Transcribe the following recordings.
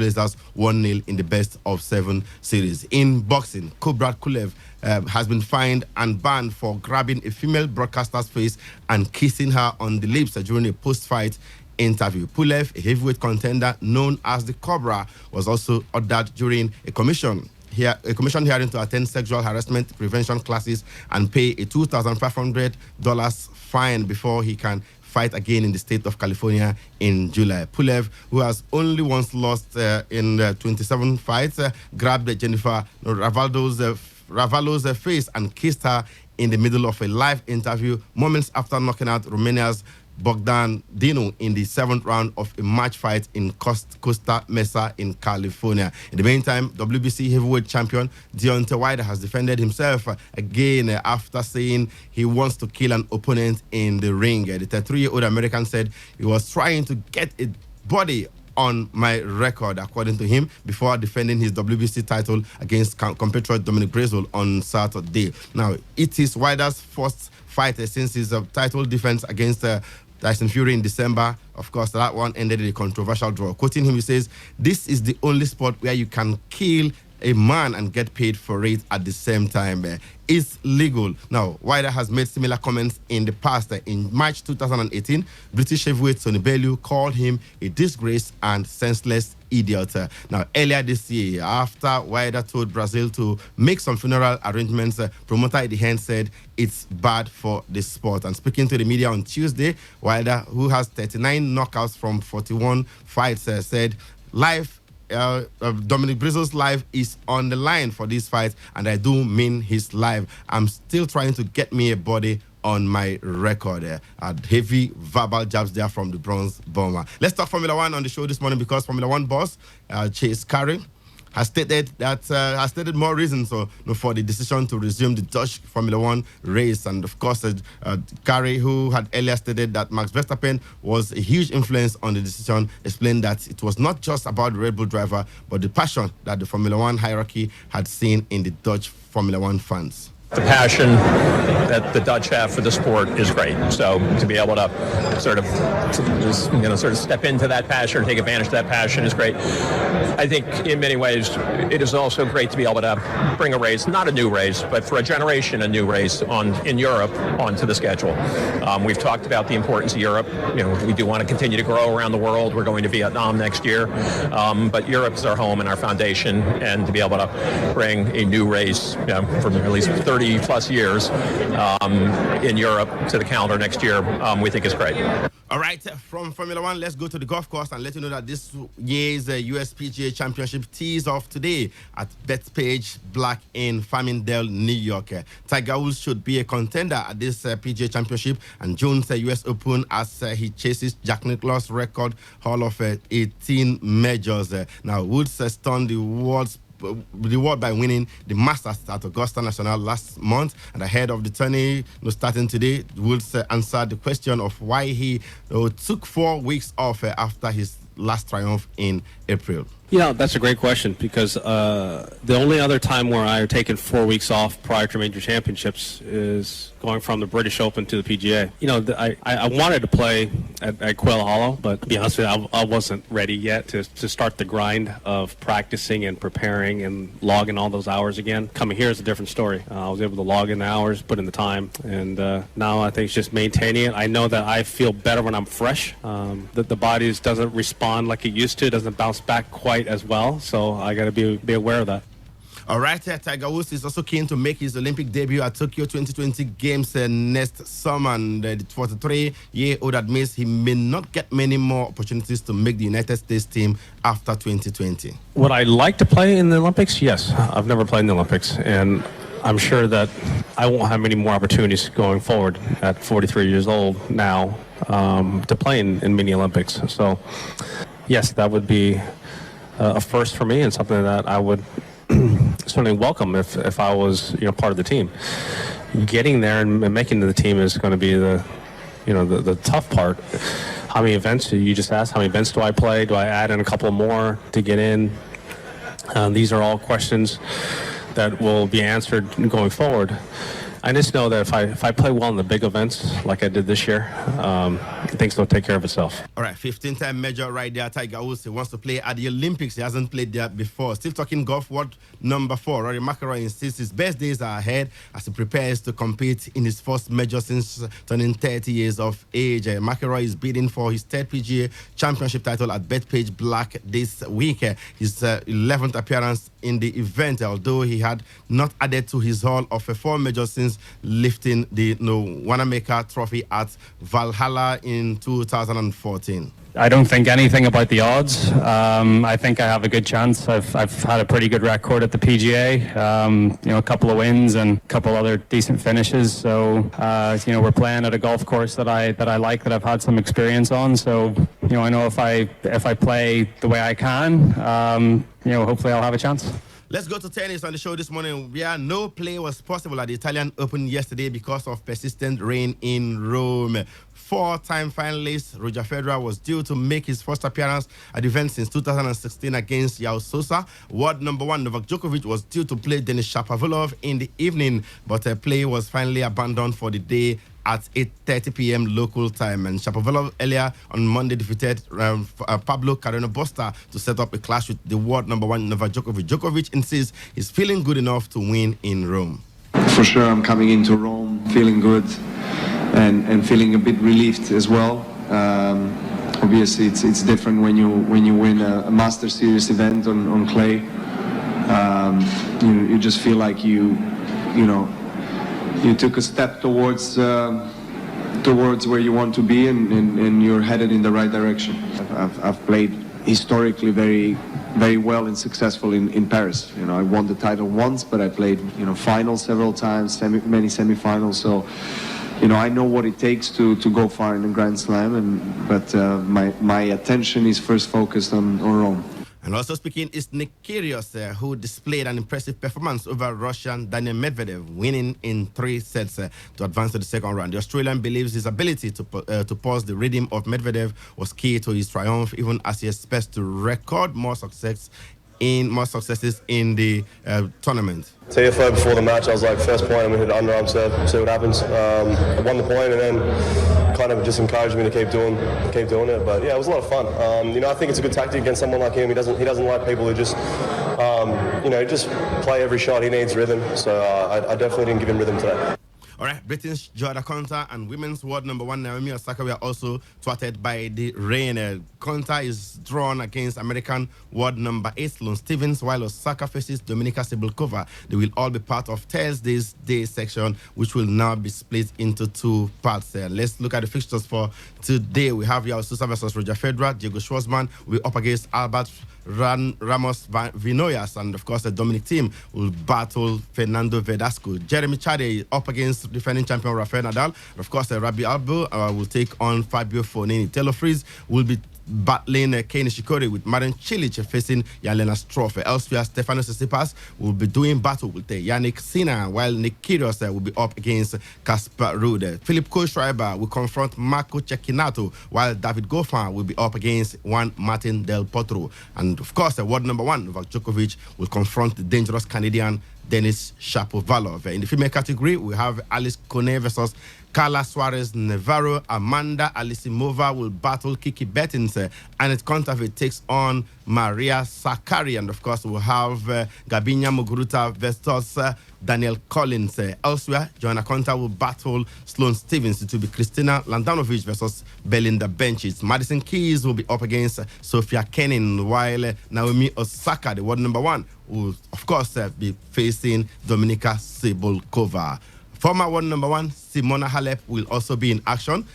Trailblazers 1-0 in the best-of-7 series. In boxing, Kubrat Kulev has been fined and banned for grabbing a female broadcaster's face and kissing her on the lips during a post-fight interview. Pulev, a heavyweight contender known as the Cobra, was also ordered during a commission hearing to attend sexual harassment prevention classes and pay a $2,500 fine before he can fight again in the state of California in July. Pulev, who has only once lost in 27 fights, grabbed Jennifer Ravallo's face and kissed her in the middle of a live interview moments after knocking out Romania's Bogdan Dinu in the 7th round of a match fight in Costa Mesa in California. In the meantime, WBC heavyweight champion Deontay Wilder has defended himself again after saying he wants to kill an opponent in the ring. The 33-year-old American said he was trying to get a body on my record, according to him, before defending his WBC title against compatriot Dominic Breazeale on Saturday. Now, it is Wilder's first fight since his title defense against Tyson Fury in December. Of course, that one ended in a controversial draw. Quoting him, he says, "This is the only sport where you can kill a man and get paid for it at the same time. It's legal." Now, Wilder has made similar comments in the past. In March 2018, British heavyweight Sonny Bellew called him a disgrace and senseless idiot. Now, earlier this year, after Wilder told Brazil to make some funeral arrangements, promoter Eddie Hearn said it's bad for the sport. And speaking to the media on Tuesday, Wilder, who has 39 knockouts from 41 fights, said, Dominic Breazeale's life is on the line for this fight, and I do mean his life. I'm still trying to get me a body on my record. Heavy verbal jabs there from the Bronze Bomber. Let's talk Formula One on the show this morning because Formula One boss Chase Carey has stated more reasons for the decision to resume the Dutch Formula One race. And of course, Carey, who had earlier stated that Max Verstappen was a huge influence on the decision, explained that it was not just about the Red Bull driver, but the passion that the Formula One hierarchy had seen in the Dutch Formula One fans. The passion that the Dutch have for the sport is great. So to be able to sort of step into that passion, take advantage of that passion is great. I think in many ways it is also great to be able to bring a race, not a new race, but for a generation, a new race in Europe onto the schedule. We've talked about the importance of Europe. We do want to continue to grow around the world. We're going to Vietnam next year, but Europe is our home and our foundation, and to be able to bring a new race from at least 30 plus years in Europe to the calendar next year, we think is great. All right, from Formula One, let's go to the golf course and let you know that this year's US PGA Championship tees off today at Bethpage Black in Farmingdale, New York. Tiger Woods should be a contender at this PGA Championship and June's US Open as he chases Jack Nicklaus' record haul of 18 majors. Now, Woods stunned the world by winning the Masters at Augusta National last month, and ahead of the tourney starting today, Woods answered the question of why he took 4 weeks off after his last triumph in April. Yeah, that's a great question because the only other time where I've taken 4 weeks off prior to major championships is going from the British Open to the PGA. I wanted to play at Quail Hollow, but to be honest with you, I wasn't ready yet to start the grind of practicing and preparing and logging all those hours again. Coming here is a different story. I was able to log in the hours, put in the time, and now I think it's just maintaining it. I know that I feel better when I'm fresh, that the body doesn't respond like it used to, doesn't bounce back quite as well, so I got to be aware of that. All right, Tiger Woods is also keen to make his Olympic debut at Tokyo 2020 Games next summer, and the 43-year-old admits he may not get many more opportunities to make the United States team after 2020. Would I like to play in the Olympics? Yes. I've never played in the Olympics, and I'm sure that I won't have many more opportunities going forward at 43 years old now to play in mini Olympics. So, yes, that would be a first for me and something that I would certainly welcome if I was part of the team. Getting there and making the team is going to be the tough part. How many events? You just asked, how many events do I play? Do I add in a couple more to get in? These are all questions that will be answered going forward. I just know that if I play well in the big events like I did this year, things will take care of itself. All right, 15-time major right there. Tiger Woods wants to play at the Olympics. He hasn't played there before. Still talking golf. World number 4, Rory McIlroy insists his best days are ahead as he prepares to compete in his first major since turning 30 years of age. McIlroy is bidding for his third PGA Championship title at Bethpage Black this week. His 11th appearance in the event, although he had not added to his haul of 4 majors since lifting the Wanamaker Trophy at Valhalla in 2014. I don't think anything about the odds. I think I have a good chance. I've had a pretty good record at the PGA. A couple of wins and a couple other decent finishes. So we're playing at a golf course that I like, that I've had some experience on. So I know if I play the way I can, hopefully I'll have a chance. Let's go to tennis on the show this morning. No play was possible at the Italian Open yesterday because of persistent rain in Rome. 4-time finalist Roger Federer was due to make his first appearance at the event since 2016 against Yao Sosa. World number 1 Novak Djokovic was due to play Denis Shapovalov in the evening, but play was finally abandoned for the day at 8:30 p.m. local time. And Shapovalov earlier on Monday defeated Pablo Carreño Busta to set up a clash with the world number 1 Novak Djokovic. Djokovic insists he's feeling good enough to win in Rome. For sure, I'm coming into Rome feeling good and feeling a bit relieved as well. Obviously, it's different when you win a Master Series event on clay. You just feel like you took a step towards where you want to be, and you're headed in the right direction. I've played historically very, very well and successful in Paris. I won the title once, but I played finals several times, many semifinals. So I know what it takes to go far in the Grand Slam, but my attention is first focused on Rome. And also speaking is Nick Kyrgios, who displayed an impressive performance over Russian Daniil Medvedev, winning in 3 sets to advance to the second round. The Australian believes his ability to pause the rhythm of Medvedev was key to his triumph, even as he expects to record more successes in the tournament. TFO before the match, I was like, first point, I'm going to hit underarm serve, see what happens. I won the point, and then kind of just encouraged me to keep doing it. But yeah, it was a lot of fun. I think it's a good tactic against someone like him. He doesn't like people who just, just play every shot. He needs rhythm. So I definitely didn't give him rhythm today. All right, Britain's Jordan Konta and women's world number 1 Naomi Osaka were also thwarted by the rain. Konta is drawn against American world number 8 Sloane Stephens, while Osaka faces Dominika Cibulkova. They will all be part of Thursday's day section, which will now be split into 2 parts. Let's look at the fixtures for today. We have Yao Sosa versus Roger Federer. Diego Schwartzman will be up against Albert Ramos Vinoyas, and of course the Dominic team will battle Fernando Verdasco. Jeremy Chade up against defending champion Rafael Nadal. And of course Rabi Albo will take on Fabio Fognini. Taylor Fritz will be battling Kei Nishikori, with Marin Cilic facing Jan-Lennart Struff. Elsewhere, Stefanos Tsitsipas will be doing battle with Yannick Sinner, while Nick Kyrgios will be up against Casper Ruud. Philip Kohlschreiber will confront Marco Cecchinato, while David Goffin will be up against Juan Martin Del Potro. And of course, world number 1 Novak Djokovic will confront the dangerous Canadian Denis Shapovalov. In the female category, we have Alice Kone versus Carla Suarez Navarro. Amanda Alisimova will battle Kiki Bertens. Annette Kontaveit takes on Maria Sakkari. And of course, we'll have Gabinia Muguruza versus Danielle Collins. Elsewhere, Joanna Konta will battle Sloane Stephens. It will be Kristina Landanovic versus Belinda Bencic. Madison Keys will be up against Sofia Kenin, while Naomi Osaka, the world number 1, will of course be facing Dominika Cibulkova. Former world number 1 Simona Halep will also be in action.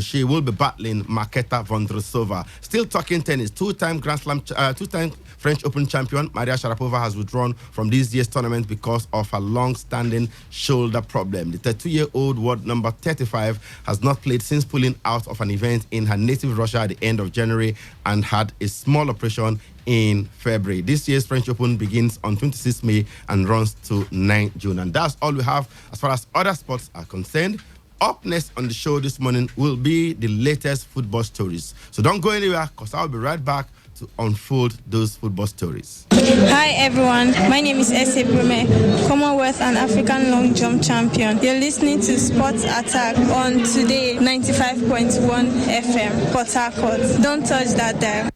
She will be battling Marketa Vondrousova. Still talking tennis, two-time French Open champion Maria Sharapova has withdrawn from this year's tournament because of a long-standing shoulder problem. The 32-year-old world number 35 has not played since pulling out of an event in her native Russia at the end of January and had a small operation in February. This year's French Open begins on 26 May and runs to 9 June. And that's all we have as far as other sports are concerned. Up next on the show this morning will be the latest football stories. So don't go anywhere, because I'll be right back to unfold those football stories. Hi everyone, my name is Ese Brume, Commonwealth and African long jump champion. You're listening to Sports Attack on Today 95.1 FM, Port Harcourt. Don't touch that dial.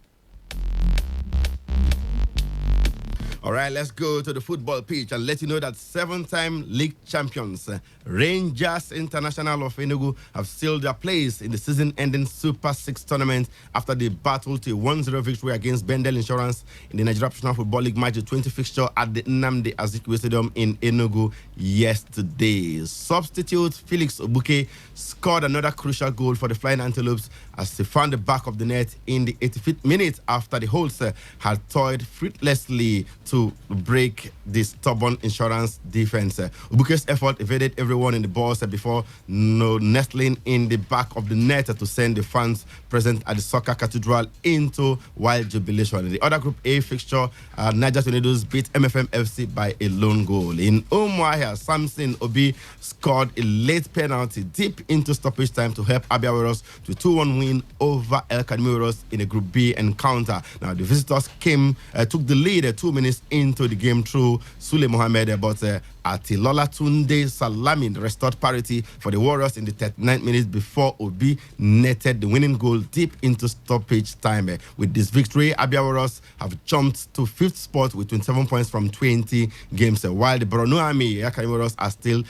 All right, let's go to the football pitch and let you know that 7-time league champions Rangers International of Enugu have sealed their place in the season-ending Super 6 tournament after they battled to a 1-0 victory against Bendel Insurance in the Nigeria Professional Football League match 20 fixture at the Nnamdi Azikiwe Stadium in Enugu yesterday. Substitute Felix Obuke scored another crucial goal for the Flying Antelopes as he found the back of the net in the 85th minute after the hosts had toyed fruitlessly to break the stubborn Insurance defense. Obuke's effort evaded everyone in the box before nestling in the back of the net to send the fans present at the Soccer Cathedral into wild jubilation. In the other Group A fixture, Niger Tornadoes beat MFM FC by a lone goal. In Umuahia, Samson Obi scored a late penalty deep into stoppage time to help Abia Warriors to a 2-1 win over El Kadimi Warriors in a Group B encounter. Now, the visitors took the lead 2 minutes into the game through Sule Mohammed, but Atilola Tunde Salami restored parity for the Warriors in the 39th minute before Obi netted the winning goal deep into stoppage time. With this victory, Abia Warriors have jumped to 5th spot with 27 points from 20 games, while the Borno Army Akademi Warriors are still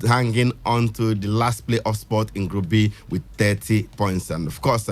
hanging on to the last playoff spot in Group B with 30 points. And of course,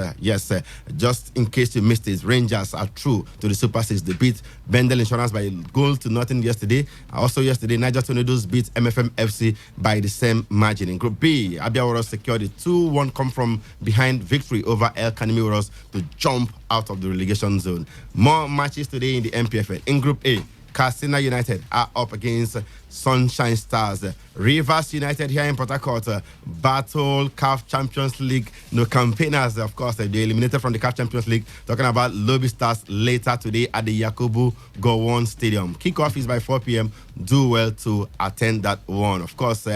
just in case you missed it, Rangers are through to the Super 6. They beat Bendel Insurance by a goal to nothing yesterday. Also yesterday, Niger Tornadoes beat MFM FC by the same margin. In Group B, Abia Warriors secured a 2-1 come from behind victory over El Kanemi Warriors to jump out of the relegation zone. More matches today in the MPFL. In Group A, Katsina United are up against Sunshine Stars. Rivers United here in Port Harcourt battle CAF Champions League campaigners. Of course, they eliminated from the CAF Champions League. Talking about Lobby Stars later today at the Yakubu Gowon Stadium. Kickoff is by 4 p.m. Do well to attend that one. Of course,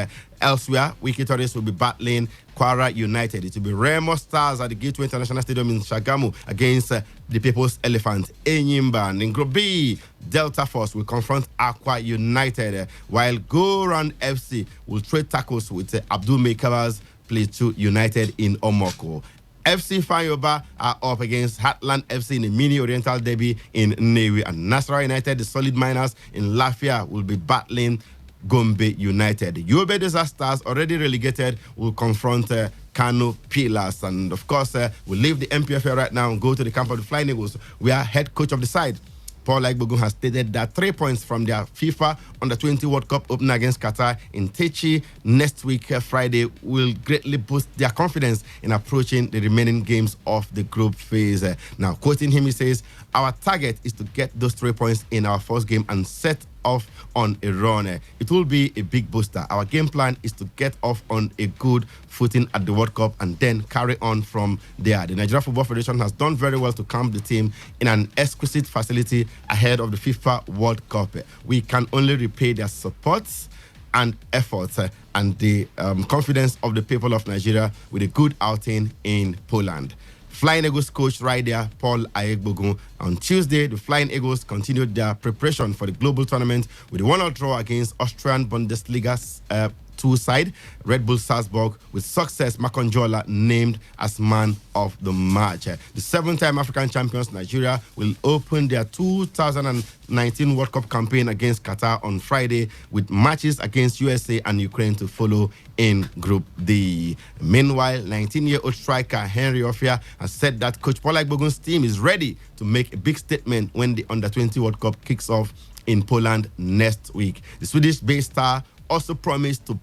elsewhere, Wiki Tourists will be battling Kwara United. It will be Remo Stars at the Gateway International Stadium in Shagamu against the People's Elephant, Enyimba. And in Group B, Delta Force will confront Aqua United, while Go Round FC will trade tackles with Abdul Mekaba's Plateau United in Omoko. FC Fayoba are up against Heartland FC in a mini Oriental derby in Nnewi, and Nasarawa United, the Solid Miners in Lafia, will be battling Gombe United. Yobe Disasters, already relegated, will confront Kano Pillars. And of course, we'll leave the MPFL right now and go to the camp of the Flying Eagles, where head coach of the side, Paul Aigbogun, has stated that 3 points from their FIFA Under-20 World Cup opener against Qatar in Techi next week, Friday, will greatly boost their confidence in approaching the remaining games of the group phase. Now, quoting him, he says, "Our target is to get those 3 points in our first game and set off on a run. It will be a big booster. Our game plan is to get off on a good footing at the World Cup and then carry on from there." The Nigeria Football Federation has done very well to camp the team in an exquisite facility ahead of the FIFA World Cup. We can only repay their support and efforts and the confidence of the people of Nigeria with a good outing in Poland. Flying Eagles coach right there, Paul Aigbogun. On Tuesday, the Flying Eagles continued their preparation for the global tournament with a 1-1 draw against Austrian Bundesliga's 2 side, Red Bull Salzburg, with success Makonjola named as man of the match. The 7-time African champions, Nigeria, will open their 2019 World Cup campaign against Qatar on Friday, with matches against USA and Ukraine to follow in Group D. Meanwhile, 19-year-old striker Henry Ofia has said that Coach Paul Aigbogun's team is ready to make a big statement when the Under-20 World Cup kicks off in Poland next week. The Swedish-based star also promised to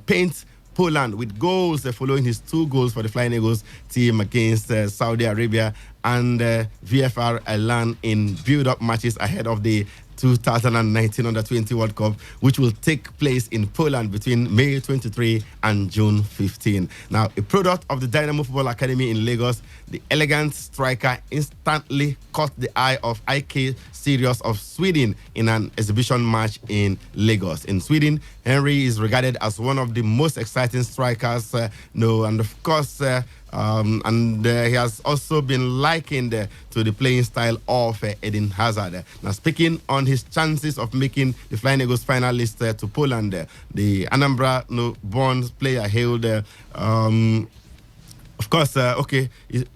paint Poland with goals following his 2 goals for the Flying Eagles team against Saudi Arabia and VFR Iran in build-up matches ahead of the 2019 Under-20 World Cup, which will take place in Poland between May 23 and June 15. Now, a product of the Dynamo Football Academy in Lagos, the elegant striker instantly caught the eye of IK Sirius of Sweden in an exhibition match in Lagos. In Sweden, Henry is regarded as one of the most exciting strikers, and of course, he has also been likened to the playing style of Eden Hazard. Now, speaking on his chances of making the Flying Eagles finalist to Poland, the Anambra-born player hailed. Of course, the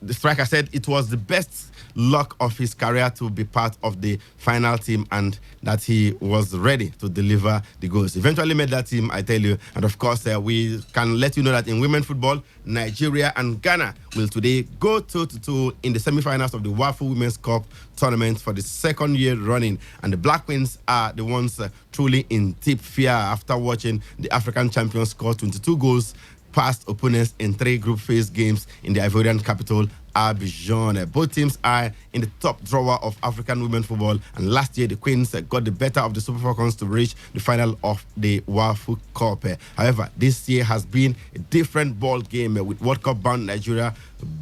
striker said it was the best luck of his career to be part of the final team and that he was ready to deliver the goals. Eventually made that team, I tell you. And of course, we can let you know that in women football, Nigeria and Ghana will today go toe-to-toe in the semi-finals of the WAFU Women's Cup tournament for the second year running. And the Black Queens are the ones truly in deep fear after watching the African champions score 22 goals past opponents in 3 group phase games in the Ivorian capital, Abidjan. Both teams are in the top drawer of African women football, and last year the Queens got the better of the Super Falcons to reach the final of the WAFU Cup. However, this year has been a different ball game with World Cup bound Nigeria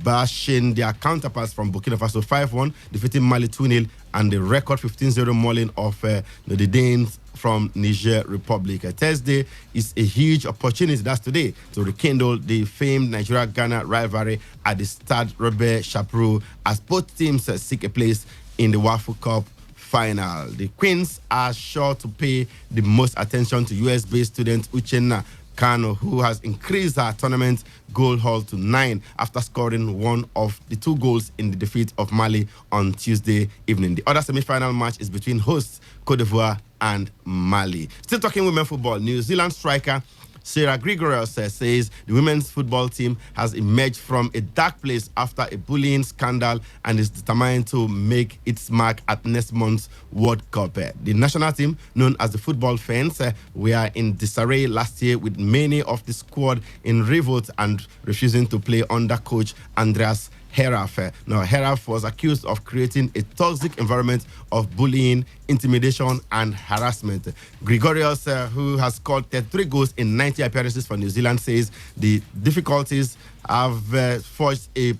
bashing their counterparts from Burkina Faso 5-1, defeating Mali 2-0, and the record 15-0 mauling of the Danes from Niger Republic. Thursday is a huge opportunity, that's today, to rekindle the famed Nigeria-Ghana rivalry at the Stade Robert Chapeau as both teams seek a place in the WAFU Cup final. The Queens are sure to pay the most attention to US-based student Uchenna Kano, who has increased her tournament goal haul to 9 after scoring one of the 2 goals in the defeat of Mali on Tuesday evening. The other semi-final match is between hosts Cote d'Ivoire and Mali. Still talking women football, New Zealand striker Sarah Gregorius says the women's football team has emerged from a dark place after a bullying scandal and is determined to make its mark at next month's World Cup. The national team, known as the Football Fans, were in disarray last year with many of the squad in revolt and refusing to play under coach Andreas Heraf. Now, Heraf was accused of creating a toxic environment of bullying, intimidation, and harassment. Gregorius, who has scored 33 goals in 90 appearances for New Zealand, says the difficulties have forged a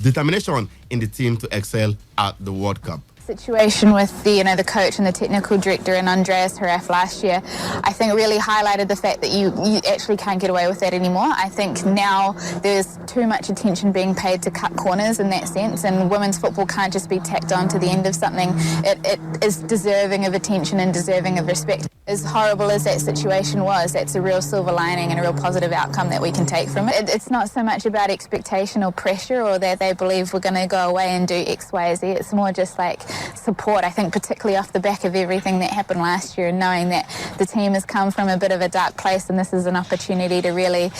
determination in the team to excel at the World Cup. Situation with the coach and the technical director and Andreas Heraf last year, I think really highlighted the fact that you actually can't get away with that anymore. I think now there's too much attention being paid to cut corners in that sense, and women's football can't just be tacked on to the end of something. It is deserving of attention and deserving of respect. As horrible as that situation was, that's a real silver lining and a real positive outcome that we can take from it. It's not so much about expectation or pressure or that they believe we're going to go away and do X, Y, Z. It's more just like support, I think, particularly off the back of everything that happened last year and knowing that the team has come from a bit of a dark place and this is an opportunity to really,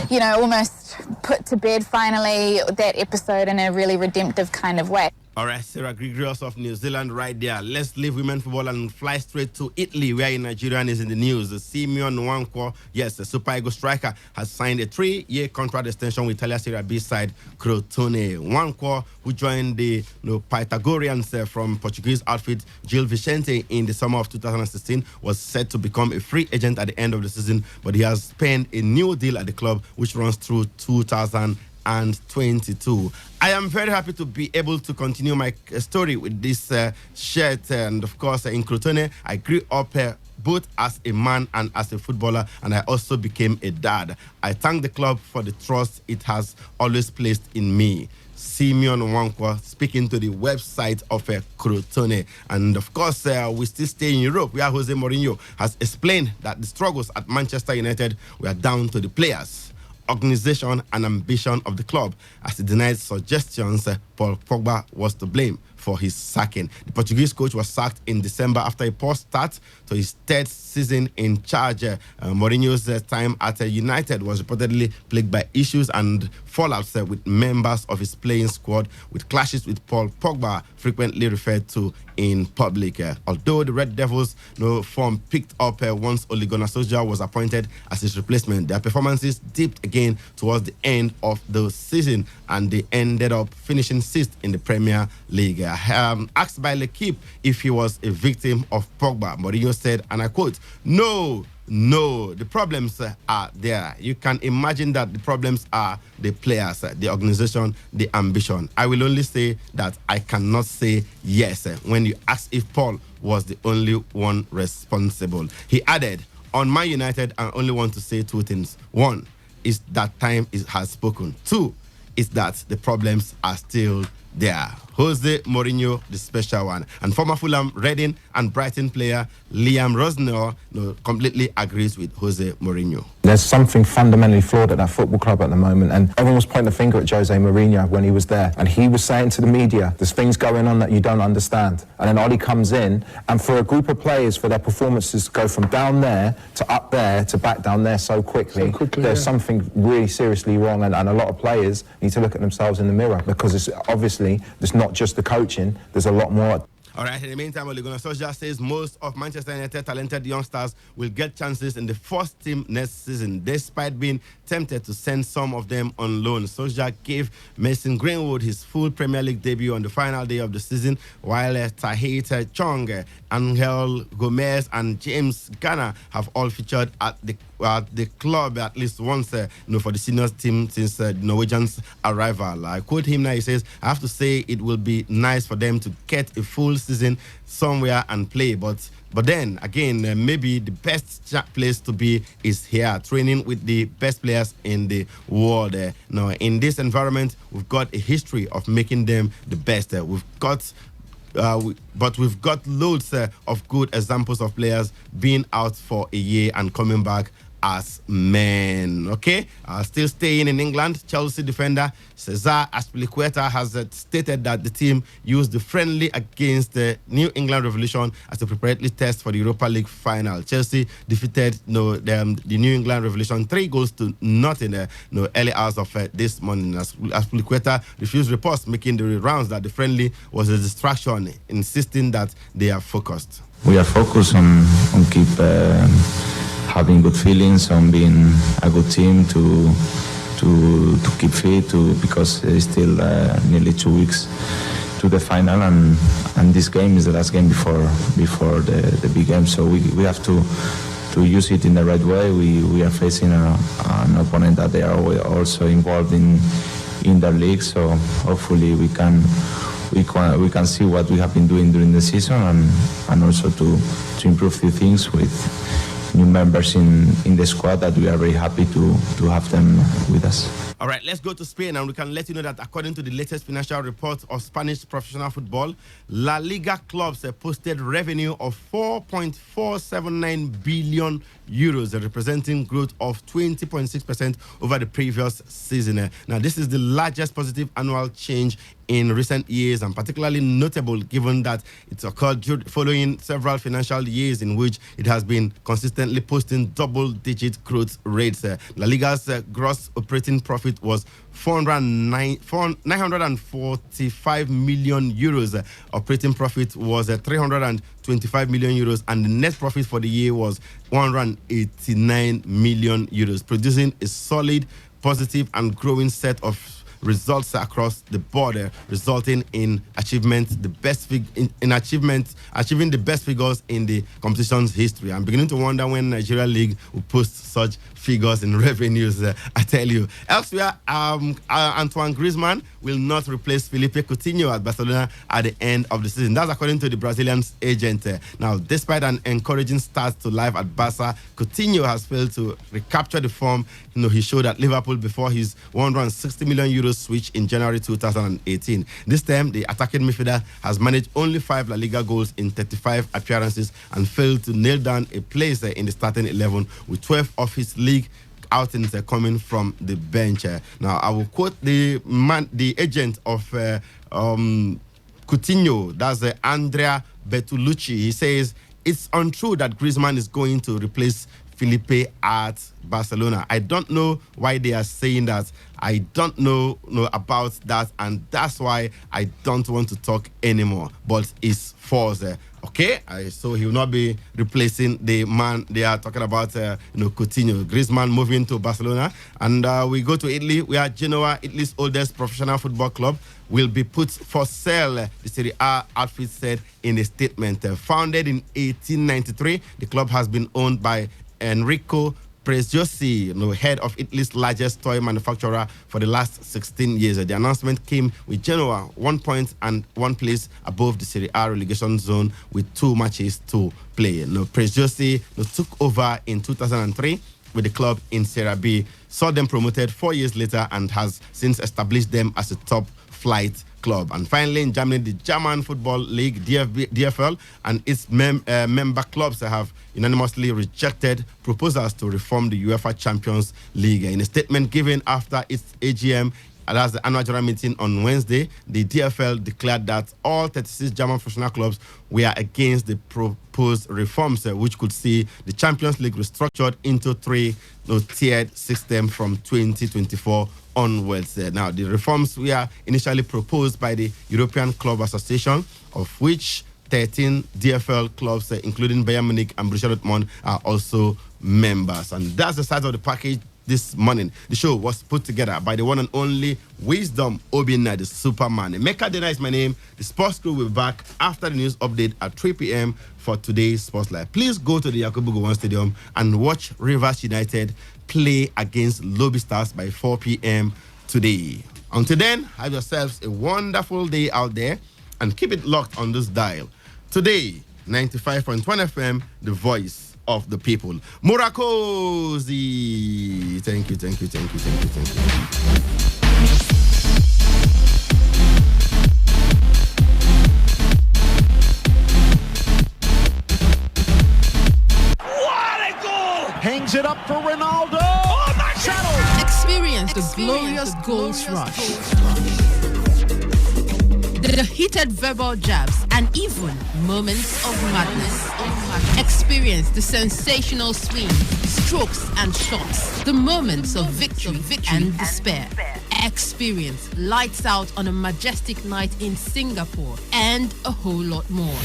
almost put to bed finally that episode in a really redemptive kind of way. All right, Sarah Gregorius of New Zealand right there. Let's leave women football and fly straight to Italy, where a Nigerian is in the news. Simeon Nwankwo, yes, the Super Eagles striker, has signed a 3-year contract extension with Italia Serie B side Crotone. Nwankwo, who joined the Pythagoreans from Portuguese outfit Gil Vicente in the summer of 2016, was set to become a free agent at the end of the season, but he has penned a new deal at the club, which runs through 2022. I am very happy to be able to continue my story with this shirt, and of course in Crotone I grew up both as a man and as a footballer, and I also became a dad. I thank the club for the trust it has always placed in me. Simeon Nwankwo speaking to the website of Crotone. And of course, we still stay in Europe, where Jose Mourinho has explained that the struggles at Manchester United were down to the players, organization and ambition of the club, as he denied suggestions Paul Pogba was to blame for his sacking. The Portuguese coach was sacked in December after a poor start to his 3rd season in charge. Mourinho's time at United was reportedly plagued by issues and fallouts with members of his playing squad, with clashes with Paul Pogba frequently referred to in public. Although the Red Devils' form picked up once Ole Gunnar Solskjaer was appointed as his replacement, their performances dipped again towards the end of the season, and they ended up finishing 6th in the Premier League. Asked by L'Equipe if he was a victim of Pogba, Mourinho said, and I quote, No, the problems are there. You can imagine that the problems are the players, the organization, the ambition. I will only say that I cannot say yes when you ask if Paul was the only one responsible. He added, on Man United, I only want to say two things. One is that time has spoken. Two is that the problems are still there. Jose Mourinho, the special one. And former Fulham, Reading, and Brighton player Liam Rosner completely agrees with Jose Mourinho. There's something fundamentally flawed at that football club at the moment, and everyone was pointing the finger at Jose Mourinho when he was there, and he was saying to the media, there's things going on that you don't understand. And then Oli comes in, and for a group of players, for their performances to go from down there to up there to back down there so quickly there's something really seriously wrong, and a lot of players need to look at themselves in the mirror, because it's obviously there's not just the coaching, there's a lot more. All right, in the meantime, Ole Gunnar Solskjaer says most of Manchester United talented youngsters will get chances in the first team next season, despite being tempted to send some of them on loan. Solskjaer gave Mason Greenwood his full Premier League debut on the final day of the season, while Tahith Chong, Angel Gomez, and James Garner have all featured at the club at least once for the senior team since the Norwegians' arrival. I quote him now, he says, I have to say it will be nice for them to get a full season somewhere and play, but then again, maybe the best place to be is here, training with the best players in the world. Now, in this environment, we've got a history of making them the best. But we've got loads of good examples of players being out for a year and coming back as men. Okay, still staying in England, Chelsea defender Cesar Azpilicueta has stated that the team used the friendly against the New England Revolution as a preparatory test for the Europa League final. Chelsea defeated the New England Revolution 3-0 early hours of this morning. Azpilicueta refused reports making the rounds that the friendly was a distraction, insisting that they are focused. We are focused on keep having good feelings, on being a good team to keep fit, because it's still nearly 2 weeks to the final, and this game is the last game before the big game. So we have to use it in the right way. We are facing an opponent that they are also involved in their league. So hopefully we can see what we have been doing during the season, and also to improve few things with new members in the squad that we are very happy to have them with us. All right, let's go to Spain, and we can let you know that according to the latest financial report of Spanish professional football, La Liga clubs posted revenue of 4.479 billion euros, representing growth of 20.6% over the previous season. Now, this is the largest positive annual change in recent years, and particularly notable given that it's occurred following several financial years in which it has been consistently posting double-digit growth rates. La Liga's gross operating profit was 945 million euros. Operating profit was 325 million euros, and the net profit for the year was 189 million euros, producing a solid, positive, and growing set of results across the board, resulting in achieving the best figures in the competition's history. I'm beginning to wonder when Nigeria League will post such figures in revenues, I tell you. Elsewhere, Antoine Griezmann will not replace Felipe Coutinho at Barcelona at the end of the season. That's according to the Brazilian's agent. Now, despite an encouraging start to life at Barca, Coutinho has failed to recapture the form he showed at Liverpool before his 160 million euros switch in January 2018. This time, the attacking midfielder has managed only 5 La Liga goals in 35 appearances and failed to nail down a place in the starting 11, with 12 of his league outings coming from the bench. Now, I will quote the agent of Coutinho, that's Andrea Bertolucci. He says, it's untrue that Griezmann is going to replace Felipe at Barcelona. I don't know why they are saying that. I don't know about that, and that's why I don't want to talk anymore. But it's false. Okay, so he will not be replacing the man they are talking about, Coutinho. Griezmann moving to Barcelona. And we go to Italy, where Genoa, Italy's oldest professional football club, will be put for sale, the Serie A outfit said in a statement. Founded in 1893, the club has been owned by Enrico Preziosi, head of Italy's largest toy manufacturer for the last 16 years. The announcement came with Genoa 1 point and 1 place above the Serie A relegation zone with 2 matches to play. Preziosi took over in 2003 with the club in Serie B, saw them promoted 4 years later, and has since established them as a top flight club. And finally, in Germany, the German Football League, DFL, and its member clubs have unanimously rejected proposals to reform the UEFA Champions League. In a statement given after its AGM, that's the annual general meeting on Wednesday, the DFL declared that all 36 German professional clubs were against the proposed reforms, which could see the Champions League restructured into 3-tiered system from 2024 onwards. Now, the reforms were initially proposed by the European Club Association, of which 13 DFL clubs, including Bayern Munich and Borussia Dortmund, are also members. And that's the size of the package this morning. The show was put together by the one and only Wisdom Obinna, the Superman. Emeka Dena is my name. The sports crew will be back after the news update at 3 p.m. for today's Sports Live. Please go to the Yakubu Gowon Stadium and watch Rivers United play against Lobby Stars by 4 p.m. today. Until then, have yourselves a wonderful day out there and keep it locked on this dial. Today, 95.1 FM, the voice of the people. Murakosi! Thank you. Hangs it up for Ronaldo. Oh, my God! Experience the glorious goals rush. The heated verbal jabs and even moments of madness. Experience the sensational swings, strokes and shots. The moments of victory and despair. Experience lights out on a majestic night in Singapore and a whole lot more.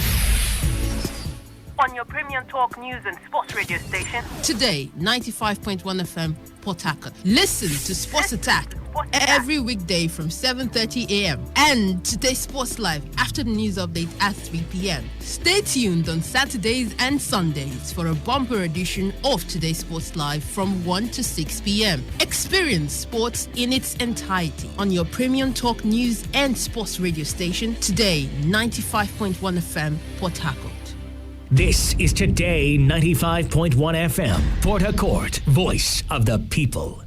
On your premium talk news and sports radio station. Today, 95.1 FM, Port Harcourt. Listen to Sports Attack every weekday from 7:30 a.m. and today's Sports Live after the news update at 3 p.m. Stay tuned on Saturdays and Sundays for a bumper edition of today's Sports Live from 1 to 6 p.m. Experience sports in its entirety on your premium talk news and sports radio station. Today, 95.1 FM, Port Harcourt. This is Today 95.1 FM, Port Harcourt, voice of the people.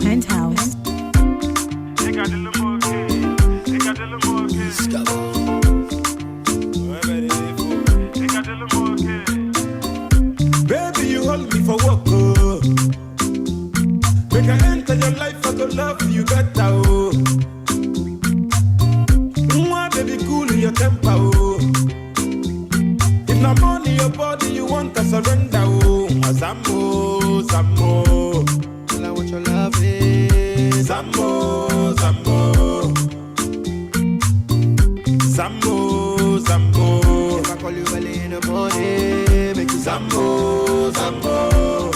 Penthouse. Baby, you hold me for work. Make I enter your life, I go love you better, oh. Baby, cool your temper, oh. If not money, your body, you want to surrender, oh. Zambo, Zambo. Tell her what your love is. Zambo, Zambo. Zambo, Zambo. If I call you early in the morning, make you Zambo, Zambo.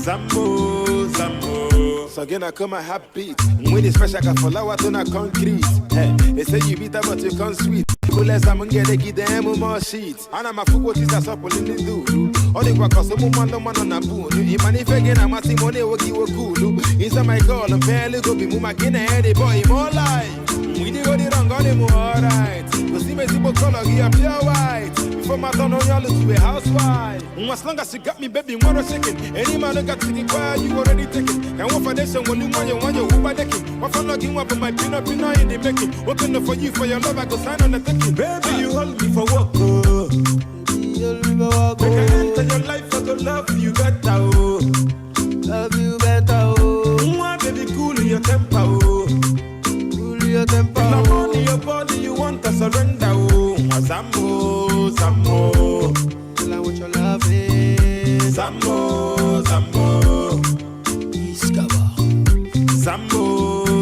Zambo, Zambo. So again I come a happy. When it's fresh I can follow out on a concrete. Hey, they say you bitter but you come sweet. Less I'm gonna get them more sheets. And I'm a football teacher so pulling the do. All the work so man on a boon. If man if again I'm a Simone will give a cool. Inside my call and barely go be muma gonna head a boy more life. We did go the wrong on him alright. Cause see me simple color here pure white. Before my son on y'all to a housewife. As long as you got me, baby, more shaking. Any man who got to the bar, you already taking. Can one foundation when you want your Uber decking. What for logging up on my peanut in the making. Working for you for your love, I go sign on the taking. Baby, you hold me for work, oh. Make I enter your life, I go love you better, oh. Love you better, oh. Baby, cool your temper, oh. Cool your temper, oh. If not money, your body, you want to surrender, oh. Zambo, Zambo. Tell her what your love is. Zambo, Zambo. Zambo,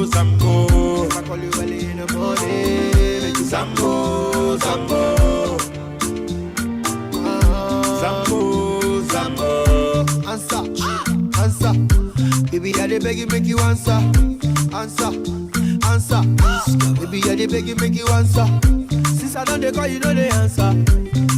Zambo. If I call you early in the morning, make you Zambo, Zambo. Zambo, Zambo. Answer, answer. Baby, I dey beg you, make you answer, answer. answer. Baby, yeah, they beg you, make you answer. Since I don't they call, you know they answer.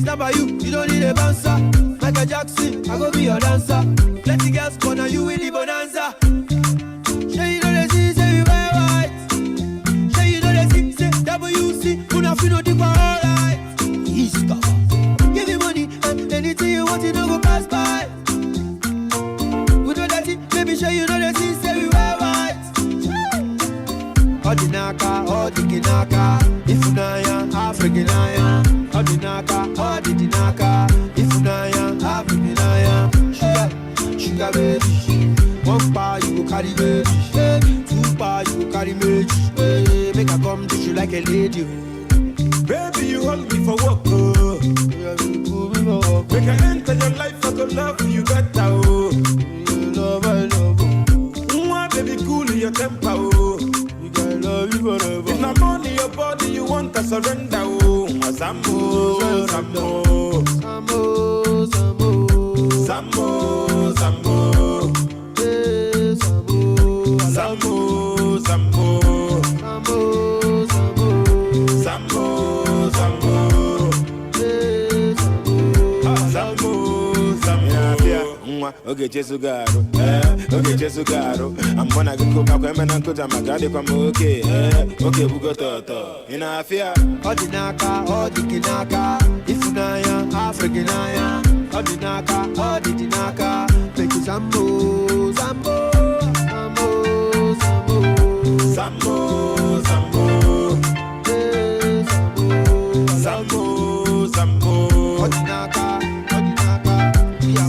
Stand by you, you don't need a bouncer. Michael Jackson, I go be your dancer. Let the girls corner you with the bonanza. Sure you know they see, say you wear white. Sure you know they see, say WC. Put up, you know the alright. East cover. Give you money and anything you want, you don't go pass by. We know that it, baby, sure you know they see, say you wear white. All the naka, all the kinaka. If you know ya, African ya. All the naka, all the dinaka. If you know ya, African ya. Sugar baby. 1 bar you go carry baby. 2 bar you go carry me. Make I come to you like a lady. Baby, you hold me for work, oh. Make I enter your life, I go love you better, oh. Love, I love, oh. Baby, cool your temper, oh. You gotta love you forever. If not money, your body, you want to surrender, oh. Sambo, Sambo. Sambo, Sambo. Sambo, Sambo. Hey, Sambo. Sambo, Sambo. Sambo, Sambo. Sambo, Sambo. Okay, Jesugaro, okay, Jesugaro. I'm gonna go back when I'm good. I'm a guy, I'm okay, okay, we go to in a fear. All the naka, all the kinaka. If you know ya, African ya. All the naka, all the dinaka. Make you Sambo, Sambo, Sambo, Sambo, Sambo, Sambo. Sambo, Sambo. All the naka,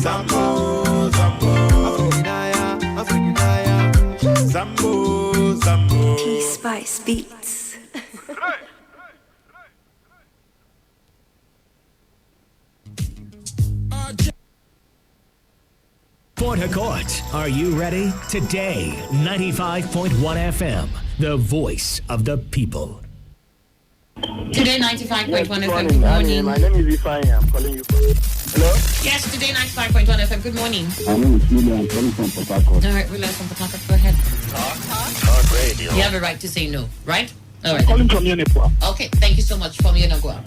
Sambo, Sambo. African Sambo, Sambo. Peace Spice Beats. Port Harcourt, are you ready? Today, 95.1 FM, the voice of the people. Today 95.1 FM, good morning. My name is Ifeanyi, I'm calling you from... Hello? Yes, today 95.1 FM, good morning. My name is William, I'm calling from Port Harcourt. All right, William from Port Harcourt, go ahead. Talk radio. You have a right to say no, right? All right. I'm calling from Unipua. Okay, thank you so much from Unipua.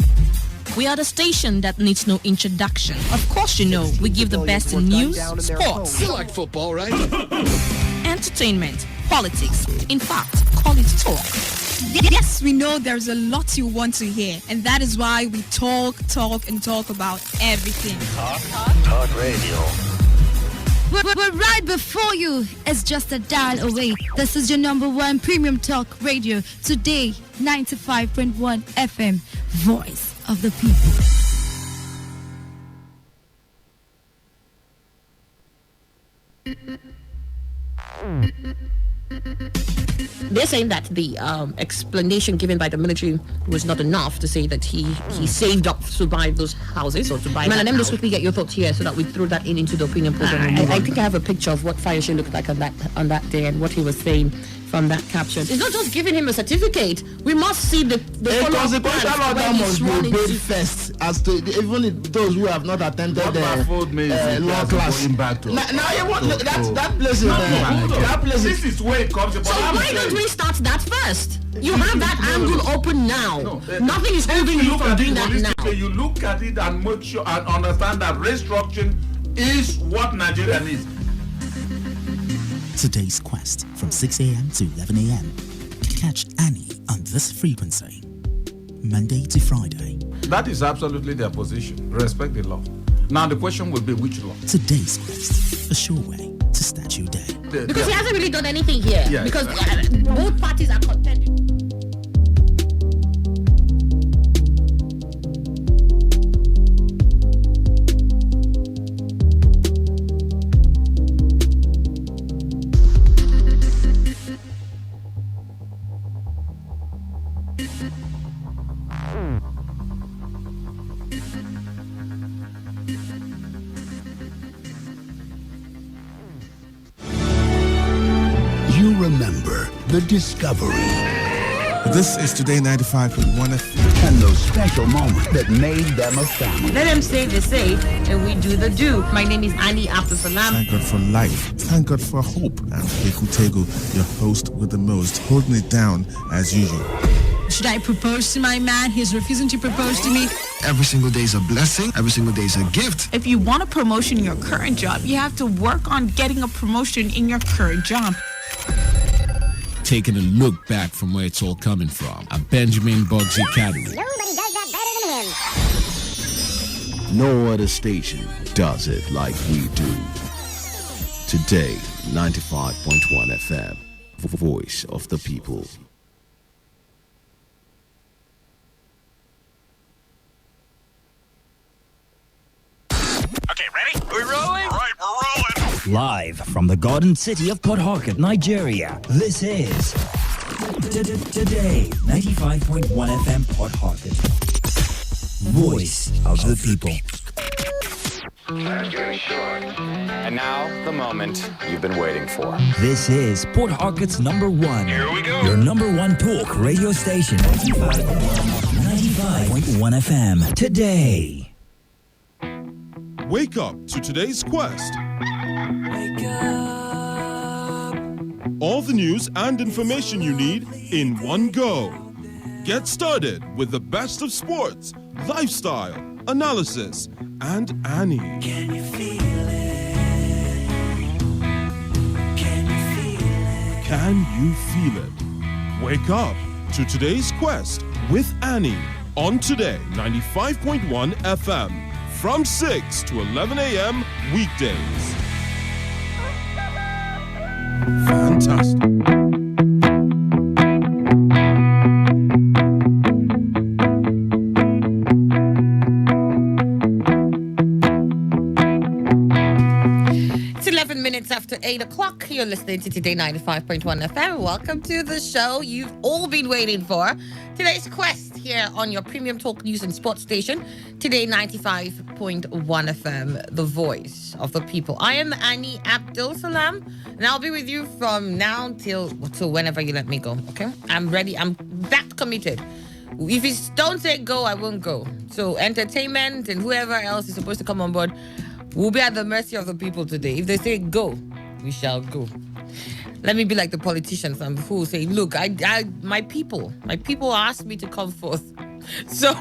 We are the station that needs no introduction. Of course, you know, we give the best in news, sports. You like football, right? Entertainment, politics. In fact, call it talk. Yes, we know there's a lot you want to hear, and that is why we talk about everything. Talk radio. We're right before you. It's just a dial away. This is your number one premium talk radio. Today, 95.1 FM. Voice of the people. They're saying that the explanation given by the military was not enough to say that he saved up to buy those houses or to buy. Man, let me just quickly get your thoughts here so that we throw that into the opinion program. I think I have a picture of what Fayose looked like on that day and what he was saying from that caption. It's not just giving him a certificate. We must see the consequential order must be obeyed first, as to even those who have not attended the law class. Now you want that place is that place. This is where it comes. So why don't we start that first? You have that angle open now. Nothing is holding you from doing that now. You look at it and make sure and understand that restructuring is what Nigeria needs. Today's Quest from 6 a.m. to 11 a.m. Catch Annie on this frequency, Monday to Friday. That is absolutely their position. Respect the law. Now the question will be which law? Today's Quest, a sure way to start your day. Because he hasn't really done anything here. Yeah, because both parties are contending. Remember the discovery. This is Today 95.1 FM. and those special moments that made them a family. Let them say they say, and we do the do. My name is Annie Abdul-Salam. Thank God for life. Thank God for hope. And Keku Tego, your host with the most, holding it down as usual. Should I propose to my man? He's refusing to propose to me. Every single day is a blessing. Every single day is a gift. If you want a promotion in your current job, you have to work on getting a promotion in your current job. Taking a look back from where it's all coming from at Benjamin Bugsy Academy. Nobody does that better than him. No other station does it like we do. Today, 95.1 FM, Voice of the People. Okay, ready? Are we rolling? All right, we're rolling. Live from the Garden City of Port Harcourt, Nigeria, this is Today 95.1 FM Port Harcourt. Voice of the People. And now, the moment you've been waiting for. This is Port Harcourt's number one. Here we go. Your number one talk radio station. 95.1 FM. Today. Wake up to today's quest. Wake up. All the news and information you need in one go. Get started with the best of sports, lifestyle, analysis, and Annie. Can you feel it? Can you feel it? Can you feel it? Wake up to today's quest with Annie on Today 95.1 FM. From 6 to 11 a.m. weekdays. Fantastic. It's 11 minutes after 8 o'clock. You're listening to Today 95.1 FM. Welcome to the show you've all been waiting for. Today's quest here on your premium talk news and sports station. Today 95.1 FM, the voice of the people. I am Annie Abdul-Salam, and I'll be with you from now till whenever you let me go, okay? I'm ready. I'm that committed. If you don't say go, I won't go. So entertainment and whoever else is supposed to come on board, we'll be at the mercy of the people today. If they say go, we shall go. Let me be like the politicians who say, look, my people asked me to come forth. So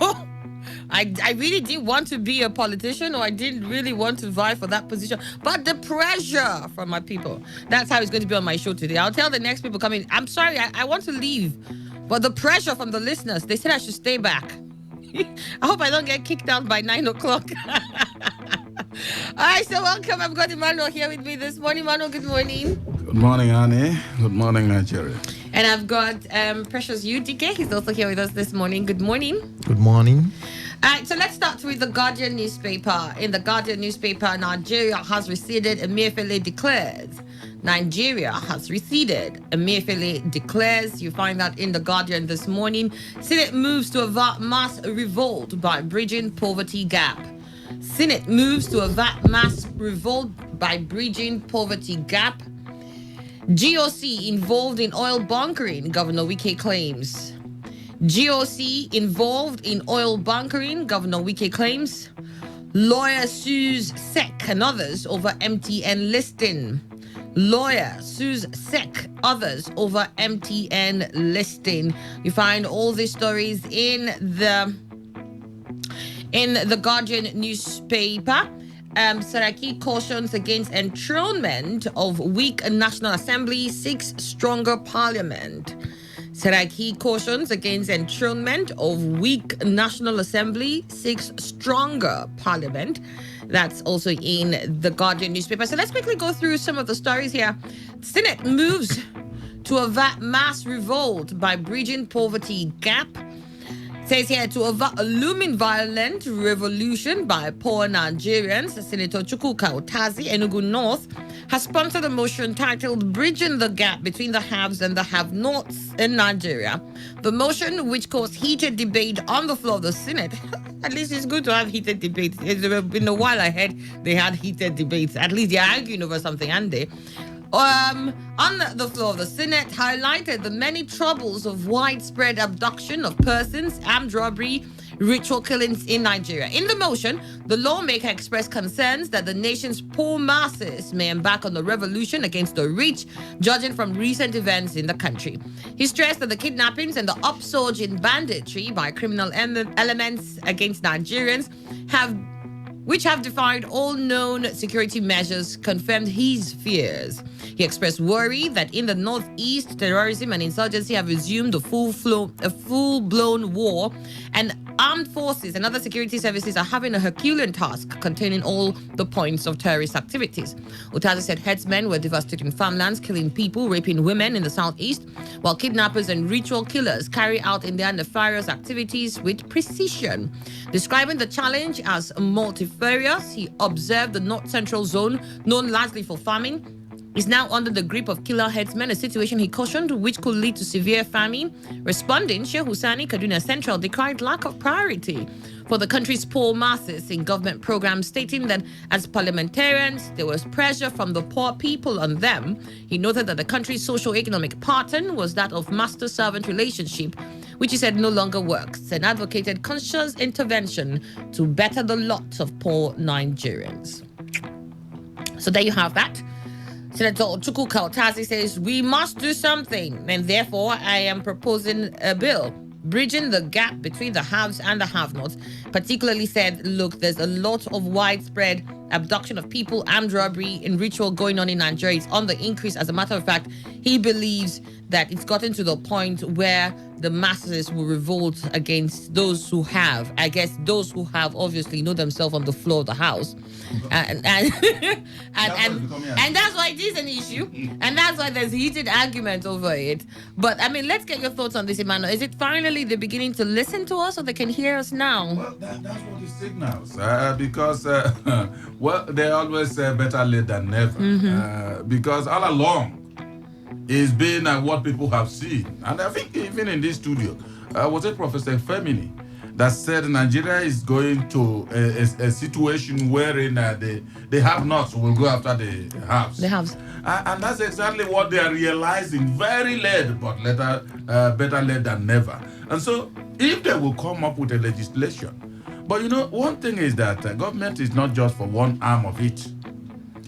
I really didn't want to be a politician, or I didn't really want to vie for that position. But the pressure from my people, that's how it's going to be on my show today. I'll tell the next people coming, I'm sorry, I want to leave. But the pressure from the listeners, they said I should stay back. I hope I don't get kicked out by 9 o'clock. All right, so welcome. I've got Emmanuel here with me this morning. Emmanuel, good morning. Good morning, Annie. Good morning, Nigeria. And I've got Precious UDK. He's also here with us this morning. Good morning. Good morning. All right, so let's start with the Guardian newspaper. In the Guardian newspaper, Nigeria has receded, Emefiele declares. Nigeria has receded, Emefiele declares. You find that in the Guardian this morning. Senate moves to avert mass revolt by bridging poverty gap. Senate moves to avert mass revolt by bridging poverty gap. GOC involved in oil bunkering, Governor Wike claims. GOC involved in oil bunkering, Governor Wike claims. Lawyer sues SEC and others over MTN listing. Lawyer sues SEC, others over MTN listing. You find all these stories in the Guardian newspaper. Saraki cautions against enthronement of weak National Assembly, seeks stronger parliament. Saraki cautions against enthronement of weak National Assembly, seeks stronger parliament. That's also in the Guardian newspaper. So let's quickly go through some of the stories here. Senate moves to avert mass revolt by bridging poverty gap. Says here, to avert a looming violent revolution by poor Nigerians, Senator Chukwuka Otazi, Enugu North, has sponsored a motion titled Bridging the Gap Between the Haves and the Have-Nots in Nigeria. The motion, which caused heated debate on the floor of the Senate, at least it's good to have heated debates. It's been a while I heard they had heated debates. At least they're arguing over something, aren't they? on the floor of the Senate highlighted the many troubles of widespread abduction of persons, armed robbery, ritual killings in Nigeria. In the motion, the lawmaker expressed concerns that the nation's poor masses may embark on a revolution against the rich, judging from recent events in the country. He stressed that the kidnappings and the upsurge in banditry by criminal elements against Nigerians which have defied all known security measures, confirmed his fears. He expressed worry that in the northeast, terrorism and insurgency have resumed a full-blown war, and armed forces and other security services are having a Herculean task containing all the points of terrorist activities. Utazi said headsmen were devastating farmlands, killing people, raping women in the southeast, while kidnappers and ritual killers carry out in their nefarious activities with precision. Describing the challenge as multifarious, he observed the north-central zone, known largely for farming, is now under the grip of killer headsmen, a situation he cautioned which could lead to severe famine. Responding, Sheikh Husani, Kaduna Central, decried lack of priority for the country's poor masses in government programs, stating that as parliamentarians, there was pressure from the poor people on them. He noted that the country's socio-economic pattern was that of master-servant relationship, which he said no longer works, and advocated conscious intervention to better the lot of poor Nigerians. So there you have that. Senator Chukwu Kautazi says, we must do something, and therefore I am proposing a bill bridging the gap between the haves and the have-nots. Particularly said, look, there's a lot of widespread abduction of people, armed robbery, and ritual going on in Nigeria. It's on the increase. As a matter of fact, he believes that it's gotten to the point where the masses will revolt against those who have. I guess those who have obviously know themselves on the floor of the house. And that's why it is an issue. And that's why there's heated argument over it. But, I mean, let's get your thoughts on this, Emmanuel. Is it finally they're beginning to listen to us, or they can hear us now? Well, that's what it signals. Because, well, they always say better late than never. Because all along, it's been what people have seen. And I think even in this studio, was it Professor Femini that said Nigeria is going to a situation wherein the have-nots will go after the haves. The haves. And that's exactly what they are realizing. Very late, but better late than never. And so, if they will come up with a legislation. But you know, one thing is that government is not just for one arm of it.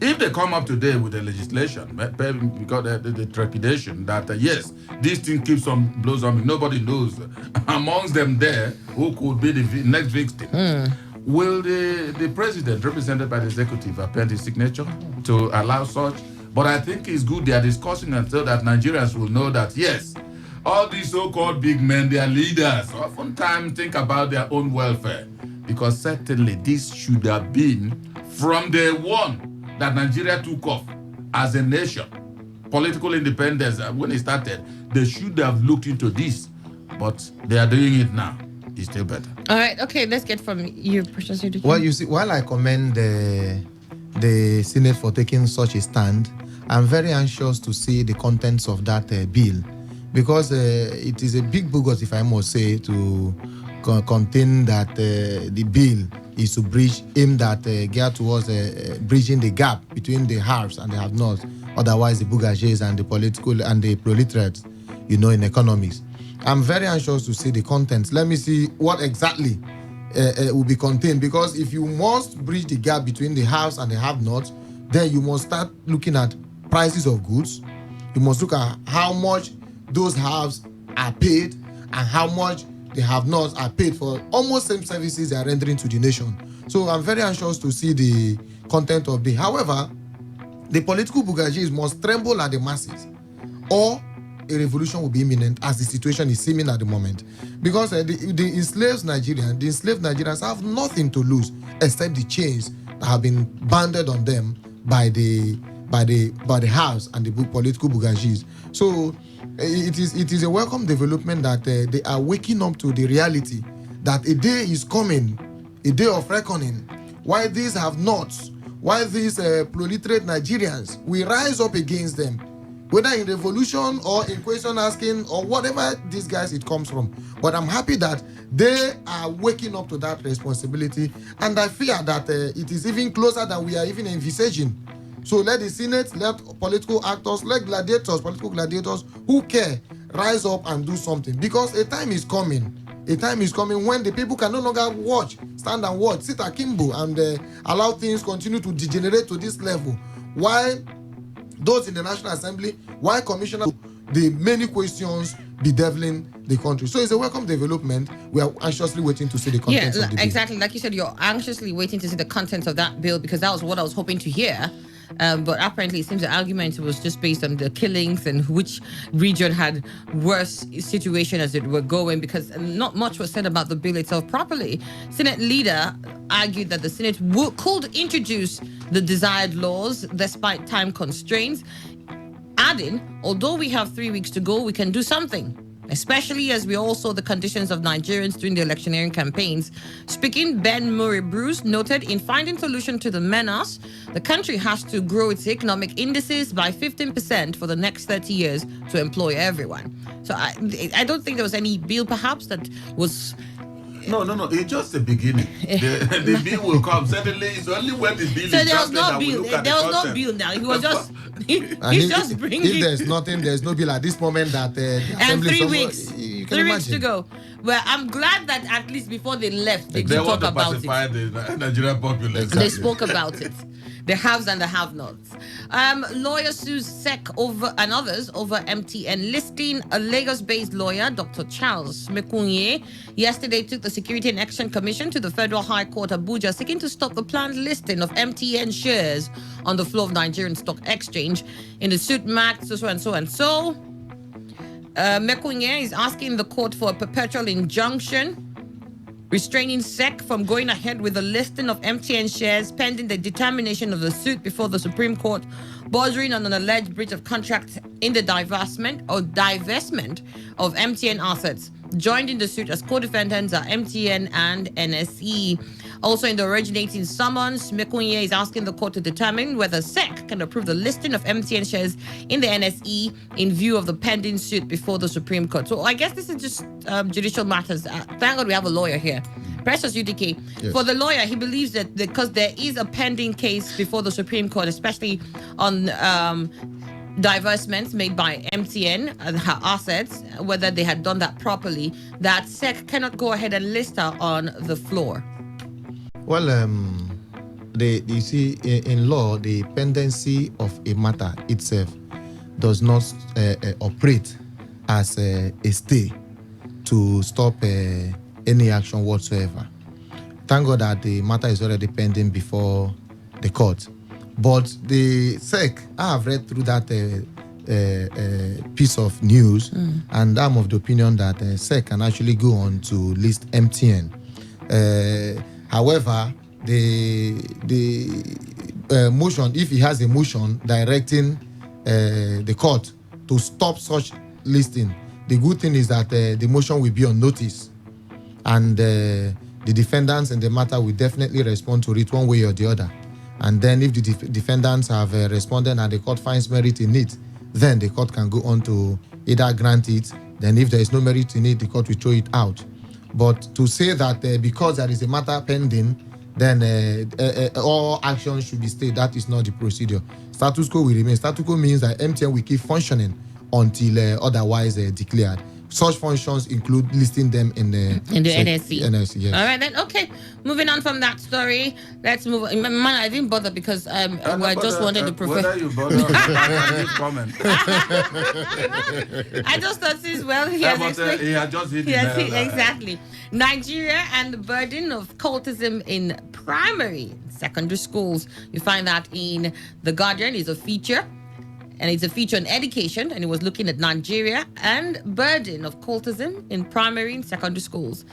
If they come up today with a legislation, because the trepidation that, yes, this thing keeps on blossoming, nobody knows amongst them there who could be the next victim. Will the president, represented by the executive, append his signature to allow such? But I think it's good they are discussing it so that Nigerians will know that, yes, all these so-called big men, they are leaders, oftentimes think about their own welfare. Because certainly this should have been from day one that Nigeria took off as a nation, political independence, when it started, they should have looked into this, but they are doing it now. It's still better. All right, okay, let's get from you, Precious. Well, you see, while I commend the Senate for taking such a stand, I'm very anxious to see the contents of that bill, because it is a big bogus, if I must say, to contain that the bill is to bridge, aimed at geared towards bridging the gap between the haves and the have-nots, otherwise the bourgeois and the political and the proletariat, in economics. I'm very anxious to see the contents. Let me see what exactly will be contained, because if you must bridge the gap between the haves and the have-nots, then you must start looking at prices of goods. You must look at how much those haves are paid and how much the have-nots are paid for almost same services they are rendering to the nation. So I'm very anxious to see the content of the. However, the political bourgeoisie must tremble at the masses, or a revolution will be imminent, as the situation is seeming at the moment. Because the enslaved Nigerians have nothing to lose except the chains that have been banded on them by the haves and the political bourgeoisie. So it is a welcome development that they are waking up to the reality that a day is coming, a day of reckoning, why these have-nots, why these proletariat Nigerians, we rise up against them, whether in revolution or in question asking or whatever these guys it comes from. But I'm happy that they are waking up to that responsibility, and I fear that it is even closer than we are even envisaging. So let the Senate, let political actors, let gladiators, political gladiators who care, rise up and do something. Because a time is coming. A time is coming when the people can no longer stand and watch, sit akimbo and allow things continue to degenerate to this level. While those in the National Assembly, why commissioners, the many questions bedeviling the country. So it's a welcome development. We are anxiously waiting to see the contents of the bill. Exactly. Like you said, you're anxiously waiting to see the contents of that bill because that was what I was hoping to hear. But apparently it seems the argument was just based on the killings and which region had worse situation as it were going, because not much was said about the bill itself properly. Senate leader argued that the Senate could introduce the desired laws despite time constraints, adding, although we have 3 weeks to go, we can do something, especially as we all saw the conditions of Nigerians during the electioneering campaigns. Speaking, Ben Murray Bruce noted in finding solution to the menace, the country has to grow its economic indices by 15% for the next 30 years to employ everyone. So I don't think there was any bill perhaps that was... No. It's just the beginning. The bill will come. Certainly, it's only when the bill is there was drafted no that we bill. look at There the was no content. bill now. He was just... He's just bringing... If there's nothing, there's no bill at this moment that... and 3 weeks. You can 3 weeks imagine. to go. Well, I'm glad that at least before they left, they did want talk to about pacify it. the Nigerian populace. They spoke about it. The haves and the have-nots. Lawyer sues SEC and others over MTN listing. A Lagos-based lawyer, Dr. Charles Mekunye, yesterday took the Security and Exchange Commission to the Federal High Court Abuja, seeking to stop the planned listing of MTN shares on the floor of Nigerian Stock Exchange. In the suit marked so and so. Mekunye is asking the court for a perpetual injunction restraining SEC from going ahead with the listing of MTN shares pending the determination of the suit before the Supreme Court, bordering on an alleged breach of contract in the divestment of MTN assets. Joined in the suit as co-defendants are MTN and NSE. Also in the originating summons, Mekunye is asking the court to determine whether SEC can approve the listing of MTN shares in the NSE in view of the pending suit before the Supreme Court. So I guess this is just judicial matters. Thank God we have a lawyer here. Precious UDK. Yes. For the lawyer, he believes that because there is a pending case before the Supreme Court, especially on divestments made by MTN and her assets, whether they had done that properly, that SEC cannot go ahead and list her on the floor. Well, you see, in law, the pendency of a matter itself does not operate as a stay to stop any action whatsoever. Thank God that the matter is already pending before the court. But the SEC, I have read through that piece of news, and I'm of the opinion that SEC can actually go on to list MTN. However, the motion, if he has a motion directing the court to stop such listing, the good thing is that the motion will be on notice, and the defendants in the matter will definitely respond to it one way or the other. And then if the defendants have responded and the court finds merit in it, then the court can go on to either grant it. Then if there is no merit in it, the court will throw it out. But to say that because there is a matter pending, then all actions should be stayed, that is not the procedure. Status quo will remain. Status quo means that MTN will keep functioning until otherwise declared. Such functions include listing them in the NSE. NSE, yes. All right, then. Okay. Moving on from that story, let's move on. Man, I didn't bother because I just wanted to prefer. Whether you bother this comment. I just thought this well. He has explained. He had just hit exactly. Nigeria and the burden of cultism in primary and secondary schools. You find that in The Guardian. Is a feature. And it's a feature on education, and it was looking at Nigeria and burden of cultism in primary and secondary schools.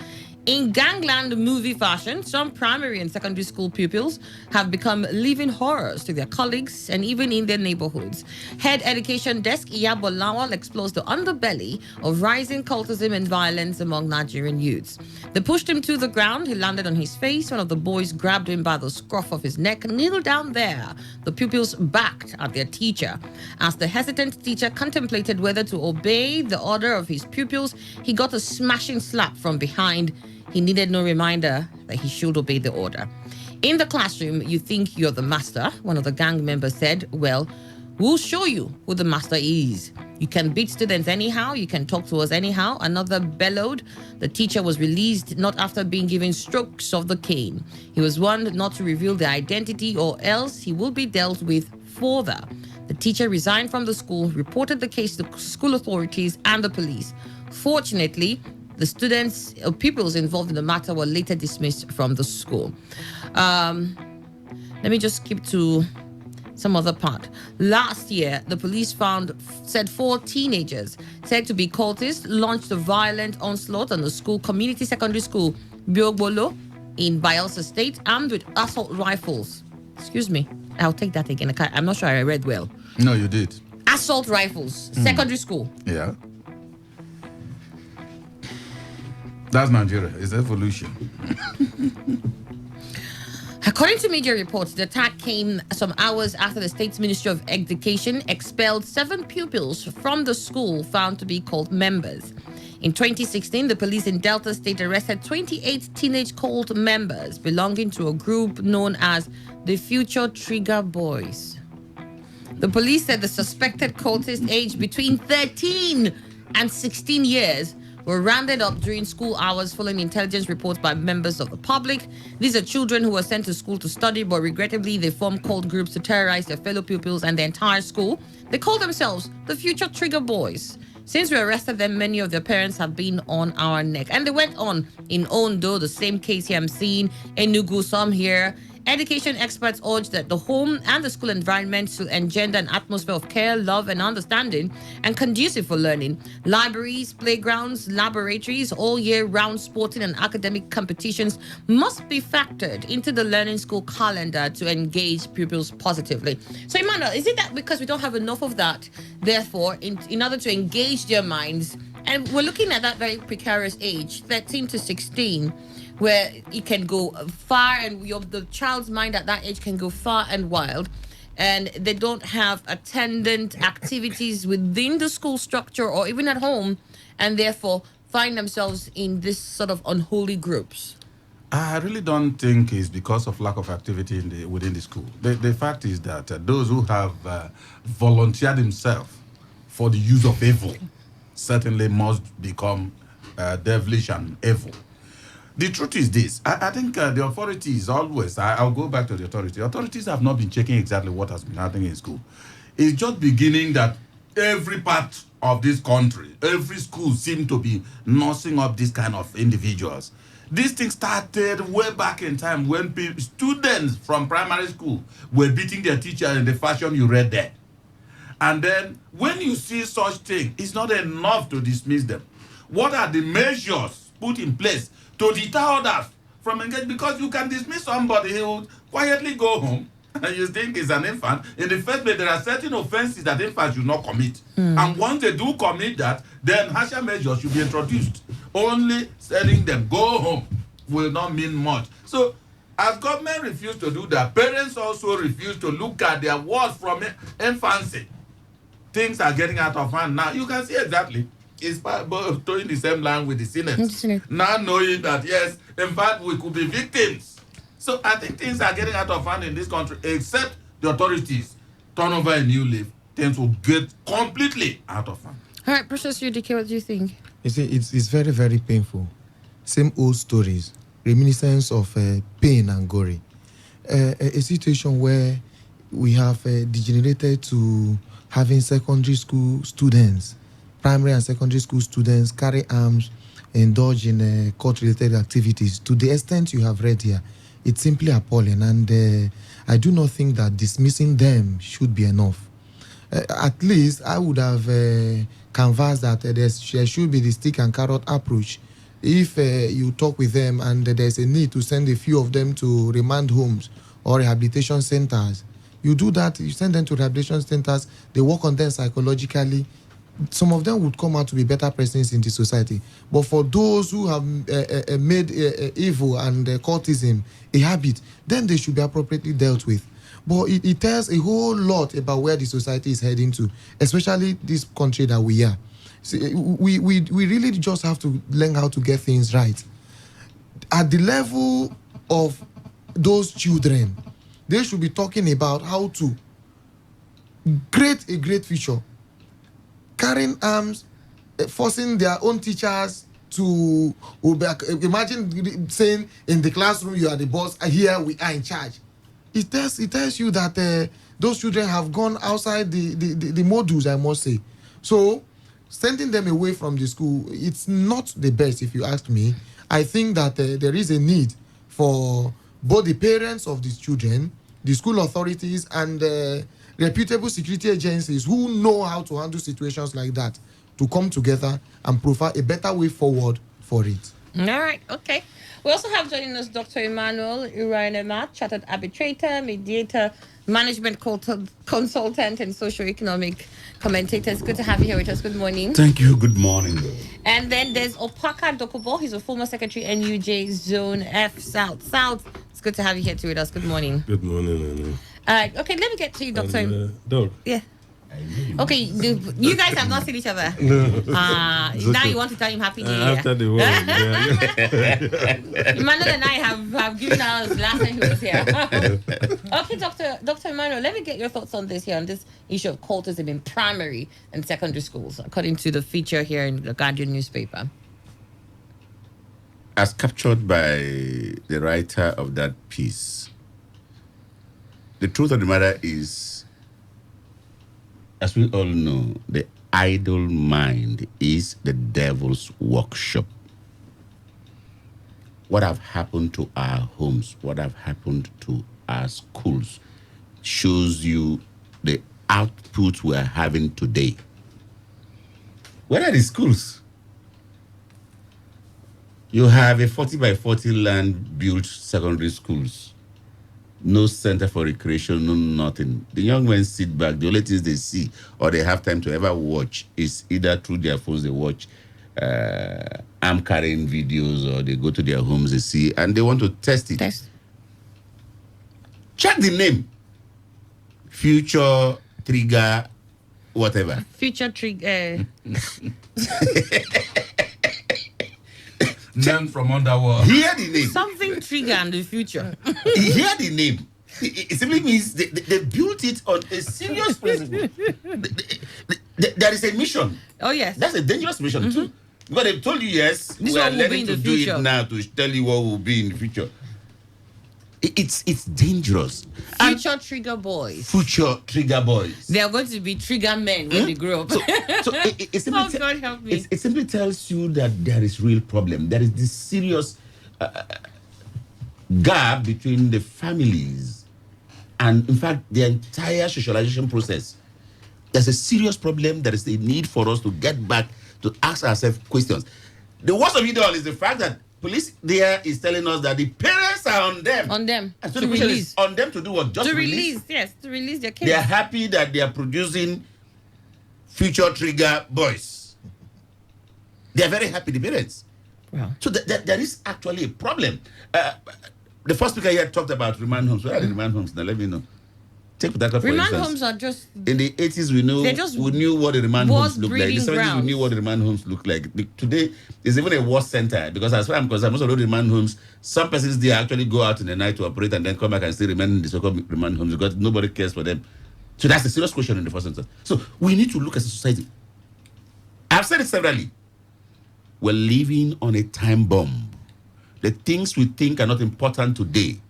In gangland movie fashion, some primary and secondary school pupils have become living horrors to their colleagues and even in their neighborhoods. Head Education Desk Iyabo Lawal explores the underbelly of rising cultism and violence among Nigerian youths. They pushed him to the ground. He landed on his face. One of the boys grabbed him by the scruff of his neck. Kneel down there. The pupils backed at their teacher. As the hesitant teacher contemplated whether to obey the order of his pupils, he got a smashing slap from behind. he needed no reminder that he should obey the order. In the classroom, you think you're the master, one of the gang members said. Well, we'll show you who the master is. You can beat students anyhow, you can talk to us anyhow. Another bellowed. The teacher was released not after being given strokes of the cane. He was warned not to reveal their identity or else he will be dealt with further. The teacher resigned from the school, reported the case to school authorities and the police. Fortunately, the students or pupils involved in the matter were later dismissed from the school. Let me just skip to some other part. Last year, the police said 4 teenagers said to be cultists launched a violent onslaught on the school community secondary school, Biogbolo, in Bayelsa State, armed with assault rifles. Excuse me, I'll take that again. I'm not sure I read well. No, you did. Assault rifles, secondary school. Yeah. That's Nigeria. It's evolution. According to media reports, the attack came some hours after the state's Ministry of Education expelled 7 pupils from the school found to be cult members. In 2016, the police in Delta State arrested 28 teenage cult members belonging to a group known as the Future Trigger Boys. The police said the suspected cultists aged between 13 and 16 years were rounded up during school hours following intelligence reports by members of the public. These are children who were sent to school to study, but regrettably they formed cult groups to terrorize their fellow pupils and the entire school. They call themselves the Future Trigger Boys. Since we arrested them, many of their parents have been on our neck. And they went on in Ondo, the same case here I'm seeing, Enugu, some here. Education experts urge that the home and the school environment should engender an atmosphere of care, love, and understanding and conducive for learning. Libraries, playgrounds, laboratories, all year-round sporting and academic competitions must be factored into the learning school calendar to engage pupils positively. So, Emmanuel, is it that because we don't have enough of that, therefore, in order to engage their minds, and we're looking at that very precarious age, 13 to 16, where it can go far and the child's mind at that age can go far and wild, and they don't have attendant activities within the school structure or even at home, and therefore find themselves in this sort of unholy groups? I really don't think it's because of lack of activity within the school. The fact is that those who have volunteered themselves for the use of evil certainly must become devilish and evil. The truth is this. I think the authorities always, I'll go back to the authorities. Authorities have not been checking exactly what has been happening in school. It's just beginning that every part of this country, every school seems to be nursing up this kind of individuals. This thing started way back in time when students from primary school were beating their teacher in the fashion you read there. And then when you see such thing, it's not enough to dismiss them. What are the measures put in place to deter others from engaging? Because you can dismiss somebody, he will quietly go home and you think he's an infant. In the first place, there are certain offenses that infants should not commit. And once they do commit that, then harsher measures should be introduced. Only telling them, go home, will not mean much. So, as government refused to do that, parents also refuse to look at their words from infancy. Things are getting out of hand now. You can see exactly. It's towing the same line with the Senate. Now knowing that, yes, in fact, we could be victims. So I think things are getting out of hand in this country, except the authorities turn over a new leaf, things will get completely out of hand. All right, Precious UDK, what do you think? You see, it's very, very painful. Same old stories, reminiscence of pain and glory. A situation where we have degenerated to having secondary school students, primary and secondary school students carry arms, indulge in court-related activities. To the extent you have read here, it's simply appalling, and I do not think that dismissing them should be enough. At least I would have canvassed that there should be the stick and carrot approach. If you talk with them and there's a need to send a few of them to remand homes or rehabilitation centers, you do that, you send them to rehabilitation centers, they work on them psychologically. Some of them would come out to be better persons in the society. But for those who have made evil and cultism a habit, then they should be appropriately dealt with. But it tells a whole lot about where the society is heading to, especially this country that we are. See, we really just have to learn how to get things right. at the level of those children, they should be talking about how to create a great future, carrying arms, forcing their own teachers to obey. Imagine saying in the classroom you are the boss, here we are in charge. It tells you that those children have gone outside the modules, I must say. So sending them away from the school, it's not the best, if you ask me. I think that there is a need for both the parents of these children, the school authorities, and reputable security agencies who know how to handle situations like that to come together and provide a better way forward for it. All right, okay. We also have joining us Dr. Emmanuel Urainema, chartered arbitrator, mediator, management consultant, and socio-economic commentator. It's good to have you here with us. Good morning. Thank you. Good morning. And then there's Opaka Dokubo. He's a former secretary, NUJ Zone F South. It's good to have you here too with us. Good morning. Good morning, Annie. Okay, let me get to you, Dr. Doug. Yeah. Okay, you guys have not seen each other. No. Now okay. You want to tell him Happy New Year. After the war. Emmanuel and I have given ours last time he was here. Okay, Dr. Emmanuel, let me get your thoughts on this issue of cultism in primary and secondary schools, according to the feature here in the Guardian newspaper. As captured by the writer of that piece, the truth of the matter is, as we all know, the idle mind is the devil's workshop. What have happened to our homes, what have happened to our schools, shows you the output we're having today. Where are the schools? You have a 40 by 40 land-built secondary schools. No center for recreation, no nothing. The young men sit back. The only things they see or they have time to ever watch is either through their phones they watch arm carrying videos, or they go to their homes, they see, and they want to test it. Check the name. Future Trigger, whatever. Future Trigger. Name from underworld. Hear the name. Something trigger in the future. Hear the name. It simply means they built it on a serious principle. There is a mission. Oh, yes. That's a dangerous mission, too. Because they've told you, yes, we are learning to do it now to tell you what will be in the future. It's dangerous. Future trigger boys. Future trigger boys. They are going to be trigger men when they grow up. So it simply God help me. It simply tells you that there is real problem. There is this serious gap between the families and, in fact, the entire socialization process. There's a serious problem. There is a need for us to get back to ask ourselves questions. The worst of it all is the fact that police there is telling us that the parents are on them. On them. And so the question is on them to do what? Just to release. Yes, to release their kids. They are happy that they are producing future trigger boys. They are very happy, the parents. Wow. So there is actually a problem. The first speaker here talked about remand homes. Where are the remand homes? Now let me know. Take that for remand instance. homes are just... In the 80s, we knew what the remand homes looked like. In the 70s, we knew what the remand homes looked like. Today, it's even a war center, because as far as I'm concerned, most of those remand homes, some persons there actually go out in the night to operate and then come back and still remain in the so-called remand homes because nobody cares for them. So that's a serious question in the first instance. So we need to look as a society. I've said it severally. We're living on a time bomb. The things we think are not important today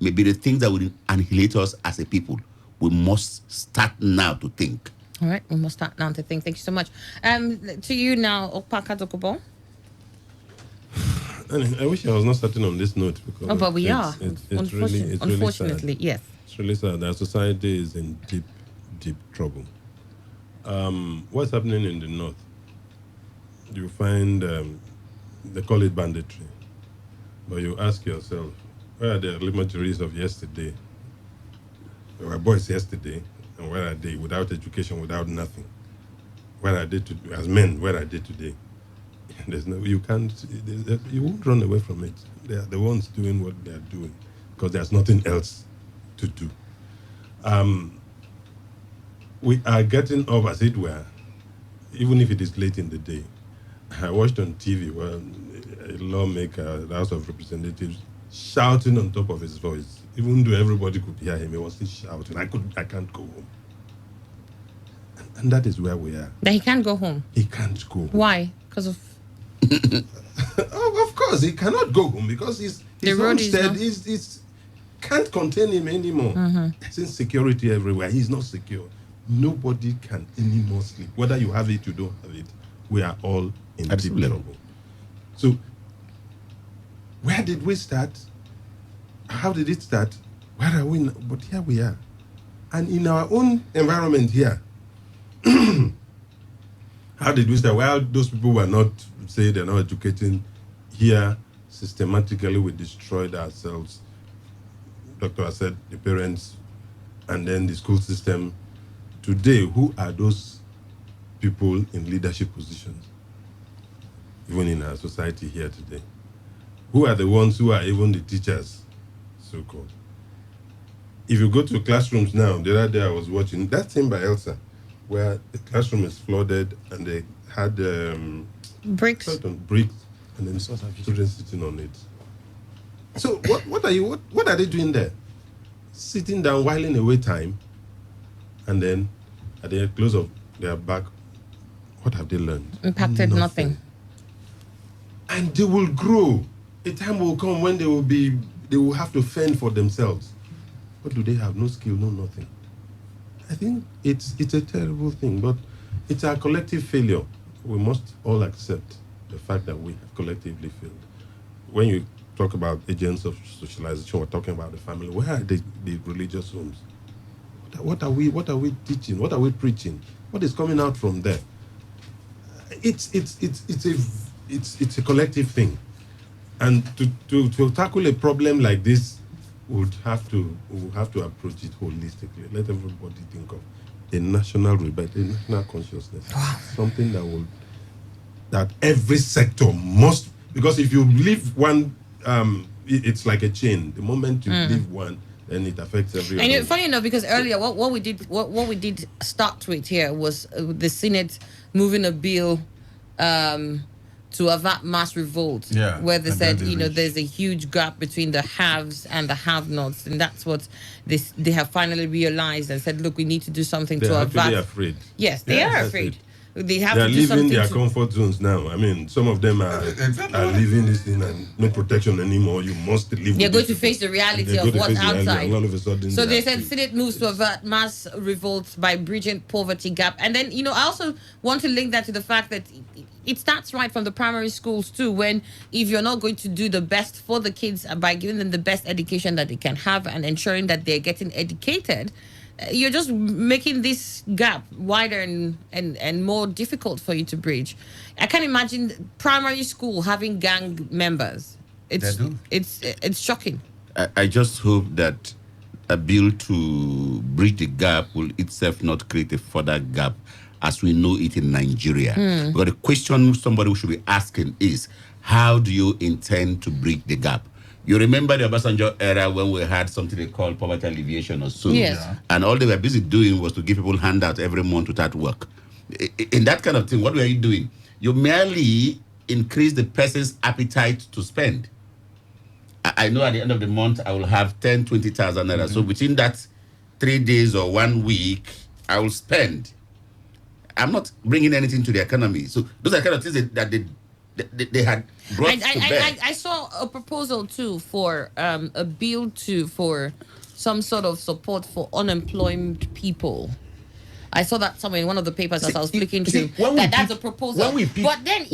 may be the things that will annihilate us as a people. We must start now to think. All right, we must start now to think. Thank you so much. To you now, Opaka Dokubo. I wish I was not starting on this note because but we are. It's unfortunately, really sad. Yes. It's really sad. Our society is in deep, deep trouble. What's happening in the north? You find they call it banditry, but you ask yourself, where are the elementaries of yesterday? There were boys yesterday, and where are they without education, without nothing? Where are they as men? Where are they today? There's no, you won't run away from it. They are the ones doing what they are doing because there's nothing else to do. We are getting up, as it were, even if it is late in the day. I watched on TV, a lawmaker, the House of Representatives, shouting on top of his voice. Even though everybody could hear him, he was still shouting, I can't go home. And that is where we are. That he can't go home? He can't go home. Why? Because of... Of course, he cannot go home because his homestead can't contain him anymore. There's insecurity everywhere. He's not secure. Nobody can anymore sleep. Whether you have it, you don't have it. We are all in deep trouble. So, where did we start? How did it start? Where are we now? But here we are. And in our own environment here, how did we start? Well, those people were not, say they're not educating here systematically. We destroyed ourselves. Doctor has said the parents and then the school system. Today, who are those people in leadership positions? Even in our society here today. Who are the ones who are even the teachers, so-called? If you go to classrooms now, the other day I was watching that thing by Elsa, where the classroom is flooded and they had bricks, and then students sitting on it. So what are they doing there? Sitting down, whiling away time, and then at the close of their back, what have they learned? Impacted nothing. And they will grow. A time will come when they will have to fend for themselves. What do they have? No skill, no nothing. I think it's a terrible thing, but it's our collective failure. We must all accept the fact that we have collectively failed. When you talk about agents of socialization, we're talking about the family. Where are the religious homes? What are we teaching? What are we preaching? What is coming out from there? It's a collective thing, and to tackle a problem like this, we'll have to approach it holistically. Let everybody think of a national rebate, a national consciousness, something that every sector must. Because if you leave one, it's like a chain. The moment you leave one, then it affects everyone. And funny enough, because earlier what we did start with here was the Senate moving a bill to avert mass revolt, where they said, there's a huge gap between the haves and the have-nots, and that's what they have finally realized and said, look, we need to do something to avert. They're afraid. Yes, they are afraid. They have They're to do something. leaving their comfort zones now. I mean, some of them are leaving this thing and no protection anymore. You must live. They're going to face the reality of what's outside. All of a sudden, so they said Senate moves to avert mass revolts by bridging poverty gap. And then, I also want to link that to the fact that it starts right from the primary schools too, when if you're not going to do the best for the kids by giving them the best education that they can have and ensuring that they're getting educated, you're just making this gap wider and more difficult for you to bridge. I can't imagine primary school having gang members. It's shocking. I just hope that a bill to bridge the gap will itself not create a further gap as we know it in Nigeria. Because the question somebody should be asking is, how do you intend to bridge the gap? You remember the Obasanjo era when we had something they called poverty alleviation or so? Yes. Yeah. And all they were busy doing was to give people handouts every month without work. In that kind of thing, what were you doing? You merely increase the person's appetite to spend. I know at the end of the month, I will have 10, 20,000 naira. So within that 3 days or 1 week, I will spend. I'm not bringing anything to the economy. So those are kind of things that they had brought to bear. I saw a proposal too for a bill for some sort of support for unemployed people. I saw that somewhere in one of the papers as I was flicking through. That's a proposal. But then,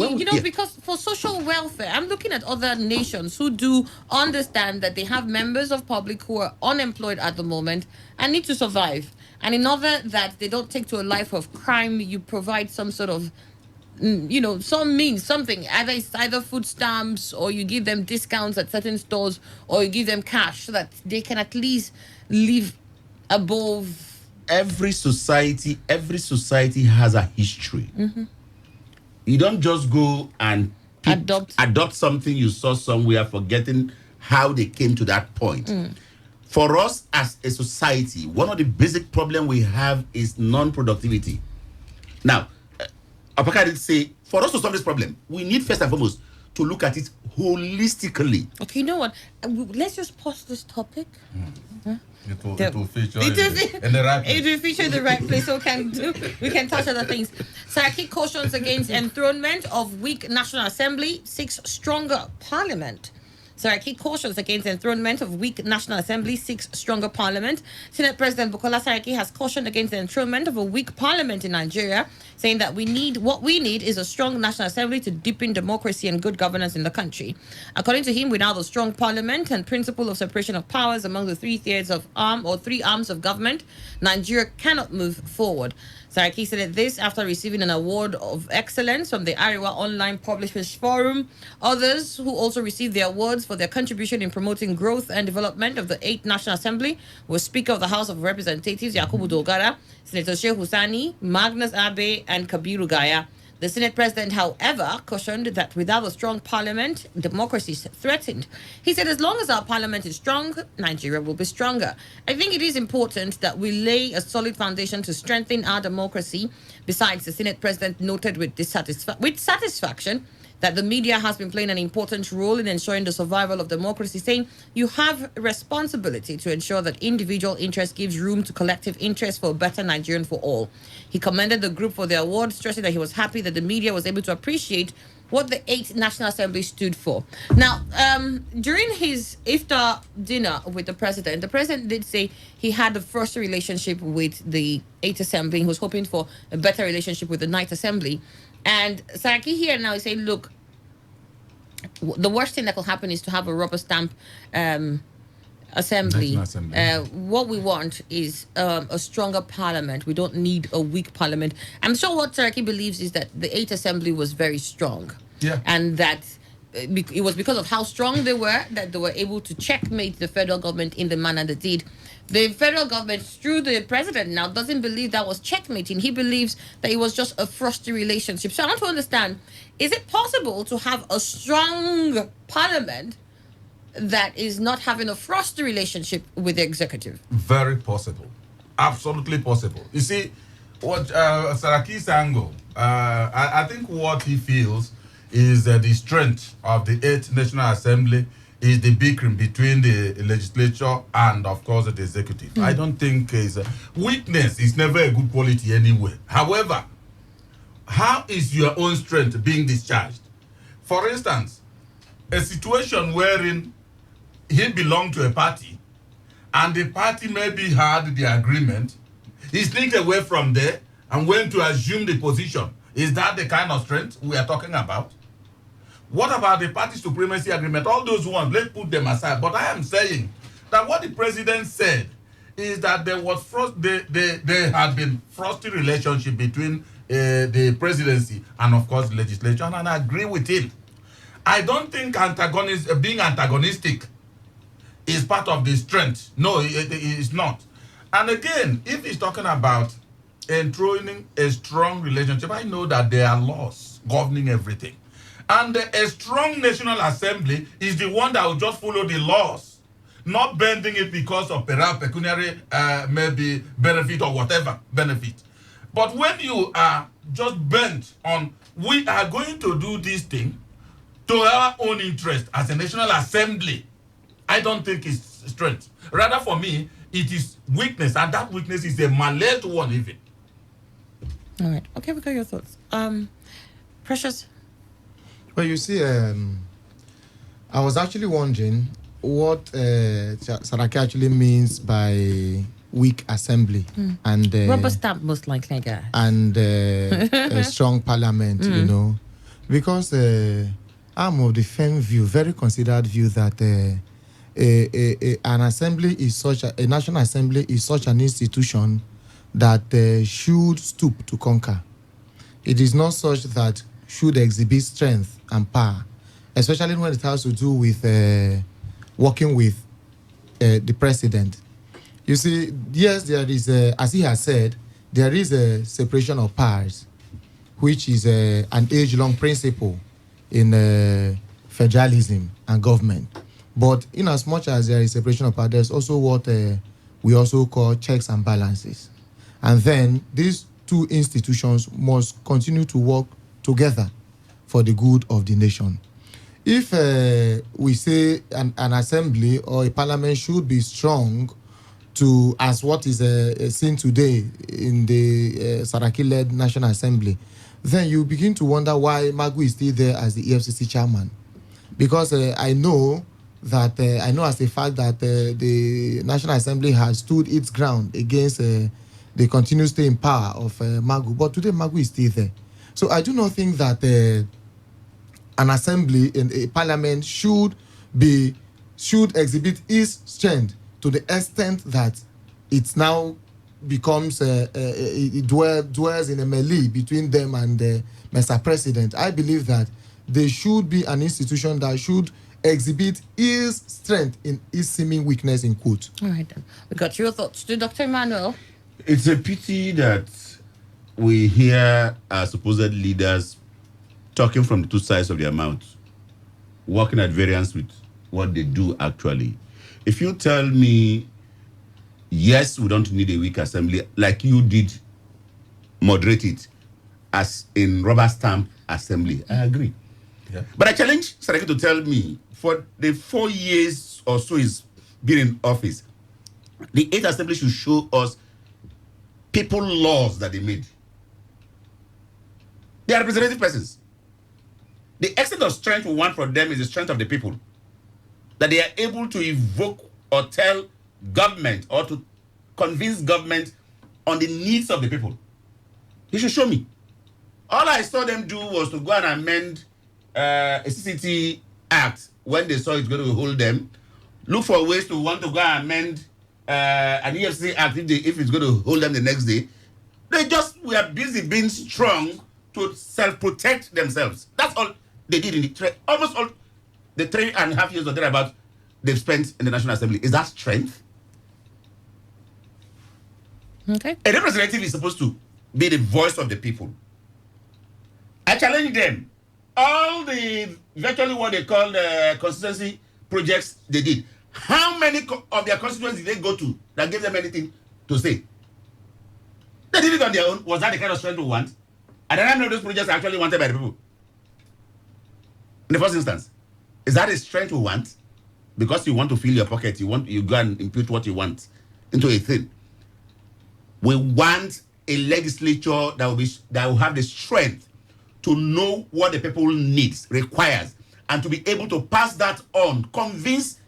because for social welfare, I'm looking at other nations who do understand that they have members of public who are unemployed at the moment and need to survive. And in order that they don't take to a life of crime, you provide some sort of some means, something. Either food stamps, or you give them discounts at certain stores, or you give them cash so that they can at least live above. Every society has a history. You don't just go and adopt something you saw somewhere, forgetting how they came to that point. For us as a society, one of the basic problems we have is non-productivity. Now, Apaka did say, for us to solve this problem, we need first and foremost to look at it holistically. Okay, you know what? Let's just pause this topic. Huh? It will feature in the right place. It will feature in the right place, so we can touch other things. Saraki cautions against enthronement of weak National Assembly, seeks stronger Parliament. Saraki cautions against enthronement of weak National Assembly, seeks stronger Parliament. Senate President Bukola Saraki has cautioned against the enthronement of a weak Parliament in Nigeria, saying that what we need is a strong National Assembly to deepen democracy and good governance in the country. According to him, without a strong Parliament and principle of separation of powers among the three arms of government, Nigeria cannot move forward. Saraki said this after receiving an award of excellence from the Ariwa Online Publishers Forum. Others who also received the awards for their contribution in promoting growth and development of the 8th National Assembly were Speaker of the House of Representatives Yakubu Dogara, Senator Sheikh Husani, Magnus Abe, and Kabiru Gaya. The Senate President, however, cautioned that without a strong parliament, democracy is threatened. He said, as long as our parliament is strong, Nigeria will be stronger. I think it is important that we lay a solid foundation to strengthen our democracy. Besides, the Senate President noted with satisfaction that the media has been playing an important role in ensuring the survival of democracy, saying you have a responsibility to ensure that individual interest gives room to collective interest for a better Nigerian for all. He commended the group for their award, stressing that he was happy that the media was able to appreciate what the 8th National Assembly stood for. Now, during his iftar dinner with the president did say he had a first relationship with the 8th Assembly. He was hoping for a better relationship with the 9th Assembly. And Saraki here now is saying, look, the worst thing that could happen is to have a rubber stamp assembly. What we want is a stronger parliament. We don't need a weak parliament. I'm sure what Saraki believes is that the 8th Assembly was very strong. Yeah. And that it was because of how strong they were that they were able to checkmate the federal government in the manner they did. The federal government, through the president now, doesn't believe that was checkmating. He believes that it was just a frosty relationship. So I want to understand, is it possible to have a strong parliament that is not having a frosty relationship with the executive? Very possible. Absolutely possible. You see, what Saraki's angle, I think what he feels is the strength of the 8th National Assembly is the bickering between the legislature and, of course, the executive. I don't think weakness is never a good quality anyway. However, how is your own strength being discharged? For instance, a situation wherein he belonged to a party and the party maybe had the agreement, he sneaked away from there and went to assume the position. Is that the kind of strength we are talking about? What about the party supremacy agreement? All those ones, let's put them aside. But I am saying that what the president said is that there was there had been frosty relationship between the presidency and, of course, the legislature, and I agree with him. I don't think being antagonistic is part of the strength. No, it is not. And again, if he's talking about enthroning a strong relationship, I know that there are laws governing everything. And a strong National Assembly is the one that will just follow the laws, not bending it because of perhaps pecuniary maybe benefit or whatever benefit. But when you are just bent on, we are going to do this thing to our own interest as a National Assembly, I don't think it's strength. Rather, for me, it is weakness, and that weakness is a malleable one even. All right. Okay, we got your thoughts. Precious? Well, you see, I was actually wondering what Saraki actually means by weak assembly and rubber stamp, most likely, guy. And a strong parliament, you know, because I'm of the firm view, very considered view that an assembly is such a national assembly is such an institution that should stoop to conquer. It is not such that should exhibit strength and power, especially when it has to do with working with the president. You see, yes, there is, as he has said, there is a separation of powers, which is an age-long principle in federalism and government. But in as much as there is separation of powers, there's also what we also call checks and balances. And then these two institutions must continue to work together for the good of the nation. if we say an assembly or a parliament should be strong to, as what is seen today in the Saraki-led National Assembly, then you begin to wonder why Magu is still there as the EFCC chairman. Because I know as a fact that the National Assembly has stood its ground against the continued stay in power of Magu. But today Magu is still there. So I do not think that an assembly in a parliament should exhibit its strength to the extent that it now becomes it dwells in a melee between them and Mr. President. I believe that there should be an institution that should exhibit its strength in its seeming weakness, in quote. All right, then. We got your thoughts to Dr. Emmanuel. It's a pity that we hear our supposed leaders talking from the two sides of their mouth, working at variance with what they do actually. If you tell me, yes, we don't need a weak assembly, like you did moderate it as in rubber stamp assembly, I agree. Yeah. But I challenge Saraki to tell me, for the 4 years or so he's been in office, the 8th assembly should show us people laws that they made. They are representative persons. The extent of strength we want from them is the strength of the people. That they are able to evoke or tell government or to convince government on the needs of the people. He should show me. All I saw them do was to go and amend a CCT Act when they saw it's going to hold them. Look for ways to want to go and amend an EFCC Act if it's going to hold them the next day. They just were busy being strong to self-protect themselves. That's all they did in the almost all the 3.5 years or thereabouts they've spent in the National Assembly. Is that strength? Okay. A representative is supposed to be the voice of the people. I challenge them. All the virtually what they call the constituency projects they did. How many of their constituencies did they go to that gave them anything to say? They did it on their own. Was that the kind of strength we want? And then I know those projects are actually wanted by the people. In the first instance, is that a strength we want? Because you want to fill your pocket, you go and impute what you want into a thing. We want a legislature that will have the strength to know what the people needs, requires, and to be able to pass that on, convince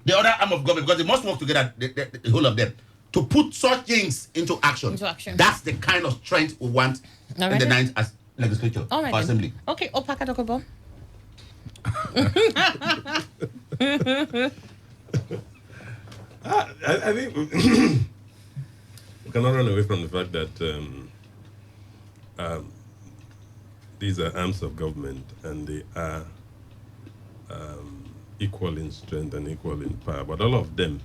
the other arm of government, because they must work together, the whole of them, to put such things into action. That's the kind of strength we want in the 9th legislature or assembly. Okay, Opaka Dokobo. I think we cannot run away from the fact that these are arms of government and they are equal in strength and equal in power. But all of them,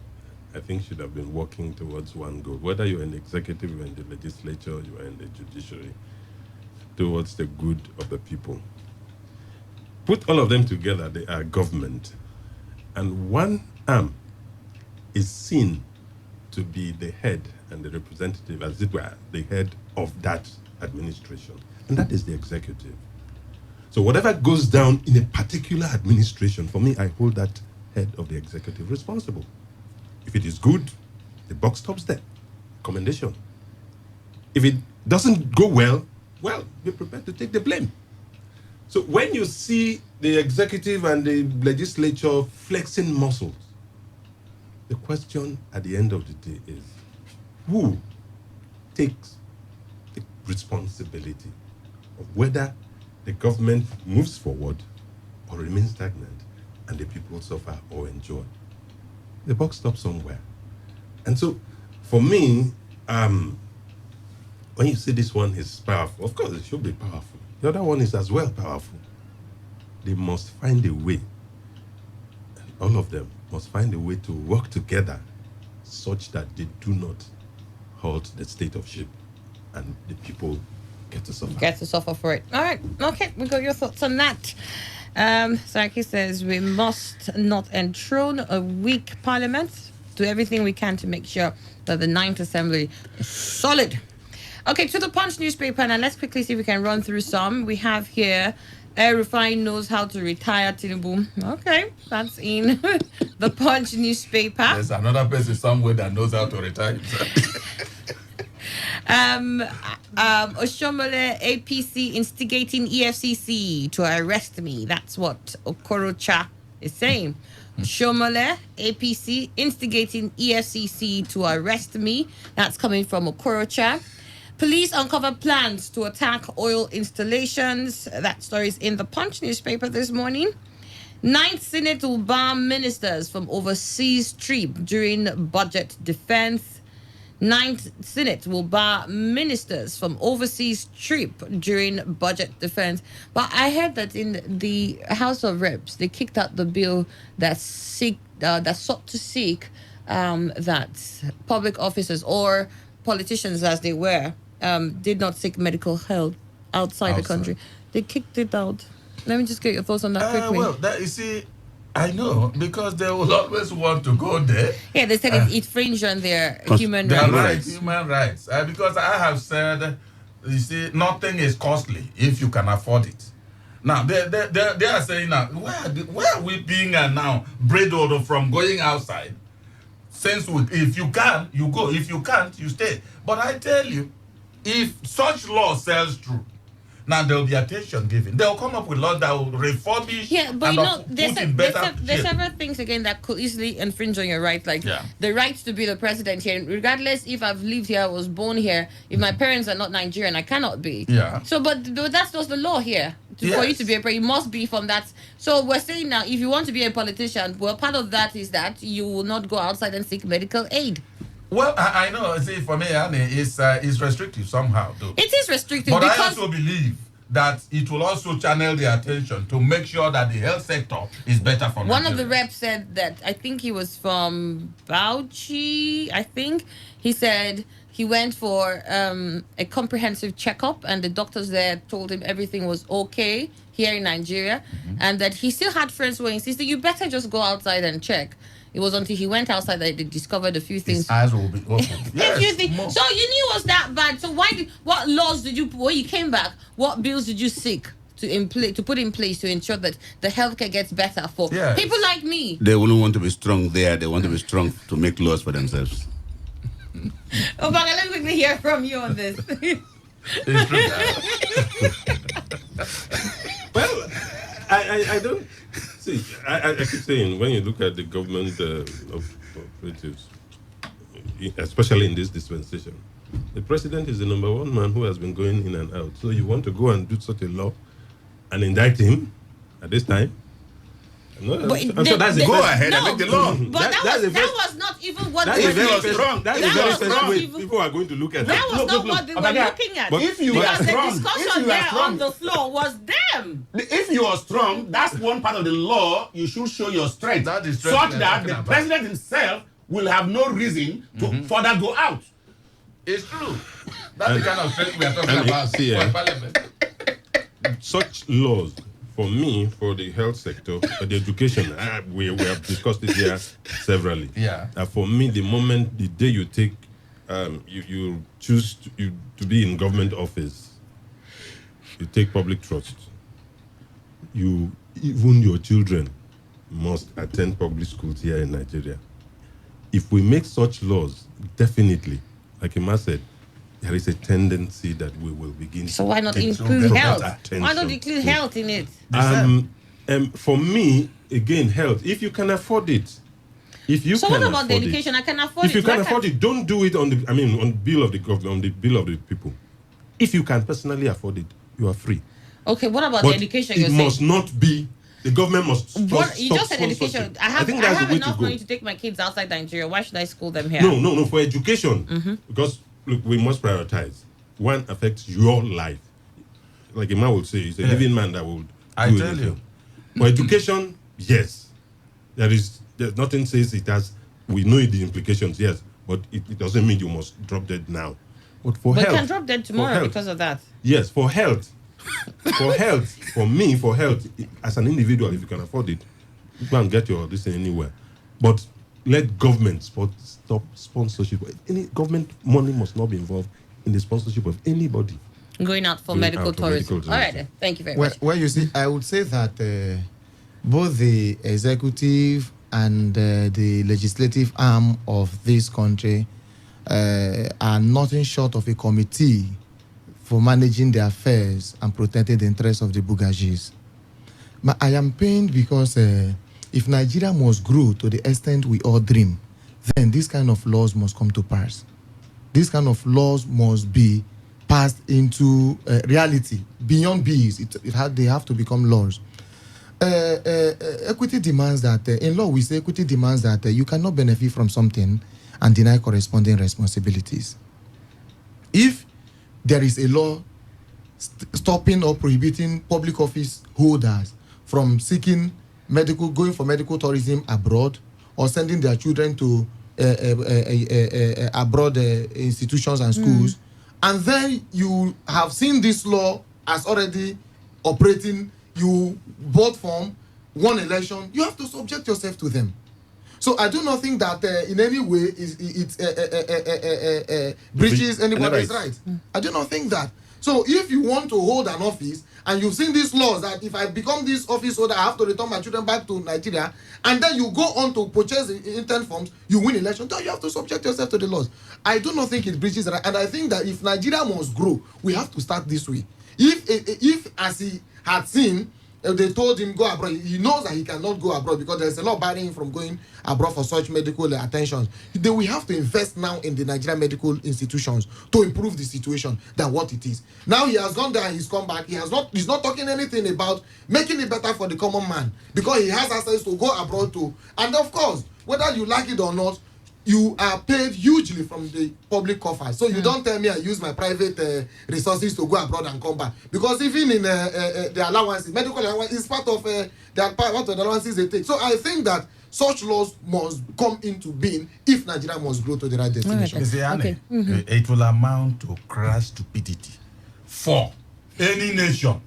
I think, should have been working towards one goal. Whether you're in the executive, you're in the legislature, you are in the judiciary, towards the good of the people. Put all of them together, they are government. And one arm is seen to be the head and the representative, as it were, the head of that administration. And that is the executive. So whatever goes down in a particular administration, for me, I hold that head of the executive responsible. If it is good, the buck stops there. Commendation. If it doesn't go well, be prepared to take the blame. So when you see the executive and the legislature flexing muscles, the question at the end of the day is, who takes the responsibility of whether the government moves forward or remains stagnant and the people suffer or enjoy? The buck stops somewhere. And so, for me, when you say this one is powerful, of course it should be powerful. The other one is as well powerful. They must find a way, and all of them must find a way to work together such that they do not halt the state of ship and the people get to suffer. Get to suffer for it. All right. Okay, we got your thoughts on that. Saraki says we must not enthrone a weak parliament. Do everything we can to make sure that the 9th Assembly is solid. Okay, to the Punch newspaper, and let's quickly see if we can run through some. We have here El-Rufai knows how to retire Tinubu. Okay, that's in the Punch newspaper. There's another person somewhere that knows how to retire himself. Oshomole APC instigating EFCC to arrest me. That's what Okorocha is saying. Oshomole APC instigating EFCC to arrest me. That's coming from Okorocha. Police uncover plans to attack oil installations. That story is in the Punch newspaper this morning. Ninth Senate will bar ministers from overseas trip during budget defense. Ninth Senate will bar ministers from overseas trip during budget defense. But I heard that in the House of Reps, they kicked out the bill that sought to seek that public officers or politicians, as they were, did not seek medical help outside the country. They kicked it out. Let me just get your thoughts on that quickly. Well, you see, I know, because they will always want to go there. Yeah, they said it infringed on their human rights. Human rights. Because I have said, you see, nothing is costly if you can afford it. Now, they are saying now, where are we being now braided from going outside? Since if you can, you go. If you can't, you stay. But I tell you, if such law sells through, now there will be attention given. They will come up with laws that will refurbish. Yeah, but and you know, there's shape. several things again that could easily infringe on your right, like the right to be the president here. Regardless if I've lived here, I was born here. If my parents are not Nigerian, I cannot be. Yeah. So, but that's just the law here. For you to be a president, you must be from that. So we're saying now, if you want to be a politician, well, part of that is that you will not go outside and seek medical aid. Well, I know. See, for me, Annie, it's restrictive somehow, though. It is restrictive, but I also believe that it will also channel the attention to make sure that the health sector is better for One of the reps said that, I think he was from Bauchi, I think. He said he went for a comprehensive checkup and the doctors there told him everything was okay here in Nigeria, and that he still had friends who were insisting, you better just go outside and check. It was until he went outside that they discovered a few things. His eyes will be open. So you knew it was that bad. So what laws did you, when you came back, what bills did you seek to put in place to ensure that the healthcare gets better for people like me? They wouldn't want to be strong there. They want to be strong to make laws for themselves. Obaga, let me quickly hear from you on this. It's true. Well, I don't... See, I keep saying, when you look at the government operatives, especially in this dispensation, the president is the number one man who has been going in and out. So you want to go and do such a law and indict him at this time? I'm sure that's go ahead and make the law. But that was not even what they were strong. That's the very first way people are going to look at that. That was not what they were looking at. If you are strong, the discussion there on the floor was them. If you are strong, that's one part of the law. You should show your strength, that is strength such that the president himself will have no reason to further go out. It's true. That's the kind of strength we are talking about for Parliament. Such laws, for me, for the health sector, for the education, we have discussed it here severally. Yeah. For me, the day you take, you choose to be in government office, you take public trust. Even your children must attend public schools here in Nigeria. If we make such laws, definitely, like Emma said, there is a tendency that we will begin. So why not include health? Why not include health in it? For me, again, health. If you can afford it, so what about the education? I can afford it. If you can afford it, don't do it on the bill of the government, on the bill of the people. If you can personally afford it, you are free. Okay, what about the education? It must not be. The government must. You just said education. I have enough money to take my kids outside Nigeria. Why should I school them here? No. For education, because look, we must prioritize. One affects your life. Like a man would say, it's a living man that would. I tell you. For education, yes, there's nothing says it has. We know the implications, yes, but it doesn't mean you must drop dead now. But for health, you can drop dead tomorrow because of that. Yes, for health. For health, as an individual, if you can afford it, you can get your this anywhere. But let government stop sponsorship. Any government money must not be involved in the sponsorship of anybody. Going out for medical tourism. All right, then. Thank you very much. Well, you see, I would say that both the executive and the legislative arm of this country are nothing short of a committee for managing the affairs and protecting the interests of the Bugajis. But I am pained because if Nigeria must grow to the extent we all dream, then this kind of laws must come to pass. These kind of laws must be passed into reality beyond bills. They have to become laws. Equity demands that, in law we say equity demands that you cannot benefit from something and deny corresponding responsibilities. If there is a law stopping or prohibiting public office holders from going for medical tourism abroad or sending their children to abroad institutions and schools, and then you have seen this law as already operating, you vote from one election, you have to subject yourself to them. So I do not think that in any way it breaches anybody's right. I do not think that. So if you want to hold an office and you've seen these laws that if I become this office holder, I have to return my children back to Nigeria, and then you go on to purchase intent forms, you win election, then you have to subject yourself to the laws. I do not think it breaches that. And I think that if Nigeria must grow, we have to start this way. If as he had seen, they told him go abroad, he knows that he cannot go abroad because there's a law barring him from going abroad for such medical attentions. Then we have to invest now in the Nigerian medical institutions to improve the situation than what it is. Now he has gone there and he's come back. He's not talking anything about making it better for the common man because he has access to go abroad too. And of course, whether you like it or not, you are paid hugely from the public coffers. So you don't tell me I use my private resources to go abroad and come back. Because even in the allowances, medical allowance is part of the allowances they take. So I think that such laws must come into being if Nigeria must grow to the right destination. It will amount to crass stupidity for any nation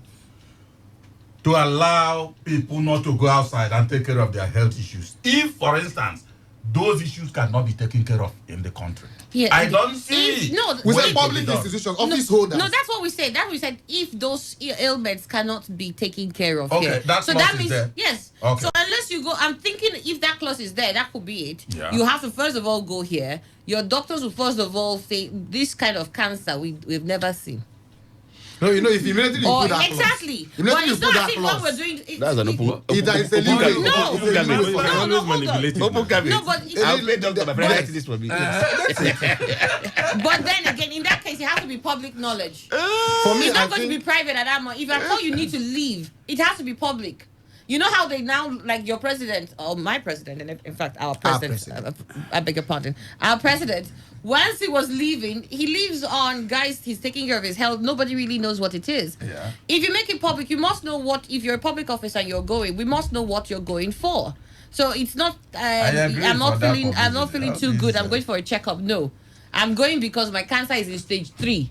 to allow people not to go outside and take care of their health issues. If, for instance, those issues cannot be taken care of in the country. Yeah, I don't see. We say public institutions, office holders. No, that's what we said. That we said if those ailments cannot be taken care of here. So that means there. yes. Okay. So unless you go, I'm thinking if that clause is there, that could be it. Yeah. You have to first of all go here. Your doctors will first of all say this kind of cancer we've never seen. No, you know, if immediately you put that exactly. Clause, but it's not as if what we're doing. That's an open cabinet. No, but I'll pay doctor my friend this for me. But then again, in that case, it has to be public knowledge. For me, it's not going to be private at that moment. If I call you need to leave, it has to be public. You know how they now, like your president, or my president, and in fact, our president. I beg your pardon. Our president, once he was leaving, he leaves on, guys, he's taking care of his health. Nobody really knows what it is. Yeah. If you make it public, you must know what, if you're a public officer and you're going, we must know what you're going for. So it's not, I'm not feeling too good. I'm going for a checkup. No, I'm going because my cancer is in stage 3.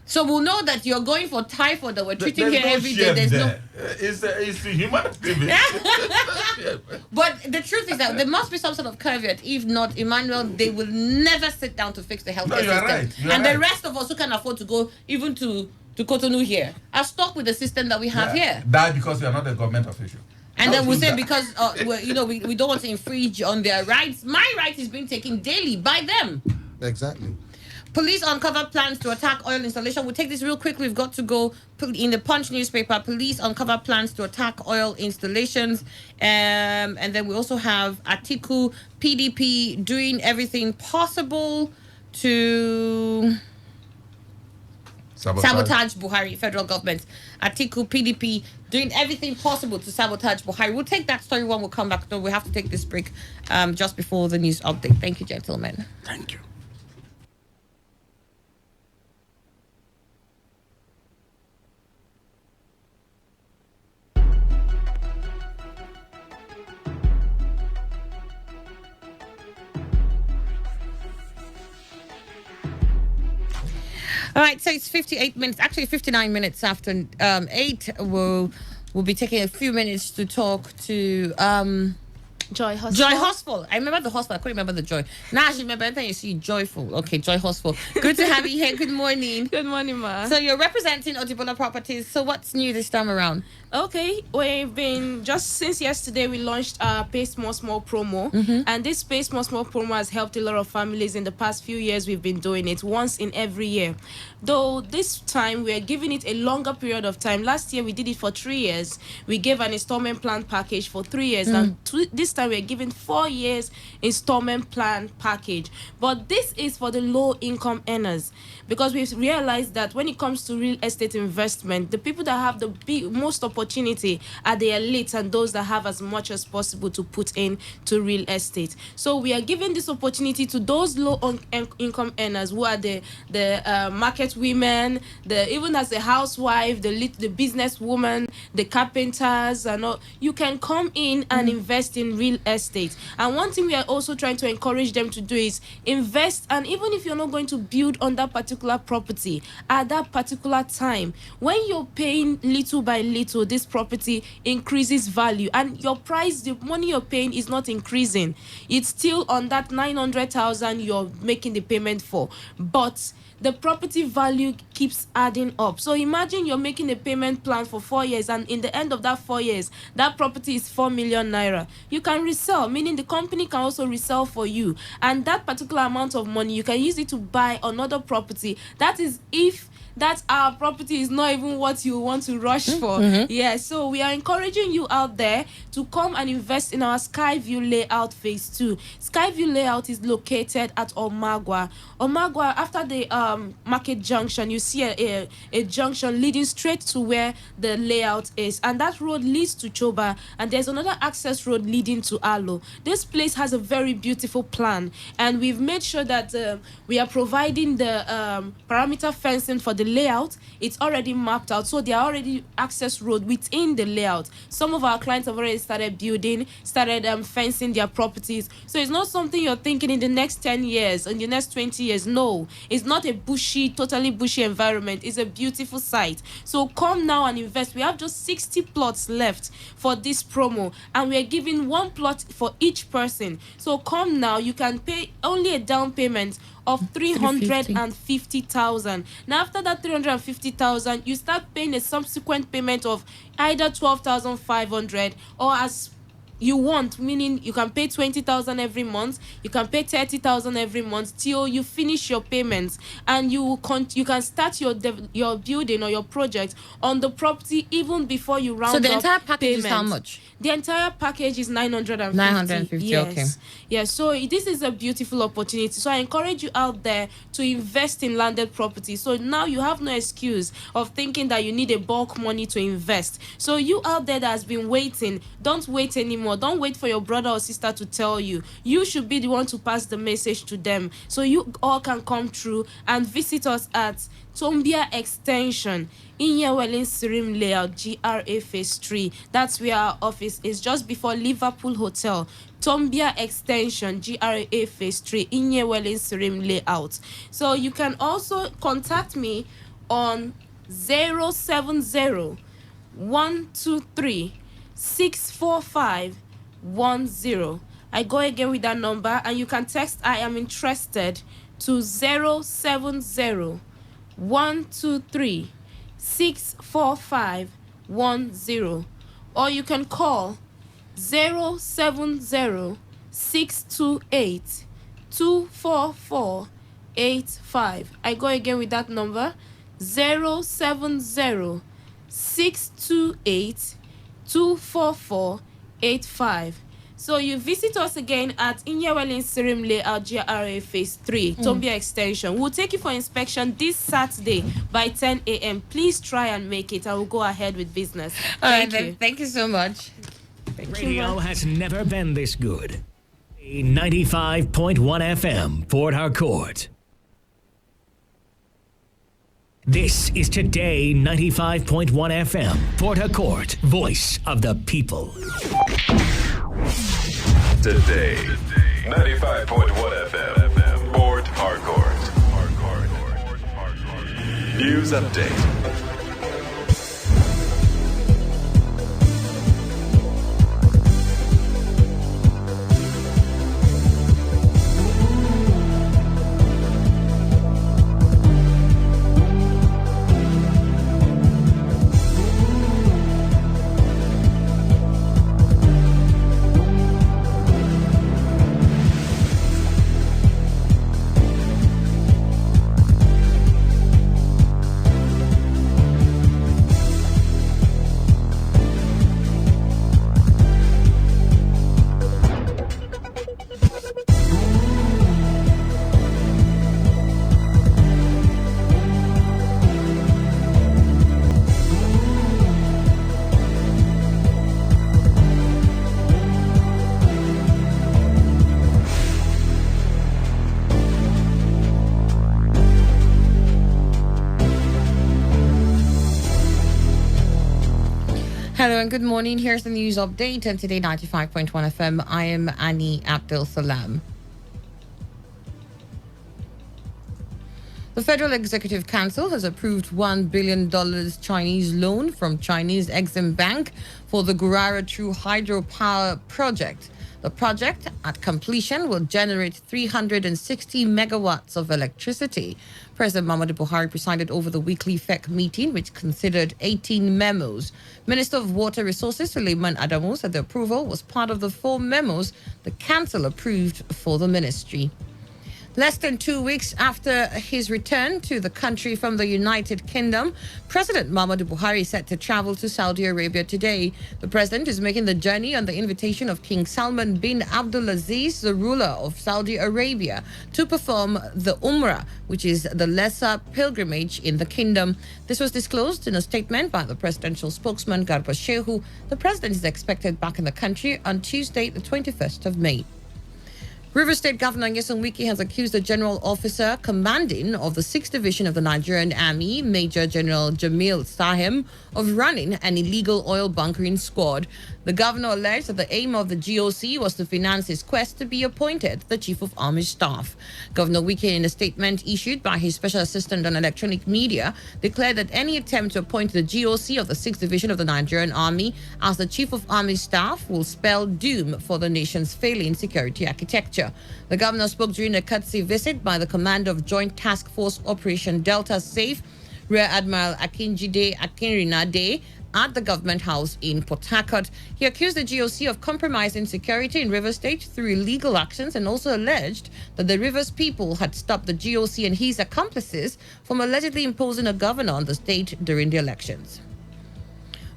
So we'll know that you're going for typhoid that we're treating here every day. There's no. It's a human activity. But the truth is that there must be some sort of caveat. If not, Emmanuel, they will never sit down to fix the healthcare system. Right. The rest of us who can afford to go even to Cotonou here are stuck with the system that we have here. That because we are not a government official. And then we say because we don't want to infringe on their rights. My right is being taken daily by them. Exactly. Police uncover plans to attack oil installation. We'll take this real quick. We've got to go in the Punch newspaper. Police uncover plans to attack oil installations. And then we also have Atiku, PDP doing everything possible to sabotage Buhari, federal government. Atiku, PDP doing everything possible to sabotage Buhari. We'll take that story when we come back. No, we have to take this break just before the news update. Thank you, gentlemen. Thank you. All right, so it's 58 minutes, actually 59 minutes after 8. We'll be taking a few minutes to talk to Joy Hospital. Joy Hospital. I remember the hospital. I couldn't remember the joy. Now I should remember anytime you see joyful. Okay, Joy Hospital. Good to have you here. Good morning. Good morning, ma. So you're representing Otibola Properties. So what's new this time around? Okay, we've been just since yesterday we launched our Pay Small Small promo, and this Pay Small Small promo has helped a lot of families in the past few years. We've been doing it once in every year, though this time we are giving it a longer period of time. Last year we did it for 3 years. We gave an installment plan package for 3 years, and this time we're giving 4 years installment plan package. But this is for the low income earners, because we've realized that when it comes to real estate investment, the people that have the most opportunity are the elites and those that have as much as possible to put in to real estate. So we are giving this opportunity to those low income earners who are the market women, even as a housewife, the business woman, the carpenters, and all. You can come in and invest in real estate. And one thing we are also trying to encourage them to do is invest. And even if you're not going to build on that particular property at that particular time, when you're paying little by little, this property increases value, and your price, the money you're paying, is not increasing. It's still on that 900,000 you're making the payment for, but the property value keeps adding up. So imagine you're making a payment plan for 4 years, and in the end of that 4 years, that property is 4 million naira. You can resell, meaning the company can also resell for you, and that particular amount of money, you can use it to buy another property. That is if that our property is not even what you want to rush for. Yeah, so we are encouraging you out there to come and invest in our Skyview Layout Phase 2. Skyview Layout is located at Omagwa. After the Market Junction, you see a junction leading straight to where the layout is, and that road leads to Choba, and there's another access road leading to Alo. This place has a very beautiful plan, and we've made sure that we are providing the parameter fencing for the layout. It's already mapped out, so there are already access road within the layout. Some of our clients have already started fencing their properties. So it's not something you're thinking in the next 10 years, in the next 20 years. No, it's not a totally bushy environment. It's a beautiful site. So come now and invest. We have just 60 plots left for this promo, and we're giving 1 plot for each person. So come now. You can pay only a down payment of 350,000. Now after that 350,000, you start paying a subsequent payment of either 12,500 or as you want, meaning you can pay 20,000 every month, you can pay 30,000 every month till you finish your payments, and you can start your building or your project on the property even before you round up. So the entire package is how much? The entire package is 950. 950, yes. Okay. Yeah, so this is a beautiful opportunity. So I encourage you out there to invest in landed property. So now you have no excuse of thinking that you need a bulk money to invest. So you out there that has been waiting, don't wait anymore. Don't wait for your brother or sister to tell you. You should be the one to pass the message to them, so you all can come through and visit us at Tombia Extension in Yewelin Sirim Layout, GRA Phase 3. That's where our office is, just before Liverpool Hotel. Tombia Extension, GRA Phase 3 in Yewelin Sirim Layout. So you can also contact me on 070 123 64510. I go again with that number, and you can text I am interested to 070 123 64510, or you can call 070 628 24485. I go again with that number, 070 628 24485. So you visit us again at Inyawelin Sirim Layout, GRA Phase 3, Tombia Extension. We'll take you for inspection this Saturday by 10 a.m. Please try and make it. I will go ahead with business. Thank you. Thank you so much. Radio has never been this good. 95.1 FM, Port Harcourt. This is Today 95.1 FM, Port Harcourt, voice of the people. Today, 95.1 FM, Port Harcourt. News update. Hello and good morning. Here's the news update on Today 95.1 FM. I am Annie Abdel Salam. The Federal Executive Council has approved $1 billion Chinese loan from Chinese Exim Bank for the Gurara True Hydropower project. The project, at completion, will generate 360 megawatts of electricity. President Muhammadu Buhari presided over the weekly FEC meeting, which considered 18 memos. Minister of Water Resources Suleiman Adamu said the approval was part of the 4 memos the council approved for the ministry. Less than 2 weeks after his return to the country from the United Kingdom, President Muhammadu Buhari is set to travel to Saudi Arabia today. The president is making the journey on the invitation of King Salman bin Abdulaziz, the ruler of Saudi Arabia, to perform the Umrah, which is the lesser pilgrimage in the kingdom. This was disclosed in a statement by the presidential spokesman Garba Shehu. The president is expected back in the country on Tuesday, the 21st of May. River State Governor Nyesom Wike has accused the general officer commanding of the 6th Division of the Nigerian Army, Major General Jamil Sahem, of running an illegal oil bunkering squad. The governor alleged that the aim of the GOC was to finance his quest to be appointed the Chief of Army Staff. Governor Wike, in a statement issued by his special assistant on electronic media, declared that any attempt to appoint the GOC of the 6th Division of the Nigerian Army as the Chief of Army Staff will spell doom for the nation's failing security architecture. The governor spoke during a courtesy visit by the commander of Joint Task Force Operation Delta Safe, Rear Admiral Akinjide Akinrinade, at the government house in Port Harcourt. He accused the GOC of compromising security in Rivers State through illegal actions and also alleged that the Rivers people had stopped the GOC and his accomplices from allegedly imposing a governor on the state during the elections.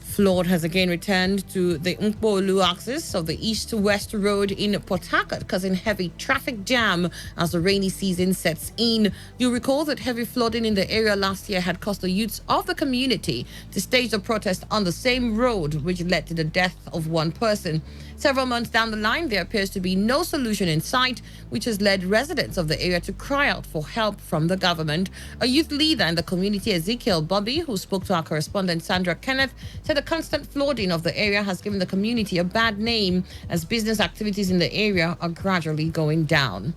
Flood has again returned to the Nkpolu axis of the east-west road in Port Harcourt, causing heavy traffic jam as the rainy season sets in. You'll recall that heavy flooding in the area last year had caused the youths of the community to stage a protest on the same road, which led to the death of one person. Several months down the line, there appears to be no solution in sight, which has led residents of the area to cry out for help from the government. A youth leader in the community, Ezekiel Bobby, who spoke to our correspondent Sandra Kenneth, said the constant flooding of the area has given the community a bad name as business activities in the area are gradually going down.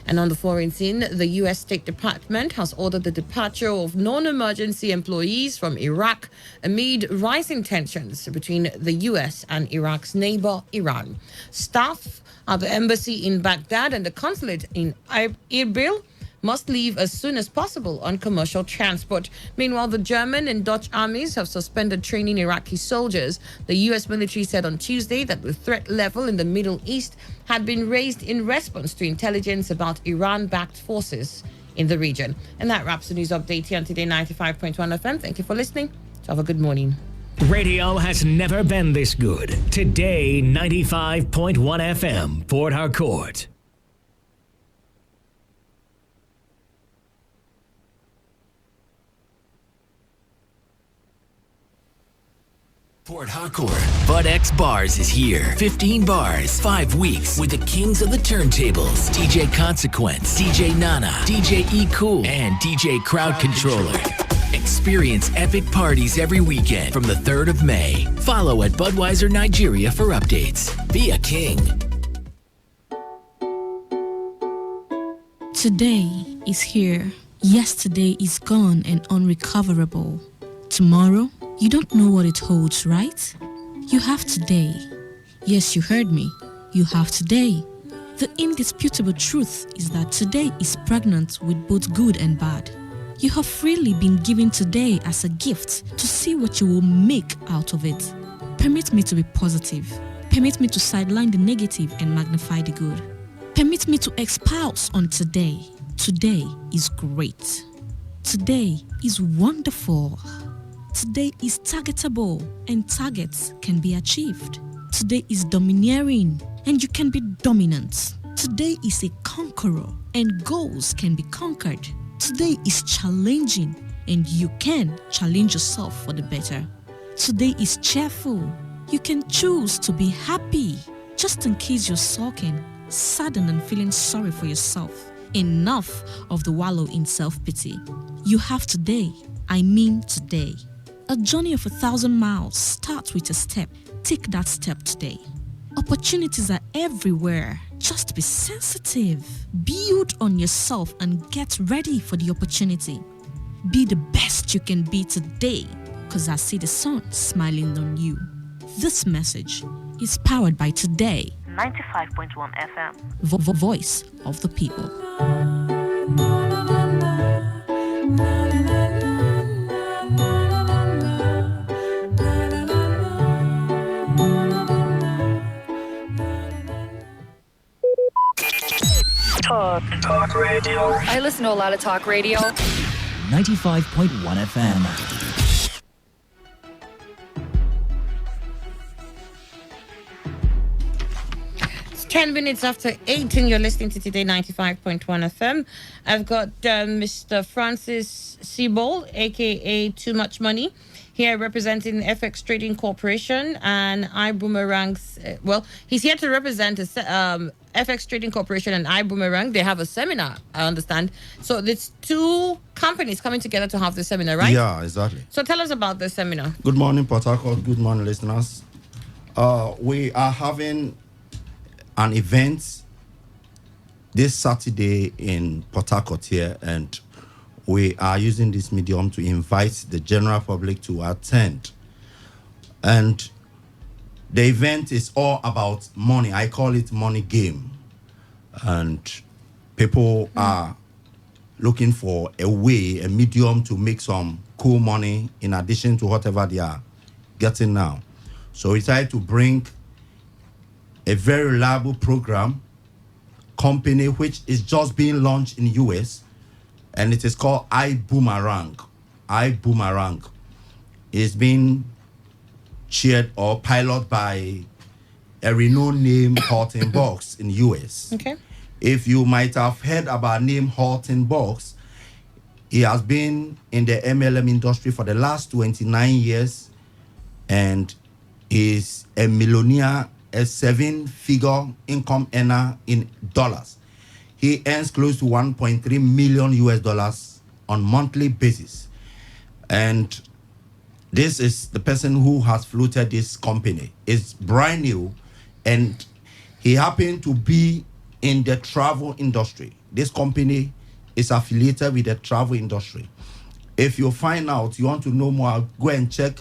And on the foreign scene, the U.S. State Department has ordered the departure of non-emergency employees from Iraq amid rising tensions between the U.S. and Iraq's neighbor, Iran. Staff at the embassy in Baghdad and the consulate in Erbil must leave as soon as possible on commercial transport. Meanwhile, the German and Dutch armies have suspended training Iraqi soldiers. The U.S. military said on Tuesday that the threat level in the Middle East had been raised in response to intelligence about Iran-backed forces in the region. And that wraps the news update here on Today 95.1 FM. Thank you for listening. So have a good morning. Radio has never been this good. Today 95.1 FM, Port Harcourt. Port Harcourt. Bud X Bars is here. 15 bars, 5 weeks with the kings of the turntables. DJ Consequence, DJ Nana, DJ E Cool, and DJ Crowd Controller. Experience epic parties every weekend from the 3rd of May. Follow at Budweiser Nigeria for updates. Be a king. Today is here. Yesterday is gone and unrecoverable. Tomorrow, you don't know what it holds, right? You have today. Yes, you heard me. You have today. The indisputable truth is that today is pregnant with both good and bad. You have freely been given today as a gift to see what you will make out of it. Permit me to be positive. Permit me to sideline the negative and magnify the good. Permit me to espouse on today. Today is great. Today is wonderful. Today is targetable and targets can be achieved. Today is domineering and you can be dominant. Today is a conqueror and goals can be conquered. Today is challenging and you can challenge yourself for the better. Today is cheerful. You can choose to be happy. Just in case you're sulking, saddened and feeling sorry for yourself. Enough of the wallow in self-pity. You have today. I mean today. A journey of 1,000 miles starts with a step. Take that step today. Opportunities are everywhere. Just be sensitive. Build on yourself and get ready for the opportunity. Be the best you can be today, because I see the sun smiling on you. This message is powered by Today 95.1 FM. Voice of the people. Talk radio. I listen to a lot of talk radio. 95.1 FM. It's 10 minutes after 8 and you're listening to Today 95.1 FM. I've got Mr. Francis Siebel, aka Too Much Money, here representing FX Trading Corporation and iBoomerang's. He's here to represent FX Trading Corporation and iBoomerang. They have a seminar, I understand. So it's two companies coming together to have the seminar, right? Yeah, exactly. So tell us about the seminar. Good morning, Port Harcourt. Good morning, listeners. We are having an event this Saturday in Port Harcourt here, and we are using this medium to invite the general public to attend. And the event is all about money. I call it money game. And people are looking for a way, a medium to make some cool money in addition to whatever they are getting now. So we tried to bring a very reliable program, company which is just being launched in the US, and it is called iBoomerang. iBoomerang is being chaired or piloted by a renowned name, Horton Box, in the US. Okay. If you might have heard about name Horton Box, he has been in the MLM industry for the last 29 years, and is a millionaire, a 7-figure income earner in dollars. He earns close to 1.3 million US dollars on monthly basis. And this is the person who has floated this company. It's brand new, and he happened to be in the travel industry. This company is affiliated with the travel industry. If you find out, you want to know more, go and check.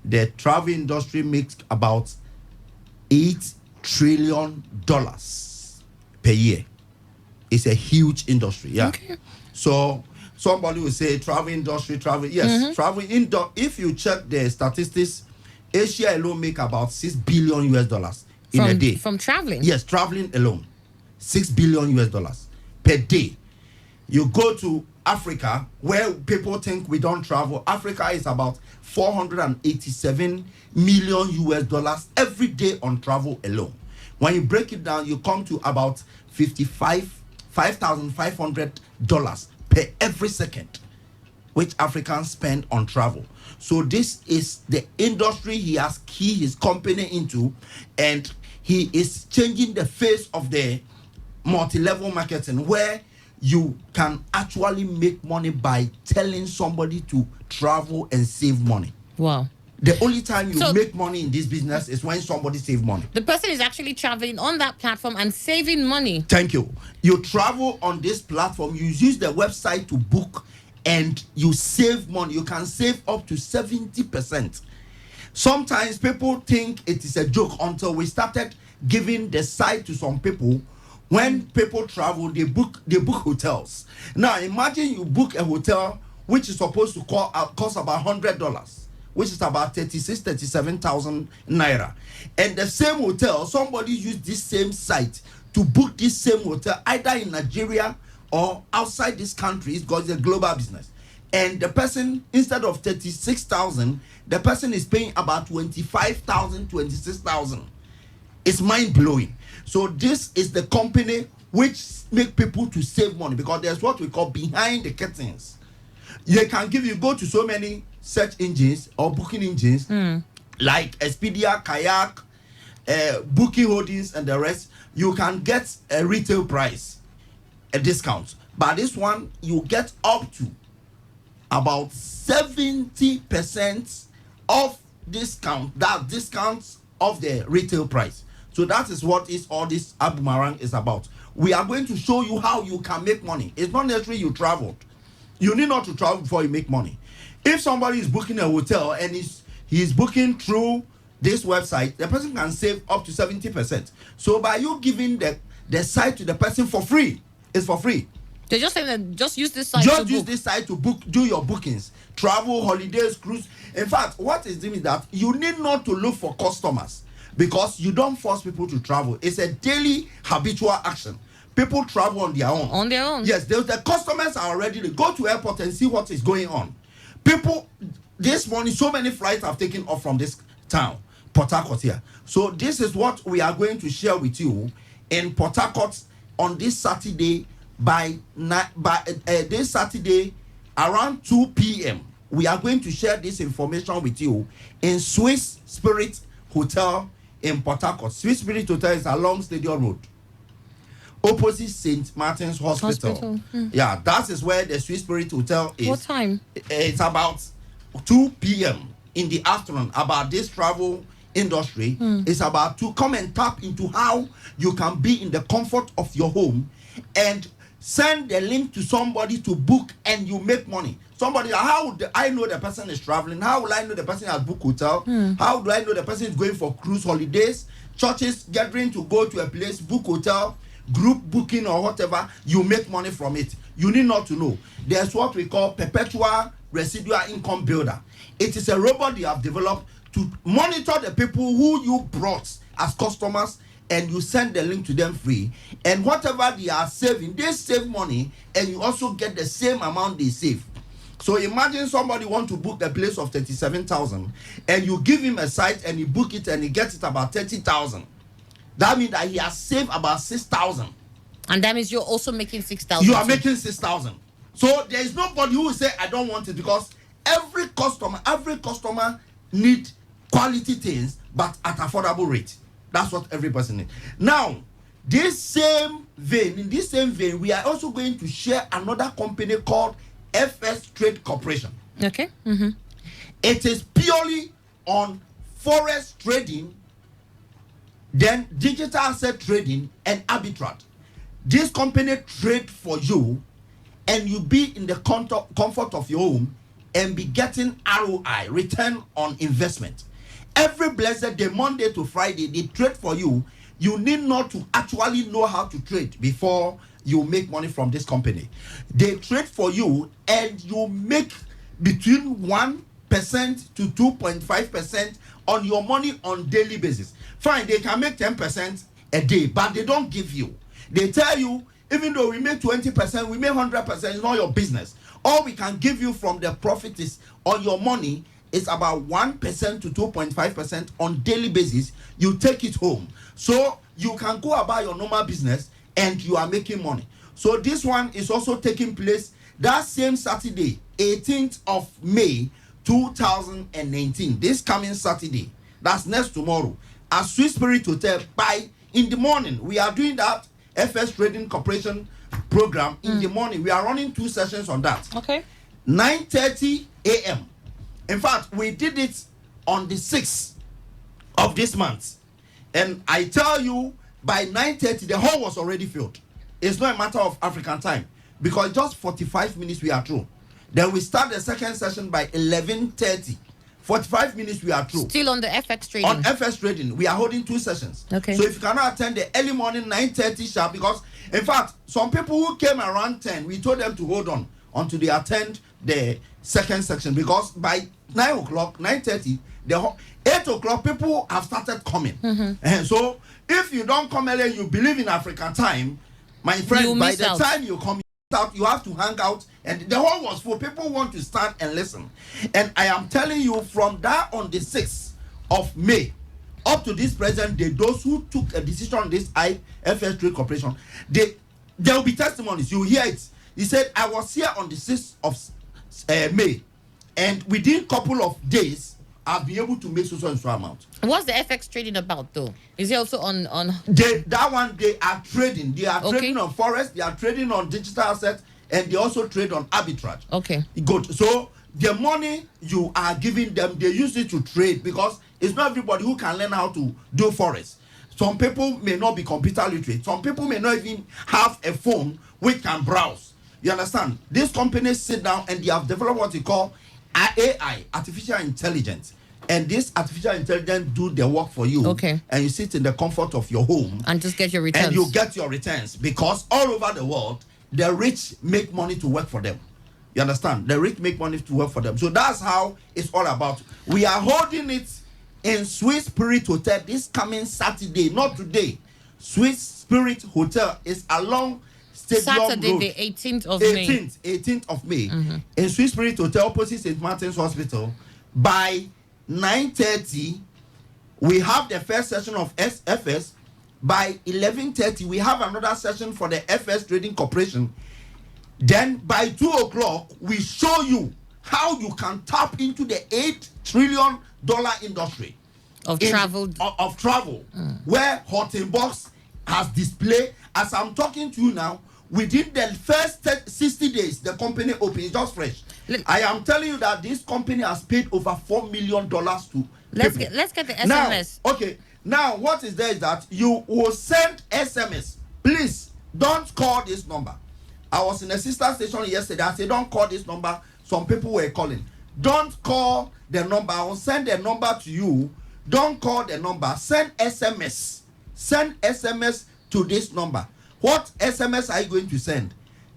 The travel industry makes about $8 trillion per year. It's a huge industry, yeah. Okay. So somebody will say travel industry, travel. Yes, travel if you check the statistics, Asia alone make about $6 billion US dollars in a day. From traveling? Yes, traveling alone. $6 billion US dollars per day. You go to Africa, where people think we don't travel. Africa is about 487 million US dollars every day on travel alone. When you break it down, you come to about $5,500 per every second, which Africans spend on travel. So this is the industry he has keyed his company into, and he is changing the face of the multi-level marketing, where you can actually make money by telling somebody to travel and save money. Wow. The only time you make money in this business is when somebody saves money. The person is actually traveling on that platform and saving money. Thank you. You travel on this platform, you use the website to book, and you save money. You can save up to 70%. Sometimes people think it is a joke until we started giving the site to some people. When people travel, they book hotels. Now imagine you book a hotel which is supposed to cost about $100, which is about 37,000 naira. And the same hotel, somebody used this same site to book this same hotel either in Nigeria or outside this country, because it's a global business. And the person, instead of 36,000, the person is paying about 25,000, 26,000. It's mind-blowing. So this is the company which make people to save money, because there's what we call behind the curtains. They can go to so many search engines or booking engines like Expedia, Kayak, Booking Holdings, and the rest. You can get a retail price, a discount. But this one, you get up to about 70% of discount, that discounts of the retail price. So that is what is all this Abumarang is about. We are going to show you how you can make money. It's not necessarily you traveled. You need not to travel before you make money. If somebody is booking a hotel and he's booking through this website, the person can save up to 70%. So by you giving the site to the person for free, it's for free. They're just saying that just use this site this site to do your bookings, travel, holidays, cruise. In fact, what is doing is that you need not to look for customers because you don't force people to travel. It's a daily habitual action. People travel on their own. On their own. Yes, the customers are ready to go to airport and see what is going on. People, this morning, so many flights have taken off from this town, Port Harcourt here. So this is what we are going to share with you in Port Harcourt on this Saturday this Saturday around 2 p.m. We are going to share this information with you in Swiss Spirit Hotel in Port Harcourt. Swiss Spirit Hotel is along Stadium Road, opposite St. Martin's Hospital. Yeah, that is where the Swiss Spirit Hotel is. What time? It's about 2 p.m. in the afternoon. About this travel industry, it's about to come and tap into how you can be in the comfort of your home and send the link to somebody to book and you make money. Somebody, how would I know the person is traveling? How will I know the person has booked hotel? How do I know the person is going for cruise holidays? Churches gathering to go to a place, book hotel, group booking or whatever, you make money from it. You need not to know. There's what we call perpetual residual income builder. It is a robot they have developed to monitor the people who you brought as customers, and you send the link to them free, and whatever they are saving, they save money, and you also get the same amount they save. So imagine somebody want to book a place of 37,000, and you give him a site and he book it and he gets it about 30,000. That means that he has saved about 6,000. And that means you're also making 6,000. You are making 6,000. So there is nobody who will say I don't want it, because every customer need quality things but at affordable rate. That's what every person needs. Now, in this same vein, we are also going to share another company called FS Trade Corporation. Okay. It is purely on forex trading, then digital asset trading and arbitrage. This company trade for you, and you be in the comfort of your home and be getting ROI, return on investment. Every blessed day, Monday to Friday, they trade for you. You need not to actually know how to trade before you make money from this company. They trade for you, and you make between 1% to 2.5% on your money on daily basis. Fine, they can make 10% a day, but they don't give you. They tell you, even though we make 20%, we make 100%, it's not your business. All we can give you from the profit is on your money is about 1% to 2.5% on daily basis. You take it home. So you can go about your normal business and you are making money. So this one is also taking place that same Saturday, 18th of May, 2019. This coming Saturday. That's next tomorrow. At Swiss Spirit Hotel in the morning. We are doing that FS Trading Corporation program in the morning. We are running 2 sessions on that. Okay. 9:30 a.m. In fact, we did it on the 6th of this month. And I tell you, by 9:30, the hall was already filled. It's not a matter of African time, because just 45 minutes we are through. Then we start the second session by 11:30. 45 minutes we are through. Still on the FX trading. On FX trading, we are holding 2 sessions. Okay. So if you cannot attend the early morning 9:30 sharp, because in fact, some people who came around 10, we told them to hold on until they attend the second section, because by 9 o'clock, 9:30, 8 o'clock, people have started coming. And so if you don't come early, you believe in African time, my friend, by the time you come out, you have to hang out, and the hall was full. People want to stand and listen. And I am telling you, from that on the 6th of May up to this present day, those who took a decision on this FS Trade Corporation, there will be testimonies. You hear it. He said, I was here on the 6th of May, and within a couple of days, I've been able to make so and so amount. What's the FX trading about, though? Is it also on? That one, they are trading. They are trading on forex. They are trading on digital assets and they also trade on arbitrage. Okay. Good. So the money you are giving them, they use it to trade, because it's not everybody who can learn how to do forex. Some people may not be computer literate. Some people may not even have a phone which can browse. You understand? These companies sit down and they have developed what you call AI, artificial intelligence. And this artificial intelligence do the work for you. Okay. And you sit in the comfort of your home. And just get your returns. And you get your returns. Because all over the world, the rich make money to work for them. You understand? The rich make money to work for them. So that's how it's all about. We are holding it in Swiss Spirit Hotel this coming Saturday, not today. Swiss Spirit Hotel is along Stadium Saturday, Road. the 18th of May. 18th of May. In Swiss Spirit Hotel, opposite St. Martin's Hospital. By 9:30, we have the first session of FS. By 11:30, we have another session for the FS Trading Corporation. Then by 2 o'clock, we show you how you can tap into the $8 trillion industry of travel, where Hortenbox has displayed. As I'm talking to you now, within the first 60 days, the company opens just fresh. I am telling you that this company has paid over $4 million to let's get the SMS. Now, okay. Now, what is there is that you will send SMS. Please don't call this number. I was in a sister station yesterday. I said, don't call this number. Some people were calling. Don't call the number. I will send the number to you. Don't call the number. Send SMS. Send SMS to this number. What SMS are you going to send?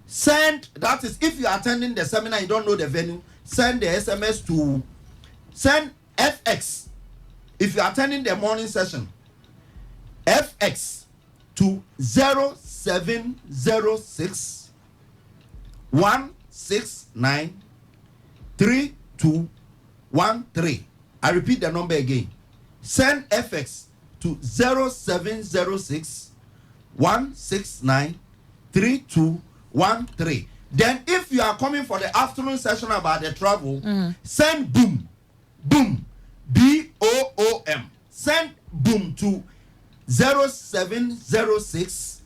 Send, that is, if you are attending the seminar, you don't know the venue, send the SMS to, send FX. If you are attending the morning session, FX to 0706 169 3213. I repeat the number again. Send FX to 0706 169 3213. Then if you are coming for the afternoon session about the travel, send boom, boom, BOOM. Send boom to 0706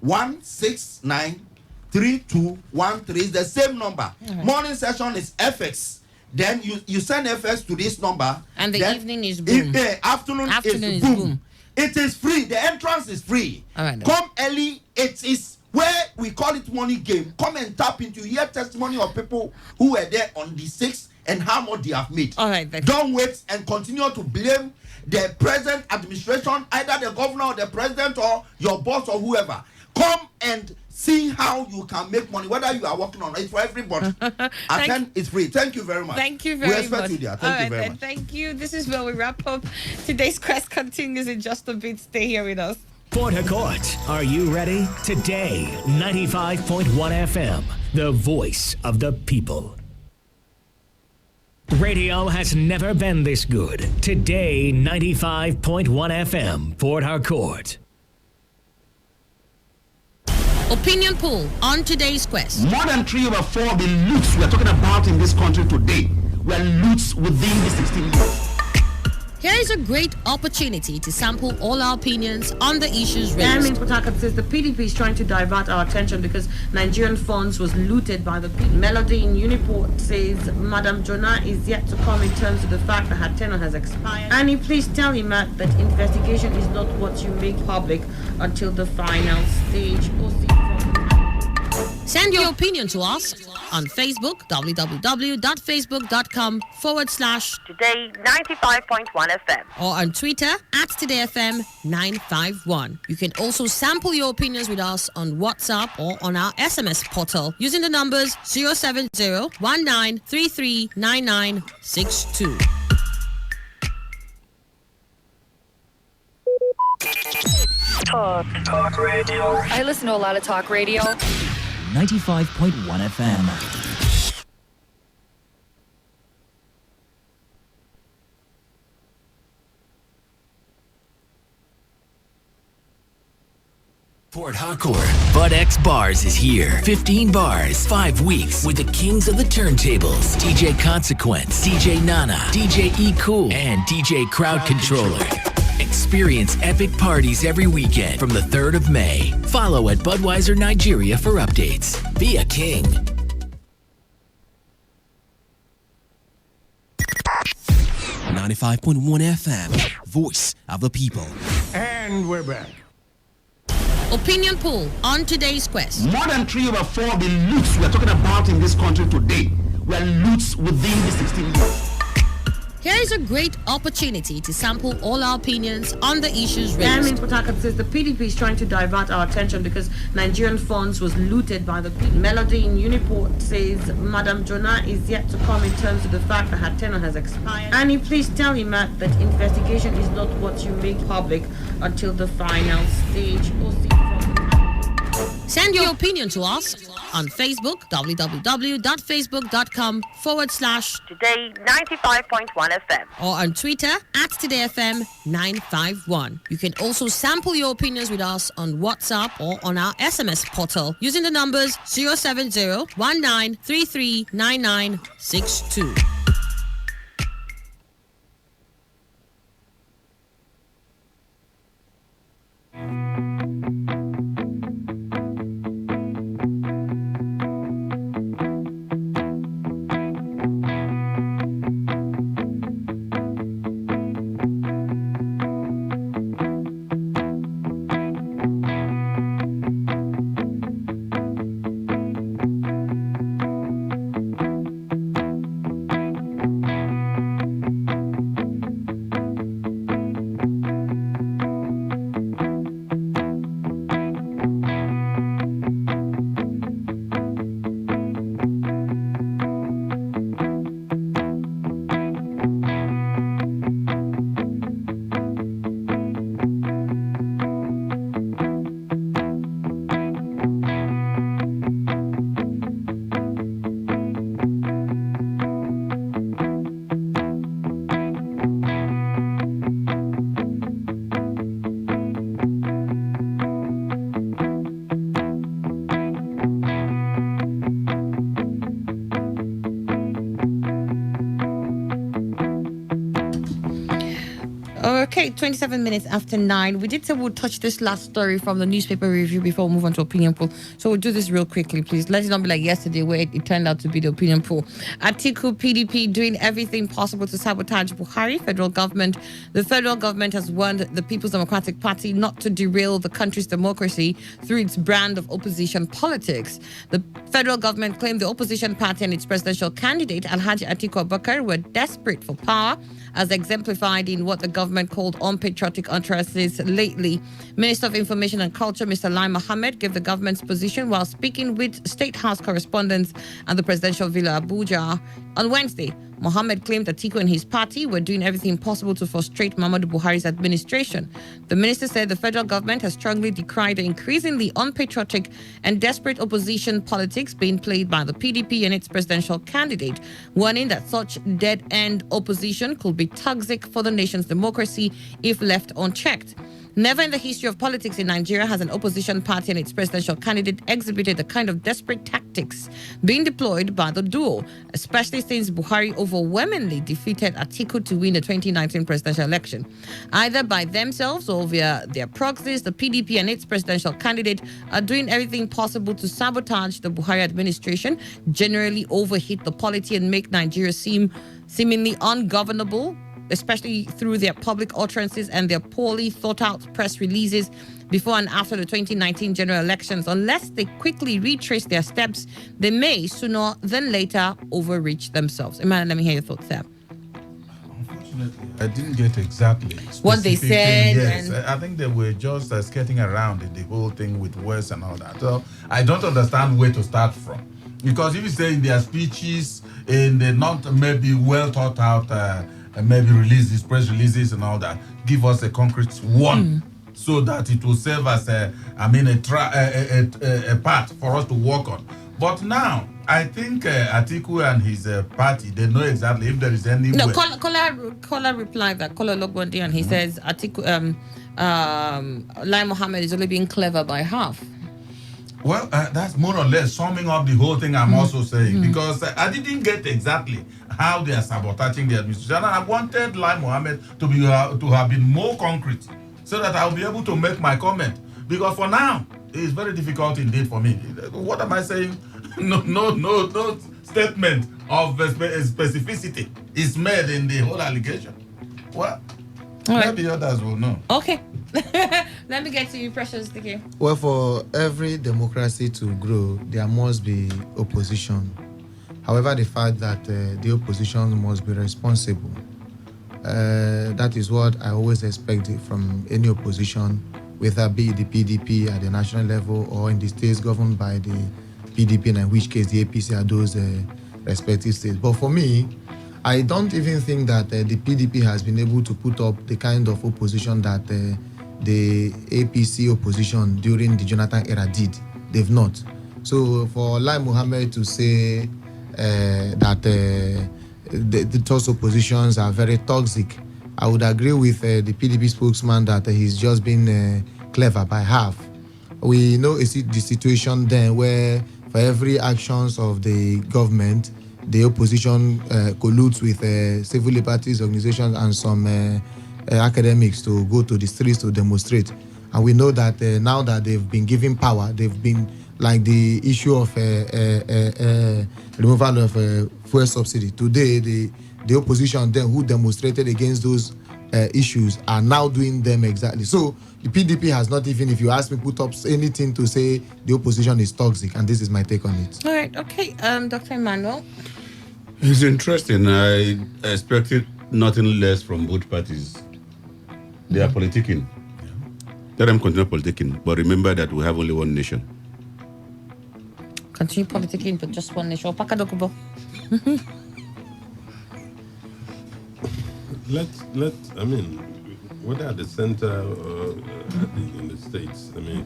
169 3213. It's the same number. Morning session is FX. Then you send FX to this number. And the evening is boom. Afternoon is boom. It is free. The entrance is free. Come early. It is where we call it money game. Come and tap into, hear testimony of people who were there on the 6th and how much they have made. All right. Don't wait and continue to blame the present administration, either the governor or the president or your boss or whoever. Come and see how you can make money, whether you are working on it for everybody. Attend, it's free. Thank you very much. Thank you very much. We expect you there. Thank you very much. Thank you. This is where we wrap up. Today's quest continues in just a bit. Stay here with us. Port Harcourt, are you ready? Today, 95.1 FM, the voice of the people. Radio has never been this good. Today, 95.1 FM, Port Harcourt. Opinion poll on today's quest. More than 3 over 4 of the loots we are talking about in this country today were loots within the 16 years. Here is a great opportunity to sample all our opinions on the issues raised. Port Harcourt says the PDP is trying to divert our attention because Nigerian funds was looted by the people. Melody in Uniport says Madam Jonah is yet to come in terms of the fact that her tenure has expired. Annie, please tell him that investigation is not what you make public until the final stage. Send your opinion to us on Facebook, www.facebook.com/Today95.1 FM. Or on Twitter @TodayFM951. You can also sample your opinions with us on WhatsApp or on our SMS portal using the numbers 070-1933-9962. Talk radio. I listen to a lot of talk radio. 95.1 FM. Port Harcourt. Bud X Bars is here. 15 bars, 5 weeks with the kings of the turntables. DJ Consequence, DJ Nana, DJ E Cool, and DJ Crowd Controller. Experience epic parties every weekend from the 3rd of May. Follow at Budweiser Nigeria for updates. Be a king. .1 FM, Voice of the People. And we're back. Opinion poll on today's quest. More than 3 over 4 of the loots we are talking about in this country today were loots within the 16 years. Here is a great opportunity to sample all our opinions on the issues raised. in Port Harcourt says the PDP is trying to divert our attention because Nigerian funds was looted by the PDP. Melody in Uniport says Madam Jonah is yet to come in terms of the fact that her tenure has expired. Annie, please tell him that investigation is not what you make public until the final stage. Send your opinion to us on Facebook, www.facebook.com/Today95.1fm, or on Twitter @TodayFM951. You can also sample your opinions with us on WhatsApp or on our SMS portal using the numbers 070-1933-9962. Okay, 27 minutes after 9. We did say we'll touch this last story from the newspaper review before we move on to opinion poll. So we'll do this real quickly, please. Let it not be like yesterday where it turned out to be the opinion poll. Atiku PDP doing everything possible to sabotage Buhari. The federal government has warned the People's Democratic Party not to derail the country's democracy through its brand of opposition politics. The federal government claimed the opposition party and its presidential candidate, Alhaji Atiku Abubakar, were desperate for power, as exemplified in what the government called unpatriotic utterances lately. Minister of Information and Culture, Mr. Lai Mohammed, gave the government's position while speaking with State House correspondents at the presidential villa Abuja. On Wednesday, Mohammed claimed that Atiku and his party were doing everything possible to frustrate Muhammadu Buhari's administration. The minister said the federal government has strongly decried the increasingly unpatriotic and desperate opposition politics being played by the PDP and its presidential candidate, warning that such dead-end opposition could be toxic for the nation's democracy if left unchecked. Never in the history of politics in Nigeria has an opposition party and its presidential candidate exhibited the kind of desperate tactics being deployed by the duo, especially since Buhari overwhelmingly defeated Atiku to win the 2019 presidential election. Either by themselves or via their proxies, the PDP and its presidential candidate are doing everything possible to sabotage the Buhari administration, generally overheat the polity and make Nigeria seem seemingly ungovernable, especially through their public utterances and their poorly thought out press releases before and after the 2019 general elections. Unless they quickly retrace their steps, they may sooner than later overreach themselves. Imran, let me hear your thoughts there. Unfortunately, I didn't get exactly what they said. Yes, I think they were just skirting around in the whole thing with words and all that. So I don't understand where to start from. Because if you say in their speeches, in the not maybe well thought out maybe releases, press releases and all that, give us a concrete one so that it will serve as a path for us to work on. But now, I think Atiku and his party, they know exactly if there is any way. Kola replied that, Kola Logwandi, and he says Atiku, Lai Mohammed is only being clever by half. Well, that's more or less summing up the whole thing I'm also saying, because I didn't get exactly how they are sabotaging the administration. And I wanted Lai Mohammed to have been more concrete so that I'll be able to make my comment. Because for now, it's very difficult indeed for me. What am I saying? No statement of specificity is made in the whole allegation. Well, maybe others will know. Okay. Let me get to you, Precious. Dike. Well, for every democracy to grow, there must be opposition. However, the fact that the opposition must be responsible, that is what I always expect from any opposition, whether be the PDP at the national level or in the states governed by the PDP, and in which case the APC are those respective states. But for me, I don't even think that the PDP has been able to put up the kind of opposition that the APC opposition during the Jonathan era did. They've not. So for Lai Mohammed to say that the those oppositions are very toxic, I would agree with the PDP spokesman that he's just been clever by half. We know the situation then where for every actions of the government, the opposition colludes with civil liberties organizations and some academics to go to the streets to demonstrate. And we know that now that they've been given power, they've been like the issue of removal of fuel subsidy. Today, the opposition then who demonstrated against those issues are now doing them exactly. So the PDP has not even, if you ask me, put up anything to say the opposition is toxic, and this is my take on it. All right, okay. Dr. Emmanuel? It's interesting. I expected nothing less from both parties. They are politicking. Let them continue politicking, but remember that we have only one nation. Continue politicking, but just one nation. Pakadokubo. I mean, whether at the center or in the states, I mean,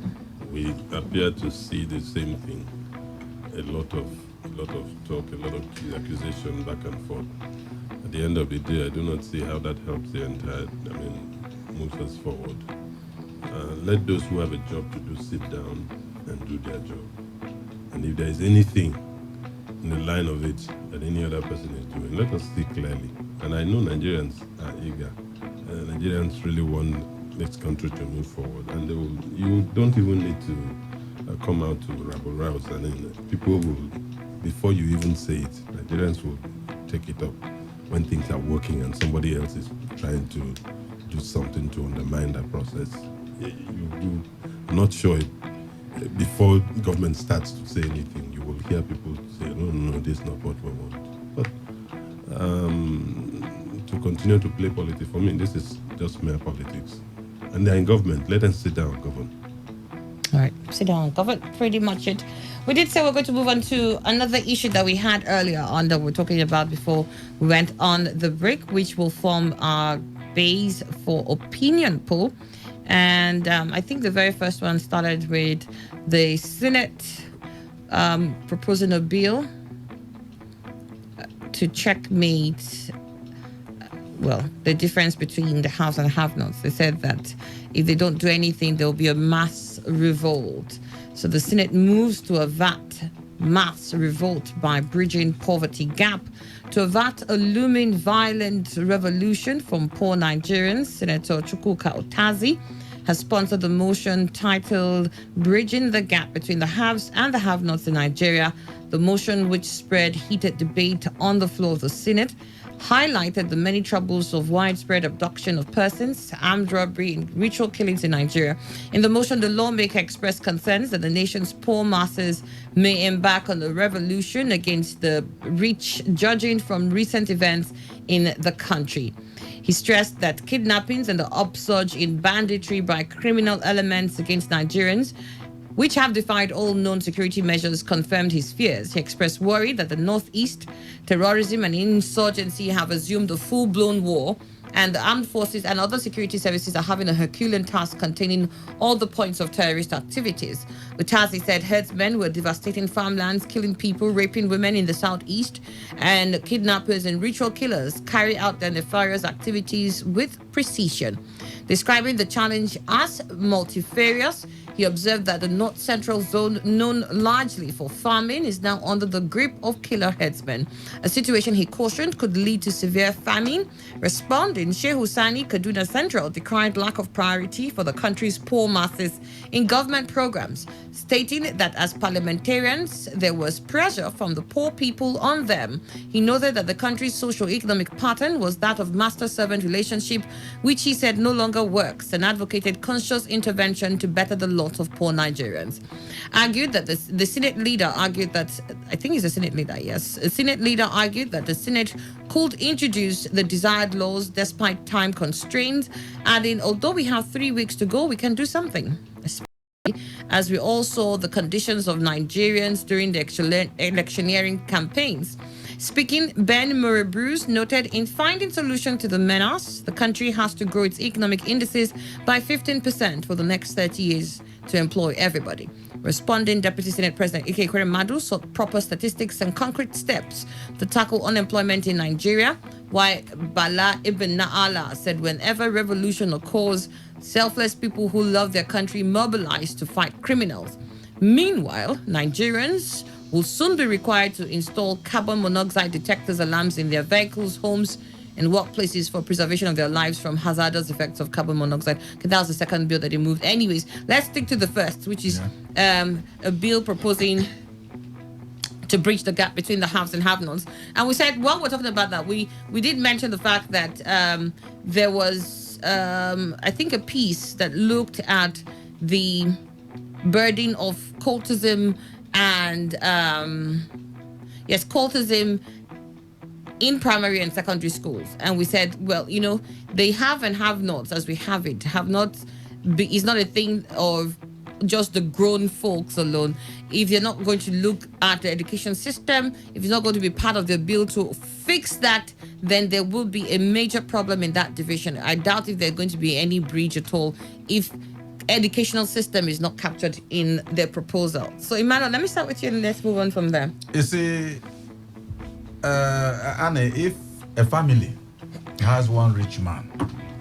we appear to see the same thing. A lot of talk, a lot of accusation back and forth. At the end of the day, I do not see how that helps the entire, moves us forward. Let those who have a job to do sit down and do their job. And if there is anything in the line of it that any other person is doing, let us see clearly. And I know Nigerians are eager. Nigerians really want this country to move forward. And you don't even need to come out to rabble-rouse. And then people will, before you even say it, Nigerians will take it up when things are working and somebody else is trying to do something to undermine that process. I'm not sure before government starts to say anything, you will hear people say, no, this is not what we want. But to continue to play politics, for me, this is just mere politics. And they're in government. Let them sit down and govern. All right, sit down and govern. Pretty much it. We did say we're going to move on to another issue that we had earlier on that we were talking about before we went on the break, which will form our base for opinion poll. And I think the very first one started with the Senate proposing a bill to checkmate, the difference between the haves and have-nots. They said that if they don't do anything, there will be a mass revolt. So the Senate moves to avert mass revolt by bridging poverty gap. To avert a looming violent revolution from poor Nigerians, Senator Chukwuka Otazi has sponsored a motion titled Bridging the Gap Between the Haves and the Have-Nots in Nigeria. The motion, which spread heated debate on the floor of the Senate, highlighted the many troubles of widespread abduction of persons, armed robbery, and ritual killings in Nigeria. In the motion, the lawmaker expressed concerns that the nation's poor masses may embark on a revolution against the rich, judging from recent events in the country. He stressed that kidnappings and the upsurge in banditry by criminal elements against Nigerians, which have defied all known security measures, confirmed his fears. He expressed worry that the Northeast, terrorism and insurgency have assumed a full-blown war, and the armed forces and other security services are having a Herculean task containing all the points of terrorist activities. Utazi said herdsmen were devastating farmlands, killing people, raping women in the Southeast, and kidnappers and ritual killers carry out their nefarious activities with precision. Describing the challenge as multifarious, He observed that the North Central Zone, known largely for farming, is now under the grip of killer herdsmen, a situation he cautioned could lead to severe famine. Responding, Sheikh Hussaini, Kaduna Central, decried lack of priority for the country's poor masses in government programs, stating that as parliamentarians, there was pressure from the poor people on them. He noted that the country's socio-economic pattern was that of master-servant relationship, which he said no longer works, and advocated conscious intervention to better the lot of poor Nigerians. Argued that the Senate leader argued that, I think he's a Senate leader, yes. A Senate leader argued that the Senate could introduce the desired laws despite time constraints, adding, although we have 3 weeks to go, we can do something. As we all saw the conditions of Nigerians during the electioneering campaigns. Speaking, Ben Murray-Bruce noted in finding solution to the menace, the country has to grow its economic indices by 15% for the next 30 years to employ everybody. Responding, Deputy Senate President Ike Ekweremadu sought proper statistics and concrete steps to tackle unemployment in Nigeria, while Bala Ibn Na'ala said whenever revolution occurs, selfless people who love their country mobilize to fight criminals. Meanwhile, Nigerians will soon be required to install carbon monoxide detectors alarms in their vehicles, homes, and workplaces for preservation of their lives from hazardous effects of carbon monoxide. Okay, that was the second bill that they moved. Anyways, let's stick to the first, which is a bill proposing to bridge the gap between the haves and have-nots. And we said, while we're talking about that, we did mention the fact that there was, I think, a piece that looked at the burden of cultism and, cultism in primary and secondary schools. And we said, well, you know, they have and have-nots as we have it. Have-nots is not a thing of just the grown folks alone. If you're not going to look at the education system, if it's not going to be part of the bill to fix that, then there will be a major problem in that division. I doubt if there's going to be any bridge at all if educational system is not captured in their proposal. So, Emmanuel, let me start with you and let's move on from there. You see, Anne, if a family has one rich man,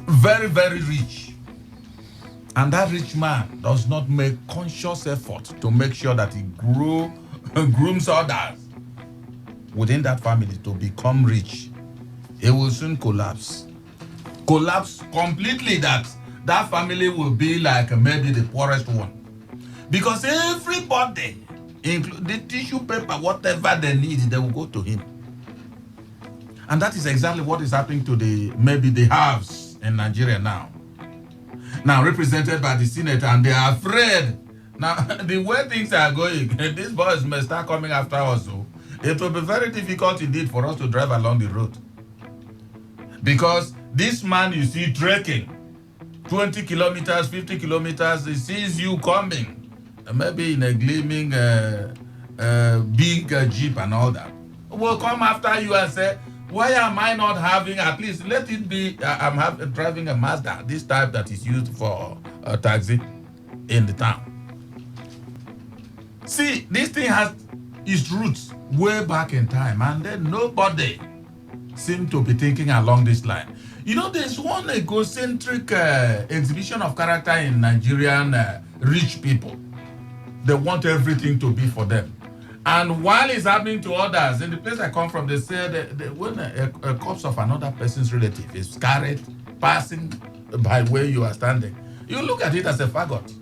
very, very rich, and that rich man does not make conscious effort to make sure that he grooms others within that family to become rich, it will soon collapse. Collapse completely, that family will be like maybe the poorest one. Because everybody, including the tissue paper, whatever they need, they will go to him. And that is exactly what is happening to the haves in Nigeria now. Now represented by the Senate, and they are afraid. Now, the way things are going, these boys may start coming after us. So it will be very difficult indeed for us to drive along the road. Because this man you see trekking 20 kilometers, 50 kilometers, he sees you coming, maybe in a gleaming big Jeep and all that, will come after you and say, why am I not having, at least let it be, I'm driving a Mazda, this type that is used for a taxi in the town. See, this thing has its roots way back in time, and then nobody seemed to be thinking along this line. You know, there's one egocentric exhibition of character in Nigerian rich people. They want everything to be for them. And while it's happening to others, in the place I come from, they say that when a corpse of another person's relative is carried, passing by where you are standing, you look at it as a faggot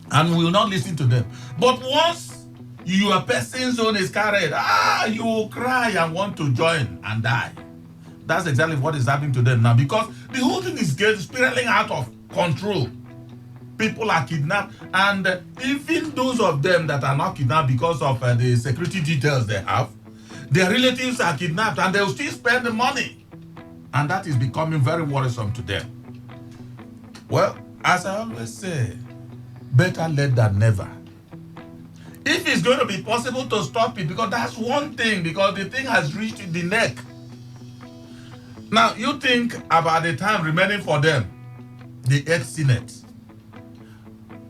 and will not listen to them. But once your person's own is carried, you will cry and want to join and die. That's exactly what is happening to them now, because the whole thing is spiraling out of control. People are kidnapped, and even those of them that are not kidnapped because of the security details they have, their relatives are kidnapped and they'll still spend the money. And that is becoming very worrisome to them. Well, as I always say, better late than never. If it's going to be possible to stop it, because that's one thing, because the thing has reached the neck. Now, you think about the time remaining for them, the 8th Senate.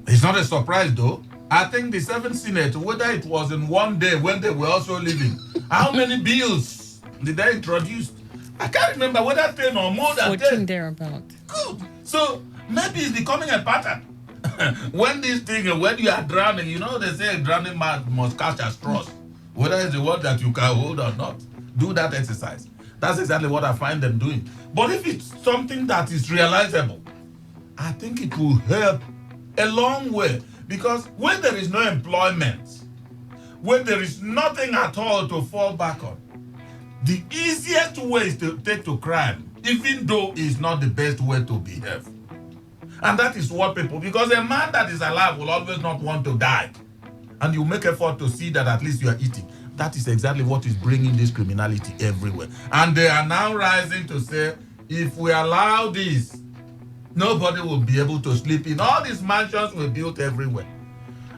It's not a surprise though. I think the 7th Senate, whether it was in one day when they were also living, how many bills did they introduce? I can't remember whether 10 or more than 10. 14 thereabout. Good. So maybe it's becoming a pattern. when you are drowning, they say drowning man must catch at straws, whether it's the one that you can hold or not. Do that exercise. That's exactly what I find them doing. But if it's something that is realizable, I think it will help a long way. Because when there is no employment, when there is nothing at all to fall back on, the easiest way is to take to crime, even though it's not the best way to behave. And that is what people, because a man that is alive will always not want to die. And you make effort to see that at least you are eating. That is exactly what is bringing this criminality everywhere. And they are now rising to say, if we allow this, nobody will be able to sleep in. All these mansions were built everywhere.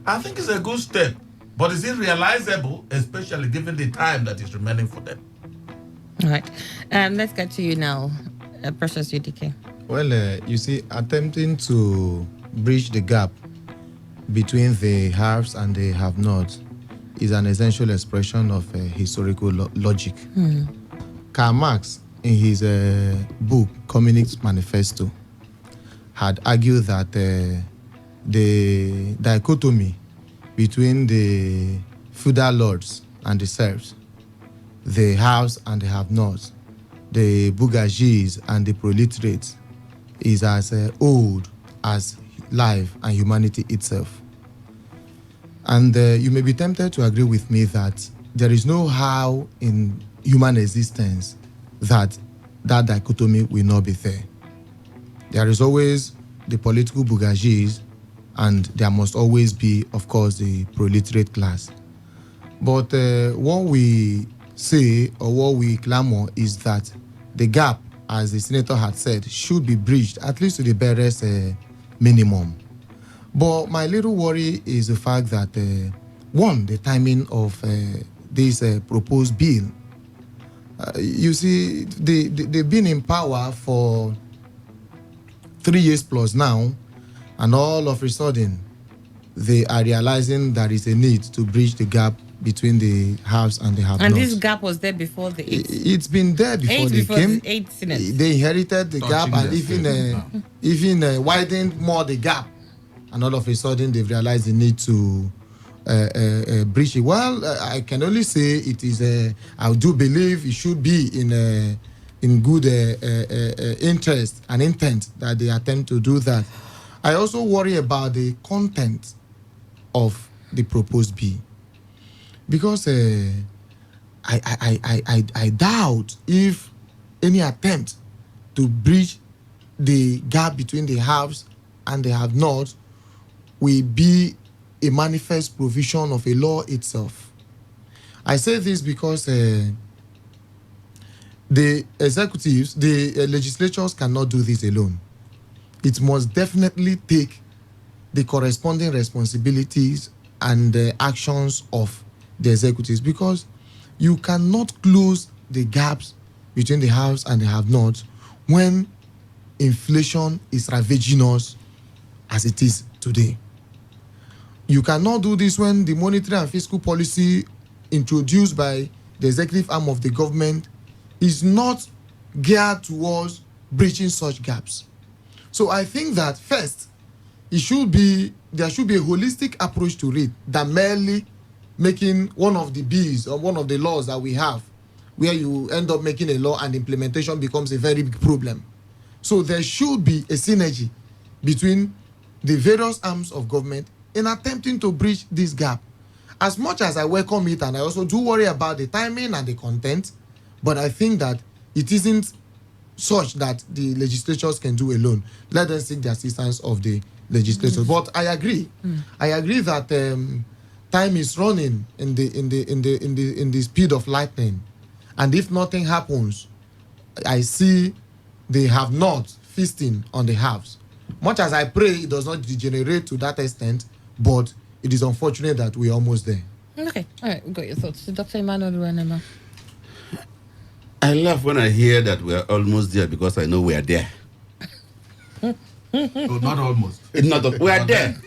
I think it's a good step. But is it realizable, especially given the time that is remaining for them? All right. Let's get to you now, Precious UDK. Well, you see, attempting to bridge the gap between the haves and the have-nots is an essential expression of historical logic. Karl Marx, in his book, Communist Manifesto, had argued that the dichotomy between the feudal lords and the serfs, the haves and the have-nots, the bourgeoisies and the proletariats, is as old as life and humanity itself. And you may be tempted to agree with me that there is no how in human existence that dichotomy will not be there. There is always the political bourgeoisies, and there must always be, of course, the proletariat class. But what we say or what we clamor is that the gap, as the senator had said, should be bridged at least to the barest minimum. But my little worry is the fact that, one, the timing of this proposed bill. You see, they've been in power for 3 years plus now, and all of a sudden, they are realizing there is a need to bridge the gap between the haves and the have-nots. And this gap was there before the eight. It's been there before they came. They inherited the gap and even widened more the gap. And all of a sudden, they've realized the need to bridge it. Well, I can only say it is. I do believe it should be in good interest and intent that they attempt to do that. I also worry about the content of the proposed bill, because I doubt if any attempt to bridge the gap between the haves and the have-nots will be a manifest provision of a law itself. I say this because the executives, the legislatures cannot do this alone. It must definitely take the corresponding responsibilities and the actions of the executives, because you cannot close the gaps between the haves and the have-nots when inflation is ravaging us as it is today. You cannot do this when the monetary and fiscal policy introduced by the executive arm of the government is not geared towards bridging such gaps. So I think that first, there should be a holistic approach to it than merely making one of the bills or one of the laws that we have, where you end up making a law and implementation becomes a very big problem. So there should be a synergy between the various arms of government in attempting to bridge this gap. As much as I welcome it, and I also do worry about the timing and the content, but I think that it isn't such that the legislatures can do alone. Let them seek the assistance of the legislators. But I agree. I agree that time is running in the speed of lightning, and if nothing happens, I see they have not feasting on the haves. Much as I pray it does not degenerate to that extent, but it is unfortunate that we're almost there. Okay, all right, we got your thoughts. Dr. Emmanuel Ruanema. I laugh when I hear that we're almost there, because I know we are there. Oh, not almost. It's not. We are there.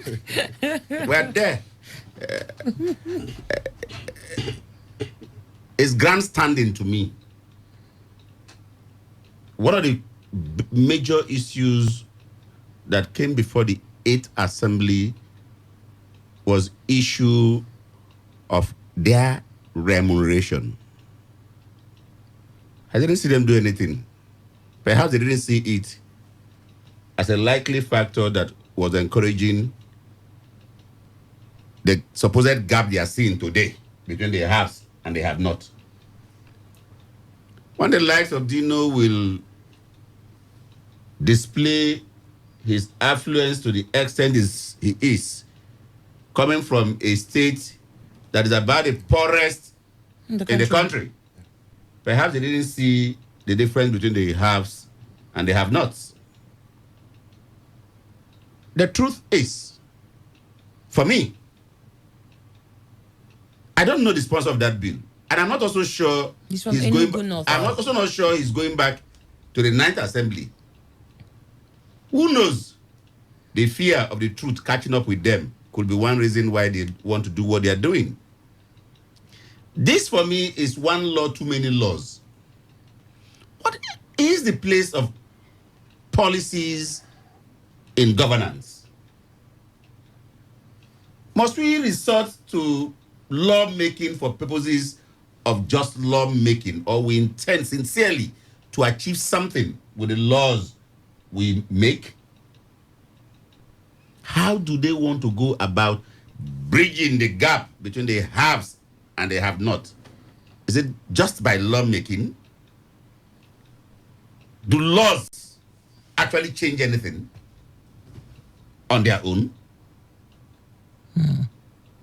We are there. It's grandstanding to me. What are the major issues that came before the 8th Assembly was issue of their remuneration. I didn't see them do anything. Perhaps they didn't see it as a likely factor that was encouraging the supposed gap they are seeing today between the haves and the have not. When the likes of Dino will display his affluence to the extent he is, coming from a state that is about the poorest in the country, perhaps they didn't see the difference between the haves and the have-nots. The truth is, for me, I don't know the sponsor of that bill. And I'm not also sure he's going back. I'm also not sure he's going back to the 9th Assembly. Who knows? The fear of the truth catching up with them could be one reason why they want to do what they are doing. This, for me, is one law too many laws. What is the place of policies in governance? Must we resort to lawmaking for purposes of just lawmaking, or we intend sincerely to achieve something with the laws we make? How do they want to go about bridging the gap between the haves and the have-not? Is it just by lawmaking? Do laws actually change anything on their own?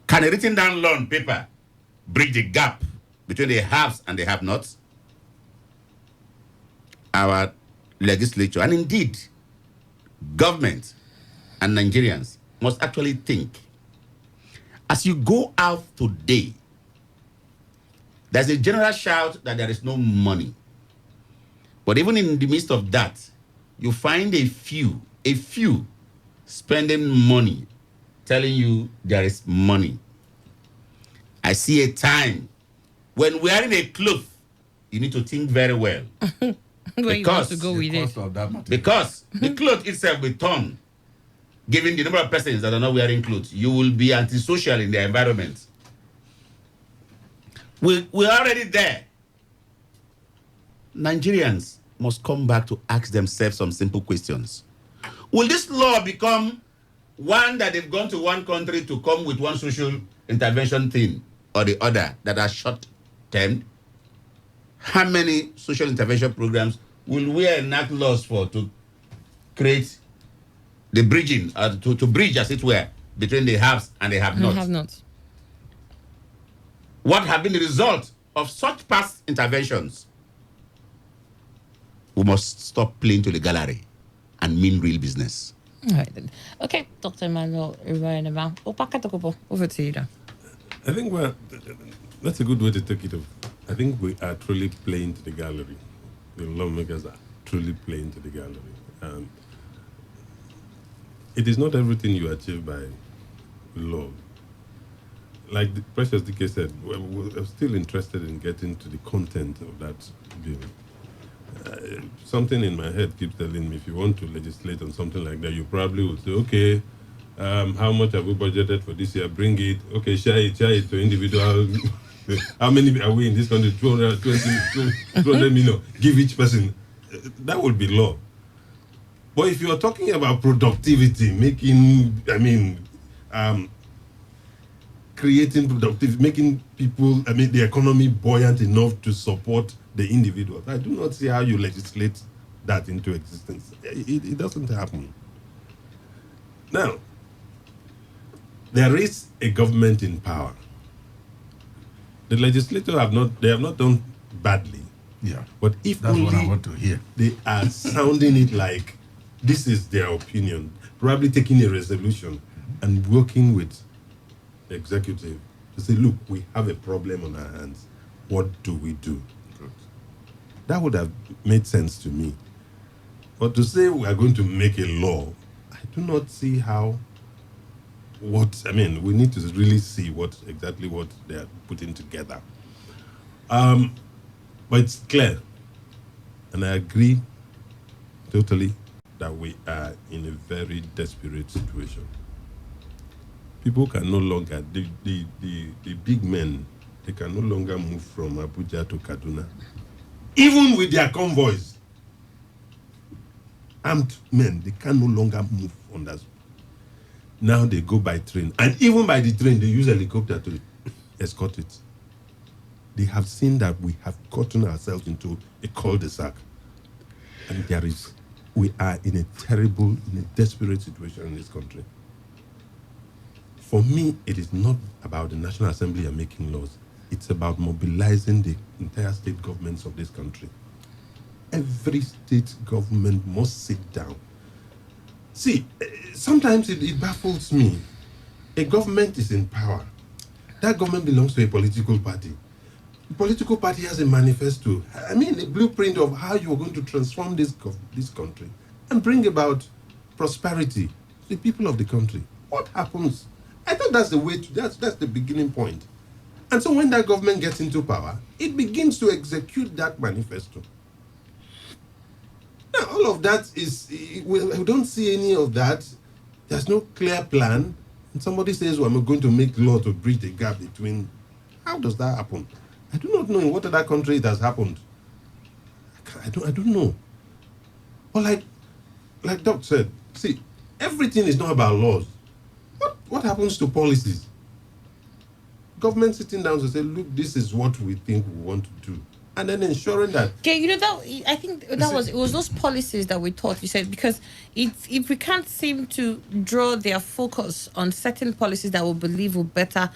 Can a written down law on paper bridge the gap between the haves and the have-nots? Our legislature, and indeed government and Nigerians, must actually think. As you go out today, there's a general shout that there is no money. But even in the midst of that, you find a few spending money, telling you there is money. I see a time when wearing a cloth, you need to think very well. Where you want to go with it? Because the cloth itself will turn, given the number of persons that are not wearing clothes. You will be antisocial in the environment. We're already there. Nigerians must come back to ask themselves some simple questions. Will this law become one that they've gone to one country to come with one social intervention thing or the other that are short-term? How many social intervention programs will we enact laws for to create the bridging, to bridge, as it were, between the haves and the have-nots? What have been the result of such past interventions? We must stop playing to the gallery and mean real business. All right, then. Okay, Dr. Emmanuel, over to you now. I think that's a good way to take it up. I think we are truly playing to the gallery. The lawmakers are truly playing to the gallery. And it is not everything you achieve by law. Like the Precious DK said, we're still interested in getting to the content of that bill. Something in my head keeps telling me, if you want to legislate on something like that, you probably would say, okay, how much have we budgeted for this year? Bring it. Okay, share it to individual. How many are we in this country? 200 million. Give each person. That would be law. But if you're talking about productivity, creating productivity, making people, the economy buoyant enough to support the individuals, I do not see how you legislate that into existence. It doesn't happen. Now, there is a government in power. The legislators have not done badly. Yeah. But if that's only what I want to hear. They are sounding it like this is their opinion, probably taking a resolution and working with the executive to say, look, we have a problem on our hands. What do we do? Good. That would have made sense to me. But to say we are going to make a law, I do not see how. We need to really see exactly what they are putting together. But it's clear, and I agree totally that we are in a very desperate situation. People can no longer, the big men, they can no longer move from Abuja to Kaduna, even with their convoys. Armed men, they can no longer move on that. Now they go by train, and even by the train, they use helicopter to escort it. They have seen that we have gotten ourselves into a cul-de-sac, and we are in a terrible, in a desperate situation in this country. For me, it is not about the National Assembly and making laws. It's about mobilizing the entire state governments of this country. Every state government must sit down. See, sometimes it baffles me. A government is in power. That government belongs to a political party. The political party has a manifesto. I mean, a blueprint of how you are going to transform this country and bring about prosperity to the people of the country. What happens? I thought that's the way that's the beginning point. And so when that government gets into power, it begins to execute that manifesto. Now, all of that we don't see any of that. There's no clear plan. And somebody says, well, I'm going to make law to bridge the gap between. How does that happen? I do not know in what other country it has happened. I don't know. But like Doc said, see, everything is not about laws. What happens to policies? Government sitting down to say, look, this is what we think we want to do. And then ensuring that. Okay, I think it was those policies that we thought, you said, because if we can't seem to draw their focus on certain policies that we believe will better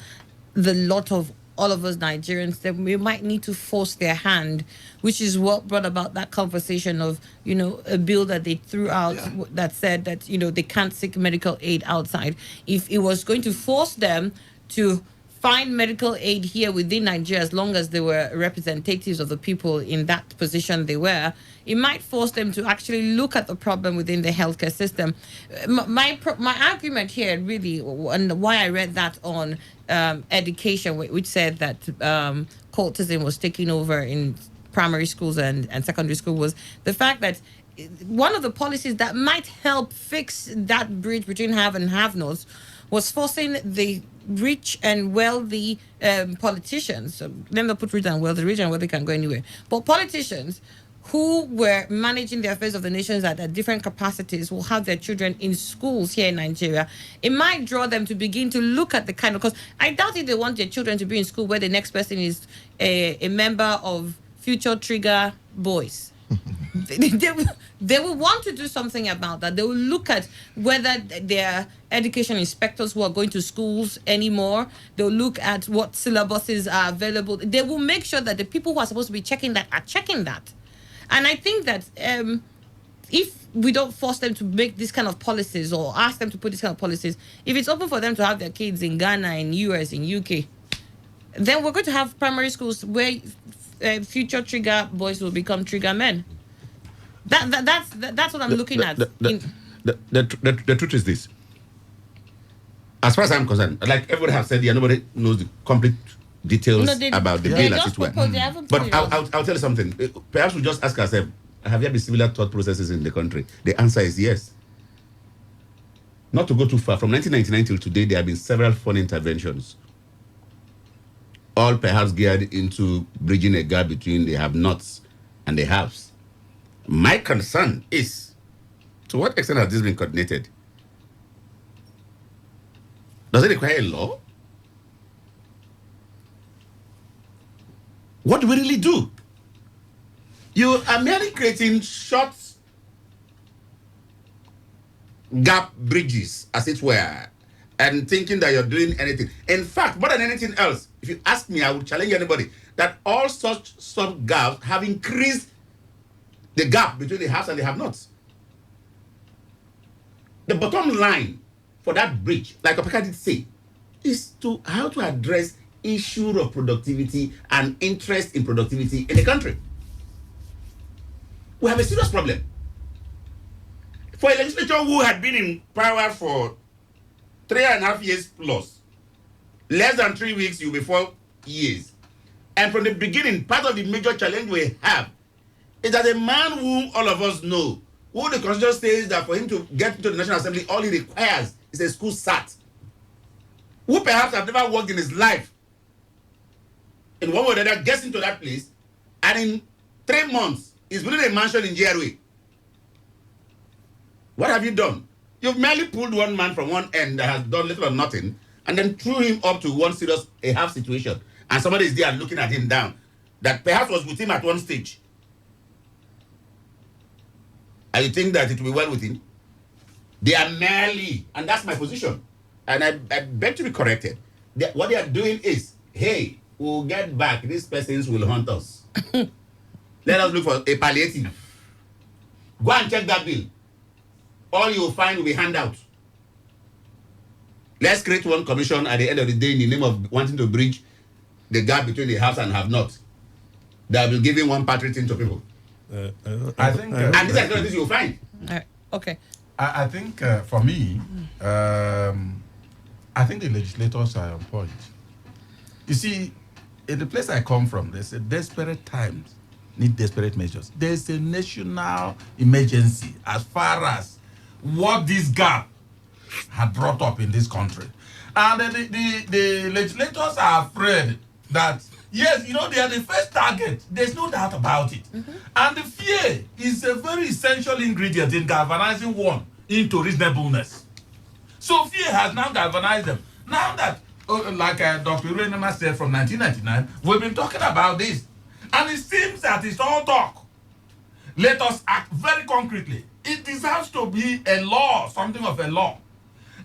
the lot of all of us Nigerians, then we might need to force their hand, which is what brought about that conversation of, a bill that they threw out that said that, they can't seek medical aid outside. If it was going to force them to find medical aid here within Nigeria, as long as they were representatives of the people in that position they were, it might force them to actually look at the problem within the healthcare system. My argument here really, and why I read that on education, which said that cultism was taking over in primary schools and secondary school, was the fact that one of the policies that might help fix that bridge between have and have-nots was forcing the rich and wealthy politicians, so let me not put rich and wealthy can go anywhere, but politicians who were managing the affairs of the nations at different capacities will have their children in schools here in Nigeria. It might draw them to begin to look at the kind of, because I doubt if they want their children to be in school where the next person is a member of Future Trigger Boys. They will want to do something about that. They will look at whether their education inspectors who are going to schools anymore. They'll look at what syllabuses are available. They will make sure that the people who are supposed to be checking that are checking that. And I think that if we don't force them to make this kind of policies or ask them to put this kind of policies, if it's open for them to have their kids in Ghana, in US, in UK, then we're going to have primary schools where future trigger boys will become trigger men. That's what I'm looking at. The truth is this. As far as I'm concerned, like everybody has said here, nobody knows the complete details about the bill as it were. But I'll tell you something. Perhaps we just ask ourselves, have there been similar thought processes in the country? The answer is yes. Not to go too far, from 1999 till today, there have been several fund interventions, all perhaps geared into bridging a gap between the have-nots and the haves. My concern is, to what extent has this been coordinated? Does it require a law? What do we really do? You are merely creating short gap bridges, as it were, and thinking that you're doing anything. In fact, more than anything else, if you ask me, I would challenge anybody that all such gaps have increased the gap between the haves and the have-nots. The bottom line for that bridge, like Opeka did say, is to how to address issue of productivity and interest in productivity in the country. We have a serious problem. For a legislature who had been in power for 3.5 years plus, less than 3 weeks, you'll be 4 years. And from the beginning, part of the major challenge we have is that a man whom all of us know who the constitution says that for him to get into the National Assembly, all he requires is a school cert, who perhaps have never worked in his life, in one way or another, gets into that place, and in 3 months, he's building a mansion in GRA. What have you done? You've merely pulled one man from one end that has done little or nothing, and then threw him up to one serious, a half situation. And somebody is there looking at him down, that perhaps was with him at one stage. And you think that it will be well with him? They are merely, and that's my position, and I beg to be corrected. What they are doing is, hey, we'll get back, these persons will haunt us. Let us look for a palliative. Go and check that bill. All you'll find will be handouts. Let's create one commission at the end of the day in the name of wanting to bridge the gap between the haves and have-not. That will be giving one patriot thing to people. I think... and these are the things you'll find. Okay. I think, for me, I think the legislators are on point. You see, in the place I come from, there's a desperate times need desperate measures. There's a national emergency as far as what this gap had brought up in this country. And the legislators are afraid that, yes, you know, they are the first target. There's no doubt about it. And the fear is a very essential ingredient in galvanizing one into reasonableness. So fear has now galvanized them. Now that, like Dr. Urenema said from 1999, we've been talking about this. And it seems that it's all talk. Let us act very concretely. It deserves to be a law, something of a law.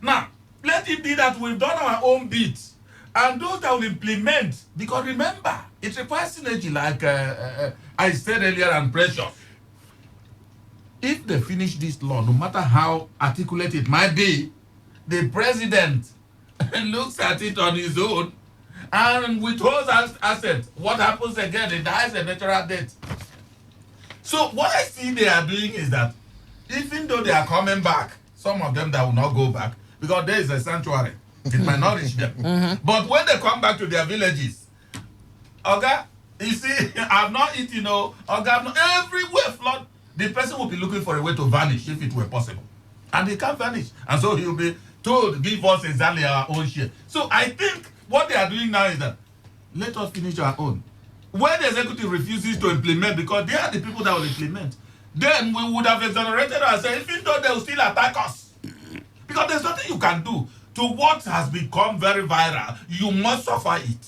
Now, let it be that we've done our own bits. And those that will implement, because remember, it requires synergy, like I said earlier, and pressure. If they finish this law, no matter how articulate it might be, the president looks at it on his own and withholds assets. What happens again? It dies a natural death. So what I see they are doing is that even though they are coming back, some of them that will not go back, because there is a sanctuary, it might not reach them. But when they come back to their villages, Oga, you see, I've not eaten, Oga, I've not, everywhere flood, the person will be looking for a way to vanish if it were possible. And he can't vanish. And so he will be told, give us exactly our own share. So I think what they are doing now is that, let us finish our own. When the executive refuses to implement, because they are the people that will implement, then we would have exonerated ourselves, even though they will still attack us. Because there's nothing you can do to what has become very viral. You must suffer it.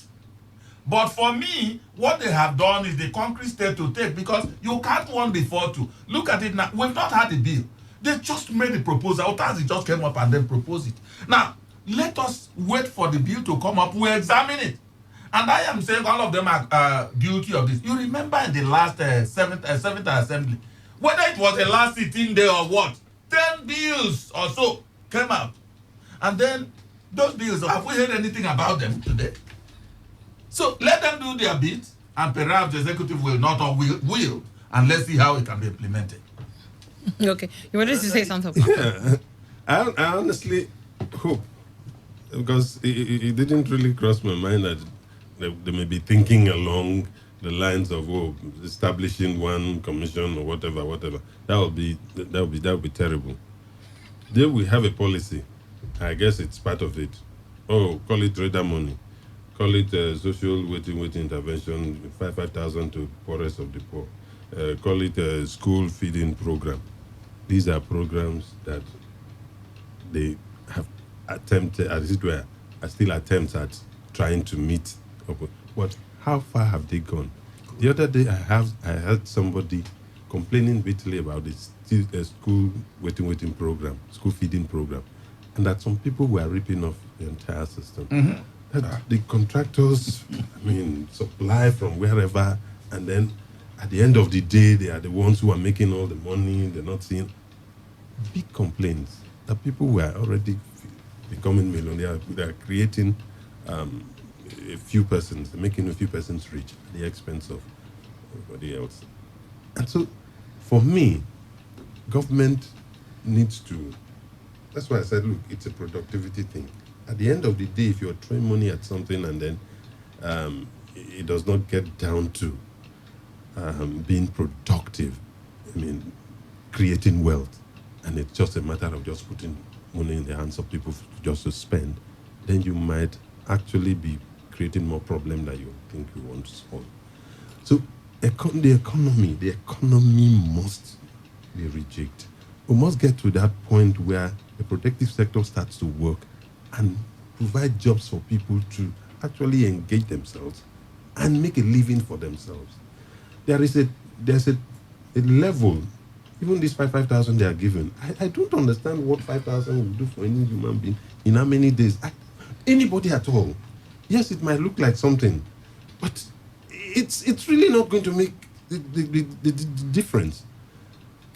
But for me, what they have done is the concrete step to take, because you can't one before two. Look at it now. We've not had a bill. They just made the proposal. Others just came up and then proposed it. Now, let us wait for the bill to come up. We'll examine it. And I am saying all of them are guilty of this. You remember in the last 7th Assembly, whether it was the last sitting day or what, 10 bills or so came out. And then those bills, have we heard anything about them today? So let them do their bit, and perhaps the executive will not or will, and let's see how it can be implemented. Okay. You wanted to say something? Yeah. I honestly hope, because it didn't really cross my mind that they may be thinking along the lines of establishing one commission or whatever. That would be terrible. There we have a policy. I guess it's part of it. Call it trader money. Call it social waiting intervention, 5,000 to poorest of the poor. Call it a school feeding program. These are programs that they have attempted, as it were, are still attempts at trying to meet. But how far have they gone? The other day, I heard somebody complaining bitterly about this school waiting program, school feeding program, and that some people were ripping off the entire system. That the contractors, supply from wherever, and then at the end of the day, they are the ones who are making all the money. They're not seeing big complaints that people were already becoming millionaires. They are creating a few persons, making a few persons rich at the expense of everybody else. And so, for me, government needs to. That's why I said, look, it's a productivity thing. At the end of the day, if you're throwing money at something and then it does not get down to being productive, creating wealth, and it's just a matter of just putting money in the hands of people just to spend, then you might actually be creating more problem than you think you want to solve. So the economy must be rejigged. We must get to that point where the protective sector starts to work and provide jobs for people to actually engage themselves and make a living for themselves. There's a level, even this 5,000 they are given. I don't understand what 5,000 will do for any human being in how many days. Anybody at all. Yes, it might look like something, but it's really not going to make the difference.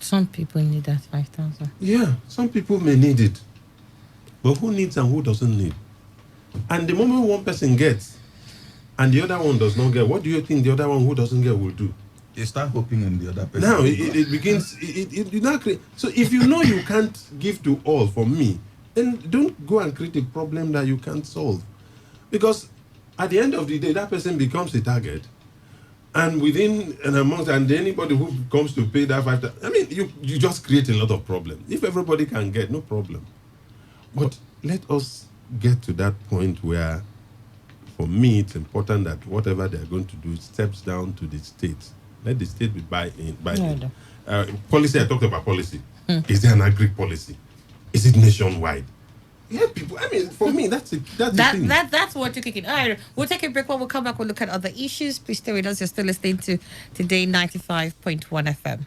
Some people need that 5,000. Yeah, some people may need it. But who needs and who doesn't need? And the moment one person gets and the other one does not get, what do you think the other one who doesn't get will do? You start hoping on the other person. Now it begins. It now create. So if you know you can't give to all for me, then don't go and create a problem that you can't solve, because at the end of the day, that person becomes a target, and within an amount, and anybody who comes to pay that 5,000, I mean, you just create a lot of problems. If everybody can get, no problem. But let us get to that point where, for me, it's important that whatever they're going to do steps down to the states. Let the state be buy-in. Policy, I talked about policy. Is there an agri policy? Is it nationwide? Yeah, people. I mean, for me, that's the thing. That's what you're thinking. All right, we'll take a break. When we come back, we'll look at other issues. Please stay with us. You're still listening to Today 95.1 FM.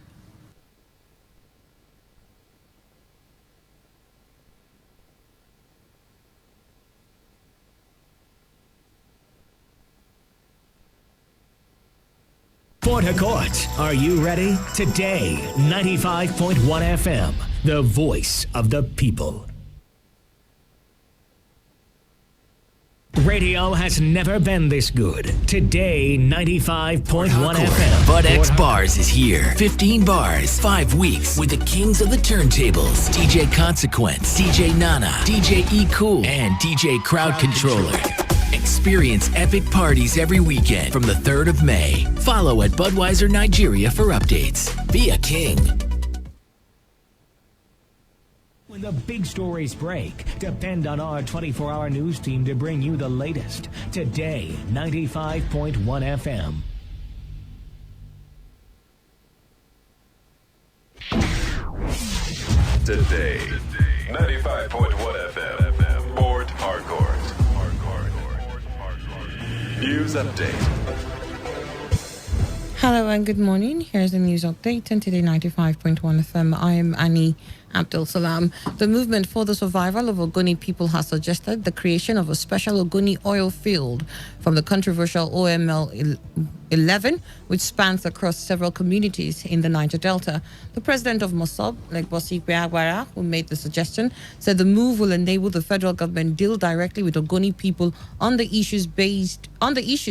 Port Harcourt, are you ready? Today, 95.1 FM, the voice of the people. Radio has never been this good. Today, 95.1 FM. Bud X Bars is here. 15 bars, 5 weeks with the kings of the turntables. DJ Consequence, DJ Nana, DJ E Cool, and DJ Crowd Controller. Experience epic parties every weekend from the 3rd of May. Follow at Budweiser Nigeria for updates. Be a king. When the big stories break, depend on our 24-hour news team to bring you the latest. Today, 95.1 FM. Today, 95.1 FM, Port Harcourt. News update. Hello and good morning. Here's the news update on Today 95.1 FM. I am Annie Abdul Salam. The movement for the survival of Ogoni people has suggested the creation of a special Ogoni oil field from the controversial OML 11, which spans across several communities in the Niger Delta. The president of Mosob, Legbosi Kweagbara, who made the suggestion, said the move will enable the federal government deal directly with Ogoni people on the issues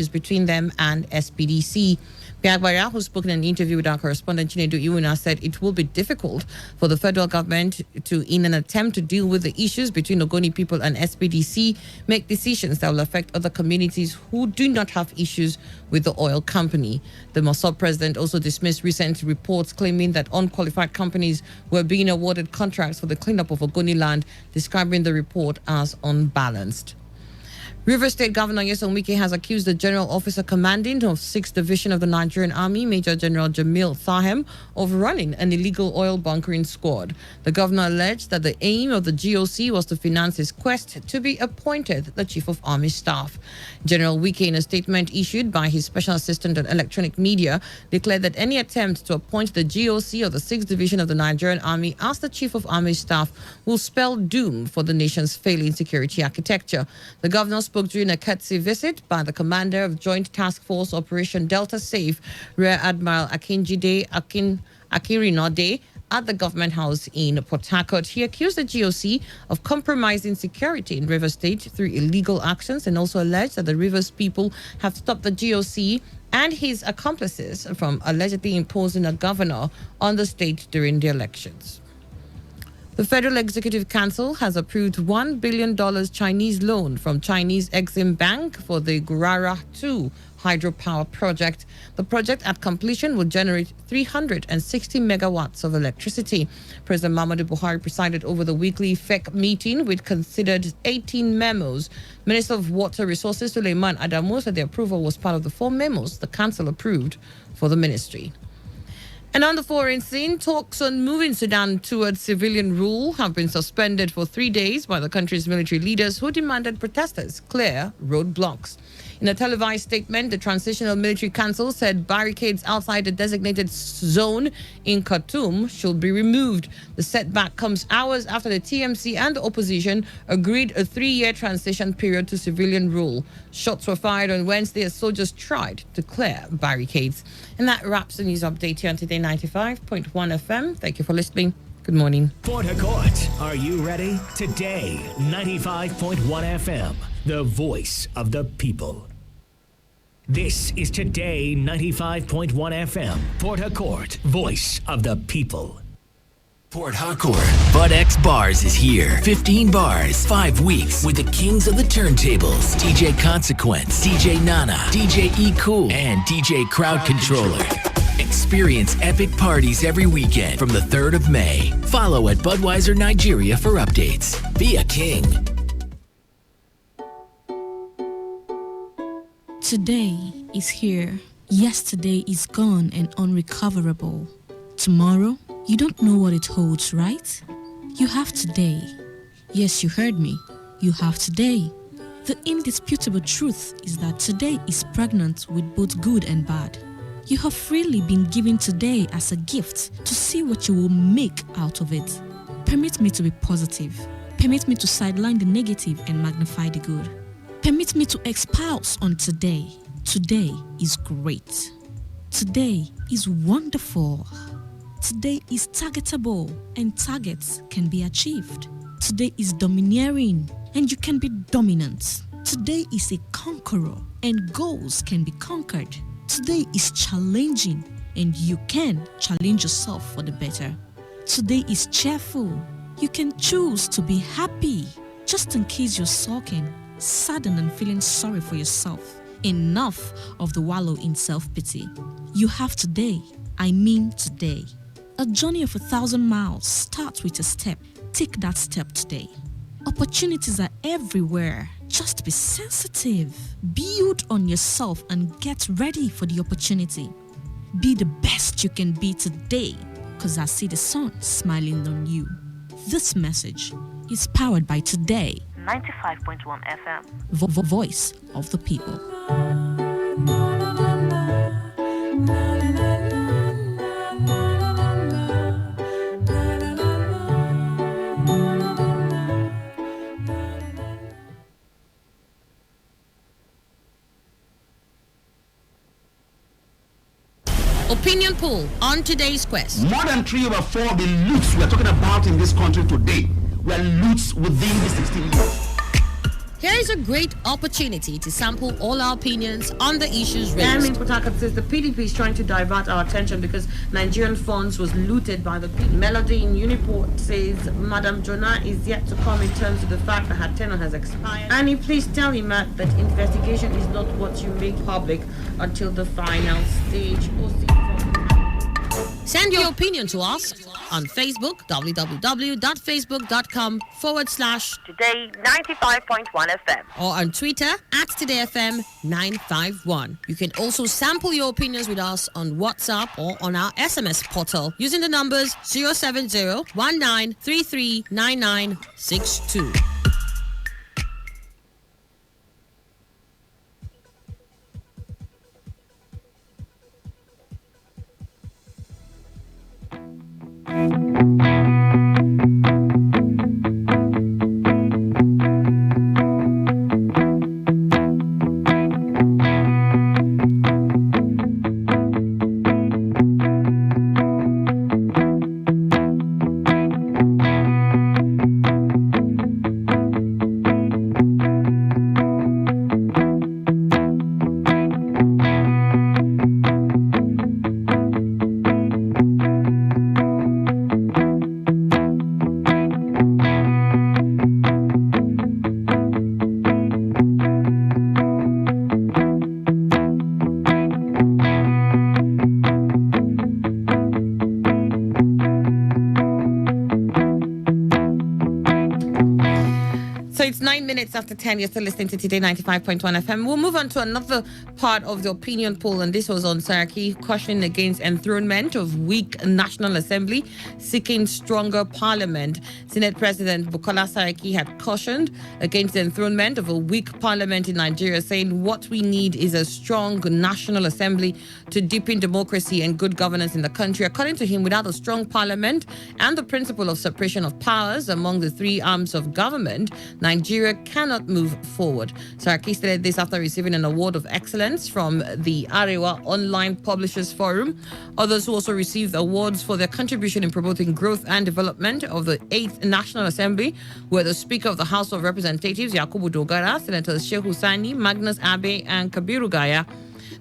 between them and SPDC. Kweagbara, who spoke in an interview with our correspondent Chinedu Iwuna, said it will be difficult for the federal government to, in an attempt to deal with the issues between Ogoni people and SPDC, make decisions that will affect other communities who do not have issues with the oil company. The Mossad president also dismissed recent reports claiming that unqualified companies were being awarded contracts for the cleanup of Ogoni land, describing the report as unbalanced. River State Governor Nyesom Wike has accused the General Officer Commanding of 6th Division of the Nigerian Army, Major General Jamil Sahem, of running an illegal oil bunkering squad. The governor alleged that the aim of the GOC was to finance his quest to be appointed the Chief of Army Staff. General Wike, in a statement issued by his Special Assistant on Electronic Media, declared that any attempt to appoint the GOC of the 6th Division of the Nigerian Army as the Chief of Army Staff will spell doom for the nation's failing security architecture. The governor spoke during a courtesy visit by the commander of Joint Task Force Operation Delta Safe, Rear Admiral Akinjide Akirinode, at the government house in Port Harcourt. He accused the GOC of compromising security in River State through illegal actions and also alleged that the Rivers people have stopped the GOC and his accomplices from allegedly imposing a governor on the state during the elections. The Federal Executive Council has approved $1 billion Chinese loan from Chinese Exim Bank for the Gurara 2 hydropower project. The project at completion will generate 360 megawatts of electricity. President Muhammadu Buhari presided over the weekly FEC meeting, which considered 18 memos. Minister of Water Resources Suleiman Adamu said the approval was part of the 4 memos the council approved for the ministry. And on the foreign scene, talks on moving Sudan towards civilian rule have been suspended for 3 days by the country's military leaders who demanded protesters clear roadblocks. In a televised statement, the Transitional Military Council said barricades outside the designated zone in Khartoum should be removed. The setback comes hours after the TMC and the opposition agreed a 3-year transition period to civilian rule. Shots were fired on Wednesday as soldiers tried to clear barricades. And that wraps the news update here on Today 95.1 FM. Thank you for listening. Good morning. Port Harcourt, are you ready? Today 95.1 FM, the voice of the people. This is Today 95.1 FM, Port Harcourt, voice of the people. Port Harcourt, Bud X Bars is here. 15 bars, 5 weeks with the kings of the turntables. DJ Consequence, DJ Nana, DJ E Cool, and DJ Crowd Controller. Experience epic parties every weekend from the 3rd of May. Follow at Budweiser Nigeria for updates. Be a king. Today is here. Yesterday is gone and unrecoverable. Tomorrow, you don't know what it holds, right? You have today. Yes, you heard me. You have today. The indisputable truth is that today is pregnant with both good and bad. You have freely been given today as a gift to see what you will make out of it. Permit me to be positive. Permit me to sideline the negative and magnify the good. Permit me to espouse on today. Today is great. Today is wonderful. Today is targetable and targets can be achieved. Today is domineering and you can be dominant. Today is a conqueror and goals can be conquered. Today is challenging and you can challenge yourself for the better. Today is cheerful. You can choose to be happy. Just in case you're sulking, saddened and feeling sorry for yourself. Enough of the wallow in self-pity. You have today. I mean today. A journey of 1,000 miles starts with a step. Take that step today. Opportunities are everywhere. Just be sensitive. Build on yourself and get ready for the opportunity. Be the best you can be today, because I see the sun smiling on you. This message is powered by Today 95.1 FM. Voice of the people. Opinion poll on today's quest. More than 3 over 4 of the loots we are talking about in this country today were loots within the 16 years. Here is a great opportunity to sample all our opinions on the issues raised. Port Harcourt says the PDP is trying to divert our attention because Nigerian funds was looted by the PDP. Melody in Uniport says Madam Jonah is yet to come in terms of the fact that her tenure has expired. Annie, please tell him that investigation is not what you make public until the final stage. Send your opinion to us on Facebook, www.facebook.com/Today 95.1 FM, or on Twitter @TodayFM951. You can also sample your opinions with us on WhatsApp or on our SMS portal using the numbers 070-1933-9962. 9 minutes after 10, you're still listening to Today 95.1 FM. We'll move on to another part of the opinion poll, and this was on Saraki cautioning against enthronement of weak National Assembly, seeking stronger parliament. Senate President Bukola Saraki had cautioned against the enthronement of a weak parliament in Nigeria, saying what we need is a strong National Assembly to deepen democracy and good governance in the country. According to him, without a strong parliament and the principle of separation of powers among the three arms of government, Nigeria cannot move forward. Saraki stated this after receiving an award of excellence from the Arewa Online Publishers Forum. Others who also received awards for their contribution in promoting growth and development of the 8th National Assembly were the Speaker of the House of Representatives, Yakubu Dogara, Senators Sheikh Hussaini, Magnus Abe, and Kabiru Gaya.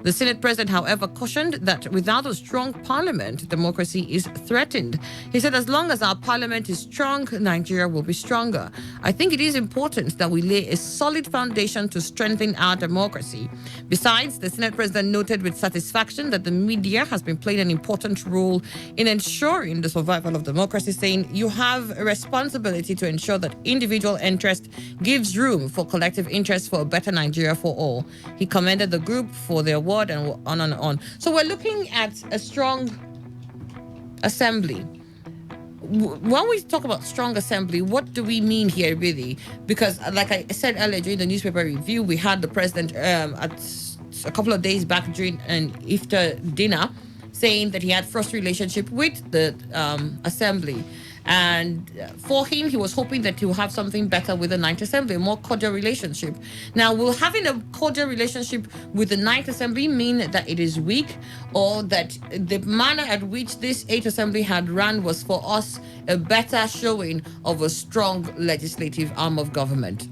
The Senate President, however, cautioned that without a strong parliament, democracy is threatened. He said, as long as our parliament is strong, Nigeria will be stronger. I think it is important that we lay a solid foundation to strengthen our democracy. Besides, the Senate President noted with satisfaction that the media has been playing an important role in ensuring the survival of democracy, saying, you have a responsibility to ensure that individual interest gives room for collective interest for a better Nigeria for all. He commended the group for their work and on and on. So we're looking at a strong assembly. When we talk about strong assembly, what do we mean here really? Because like I said earlier during the newspaper review, we had the president at a couple of days back during an Iftar dinner saying that he had first relationship with the assembly. And for him, he was hoping that he will have something better with the Ninth Assembly, a more cordial relationship. Now, will having a cordial relationship with the Ninth Assembly mean that it is weak, or that the manner at which this Eighth Assembly had run was for us a better showing of a strong legislative arm of government?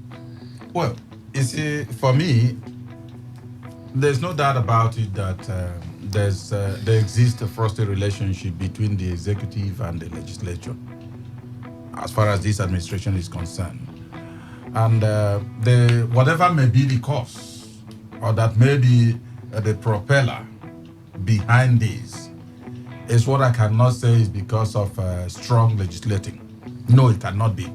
Well, you see, for me, there's no doubt about it that there exists a frosty relationship between the executive and the legislature, as far as this administration is concerned. And whatever may be the cause, or that may be the propeller behind this, is what I cannot say is because of strong legislating. No, it cannot be.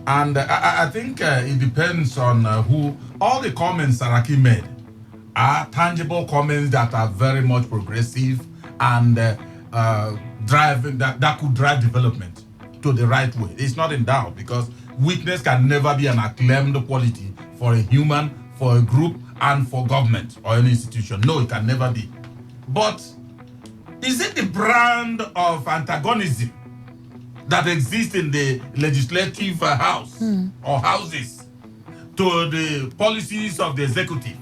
And I think it depends on who. All the comments Saraki made are tangible comments that are very much progressive and driving that could drive development to the right way. It's not in doubt, because weakness can never be an acclaimed quality for a human, for a group, and for government or any institution. No, it can never be. But is it the brand of antagonism that exists in the legislative house or houses to the policies of the executive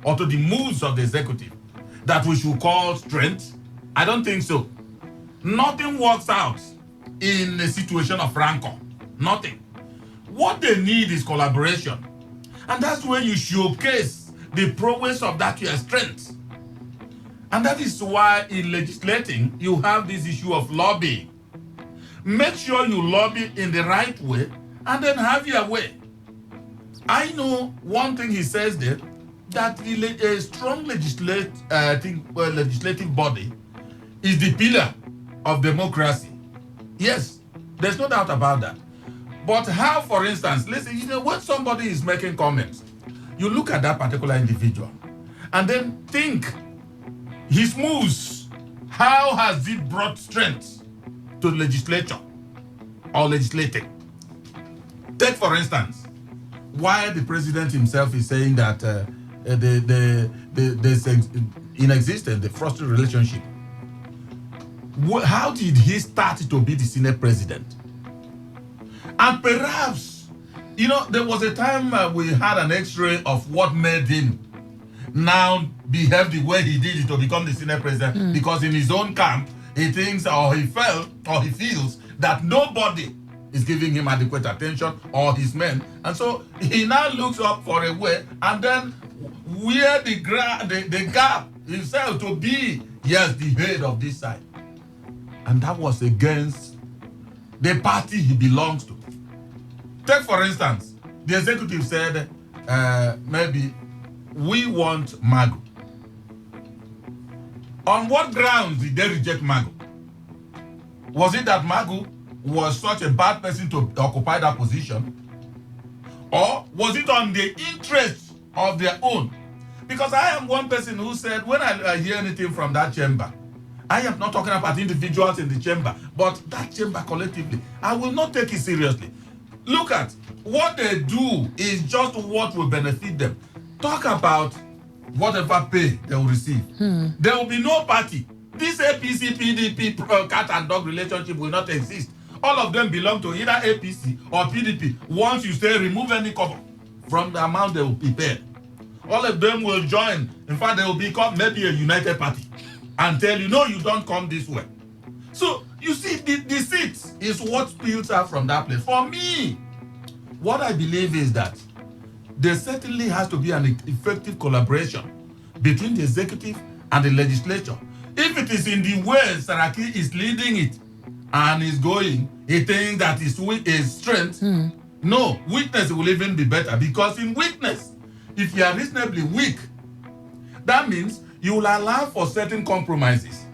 or to the moves of the executive that we should call strength? I don't think so. Nothing works out in a situation of rancor. Nothing. What they need is collaboration. And that's when you showcase the prowess of that your strength. And that is why in legislating, you have this issue of lobbying. Make sure you lobby in the right way and then have your way. I know one thing he says there, that a strong legislative body is the pillar of democracy. Yes, there's no doubt about that. But how, for instance, listen, when somebody is making comments, you look at that particular individual and then think his moves, how has it brought strength to the legislature or legislating? Take, for instance, why the president himself is saying that there's in existence the frosty relationship. How did he start to be the Senate president? And perhaps, there was a time we had an x-ray of what made him now behave the way he did to become the Senate president, because in his own camp, he thinks or he felt or he feels that nobody is giving him adequate attention, or his men. And so he now looks up for a way and then where the gap himself to be, yes, the head of this side. And that was against the party he belongs to. Take, for instance, the executive said, maybe we want Magu. On what grounds did they reject Magu? Was it that Magu was such a bad person to occupy that position? Or was it on the interest of their own? Because I am one person who said, when I hear anything from that chamber, I am not talking about individuals in the chamber, but that chamber collectively, I will not take it seriously. Look at what they do is just what will benefit them. Talk about whatever pay they will receive. There will be no party. This APC, PDP, cat and dog relationship will not exist. All of them belong to either APC or PDP. Once you say remove any cover from the amount they will be paid, all of them will join. In fact, they will become maybe a united party and tell you, no, you don't come this way. So, you see, the seats is what spills out from that place. For me, what I believe is that there certainly has to be an effective collaboration between the executive and the legislature. If it is in the way Saraki is leading it and is going, he thinks that his strength, no, weakness will even be better, because in weakness, if you are reasonably weak, that means you will allow for certain compromises.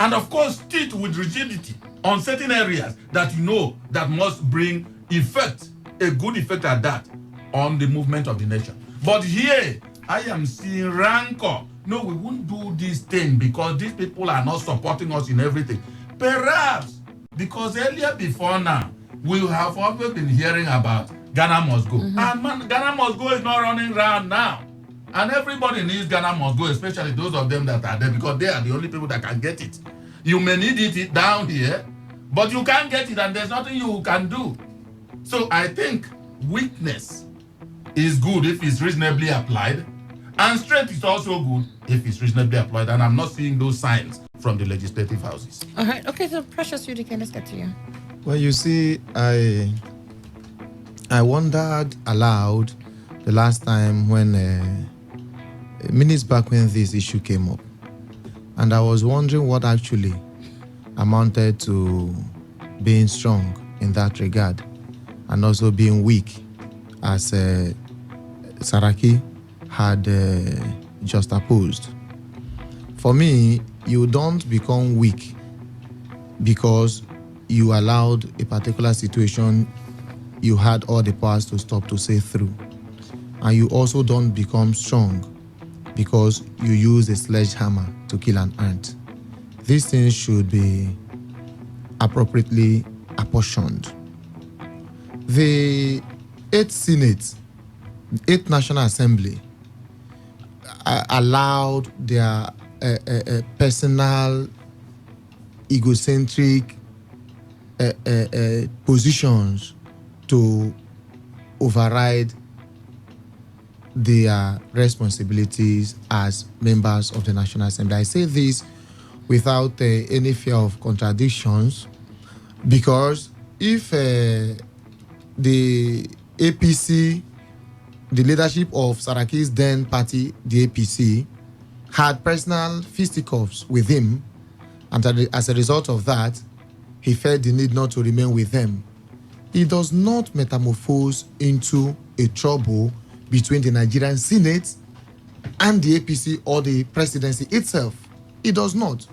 And of course, stick with rigidity on certain areas that you know that must bring effect, a good effect at that, on the movement of the nation. But here, I am seeing rancor. No, we won't do this thing because these people are not supporting us in everything. Perhaps because earlier before now, we have always been hearing about Ghana must go. And man, Ghana must go is not running around now. And everybody needs Ghana must go, especially those of them that are there, because they are the only people that can get it. You may need it down here, but you can't get it and there's nothing you can do. So I think weakness is good if it's reasonably applied, and strength is also good if it's reasonably applied. And I'm not seeing those signs from the legislative houses. All right. Okay, so Precious UDK, let's get to you. Well, you see, I wondered aloud the last time when minutes back when this issue came up, and I was wondering what actually amounted to being strong in that regard and also being weak, as Saraki had just opposed. For me, you don't become weak because you allowed a particular situation you had all the powers to stop to say through. And you also don't become strong because you use a sledgehammer to kill an ant. These things should be appropriately apportioned. The 8th Senate, 8th National Assembly allowed their personal, egocentric positions to override their responsibilities as members of the National Assembly. I say this without any fear of contradictions, because if the APC, the leadership of Saraki's then party, the APC, had personal fisticuffs with him, and as a result of that, he felt the need not to remain with them, it does not metamorphose into a trouble between the Nigerian Senate and the APC or the presidency itself. It does not.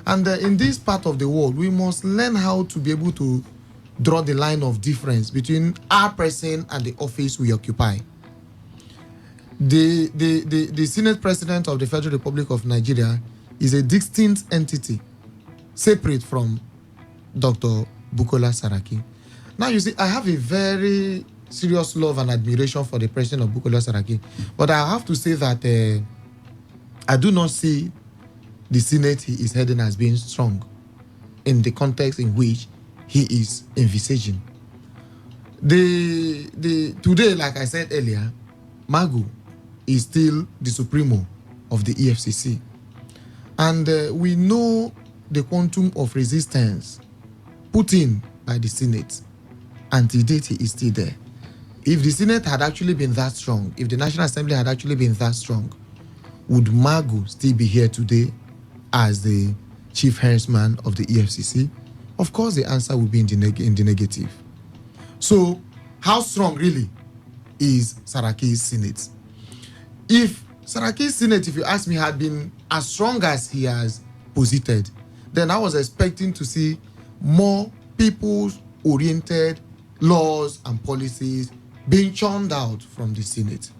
And in this part of the world, we must learn how to be able to draw the line of difference between our person and the office we occupy. The Senate President of the Federal Republic of Nigeria is a distinct entity, separate from Dr. Bukola Saraki. Now, you see, I have a very serious love and admiration for the President of Bukola Saraki, but I have to say that I do not see the Senate he is heading as being strong in the context in which he is envisaging. Today, like I said earlier, Magu is still the supremo of the EFCC. And we know the quantum of resistance put in by the Senate. And to date, he is still there. If the Senate had actually been that strong, if the National Assembly had actually been that strong, would Magu still be here today as the chief henchman of the EFCC? Of course, the answer would be in the negative. So, how strong really is Saraki's Senate? If Saraki's Senate, if you ask me, had been as strong as he has posited, then I was expecting to see more people's oriented laws and policies being churned out from the Senate.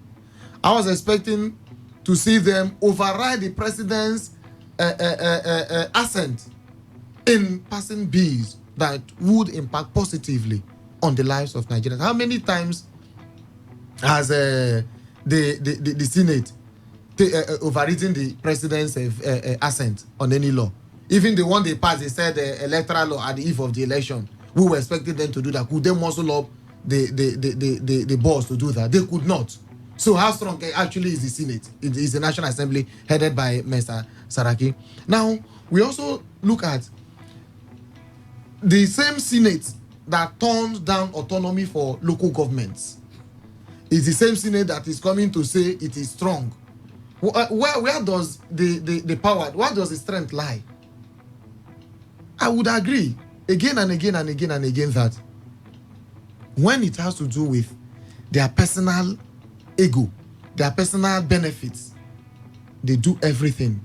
I was expecting to see them override the president's assent in passing bills that would impact positively on the lives of Nigerians. How many times has the Senate overridden the president's assent on any law? Even the one they passed, they said electoral law at the eve of the election. We were expecting them to do that. Could they muscle up the boss to do that? They could not. So how strong actually is the Senate? It is the National Assembly headed by Mr. Saraki. Now, we also look at the same Senate that turned down autonomy for local governments. It's the same Senate that is coming to say it is strong. Where does the power, where does the strength lie? I would agree again and again and again and again that when it has to do with their personal ego, their personal benefits, they do everything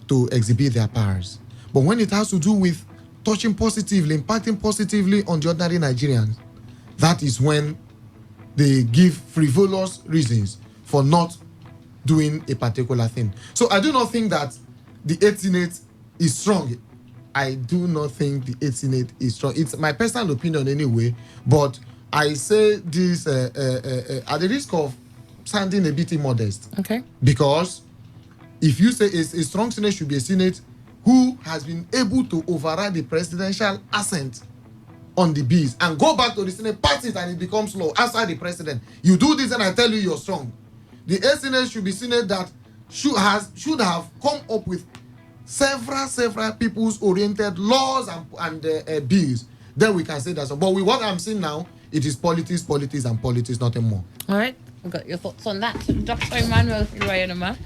to exhibit their powers. But when it has to do with touching positively, impacting positively on the ordinary Nigerians, that is when they give frivolous reasons for not doing a particular thing. So I do not think that the 8th Senate is strong. I do not think the 8th Senate is strong. It's my personal opinion anyway, but I say this at the risk of sounding a bit immodest. Okay. Because if you say a strong Senate should be a Senate who has been able to override the presidential assent on the bills and go back to the Senate, pass it, and it becomes law outside the president. You do this and I tell you you're strong. The 8th Senate should be Senate that should have come up with several people's oriented laws and bills. Then we can say that. But with what I'm seeing now, it is politics, and politics, nothing more. All right. We've got your thoughts on that. Dr. Emmanuel Iwayanuma.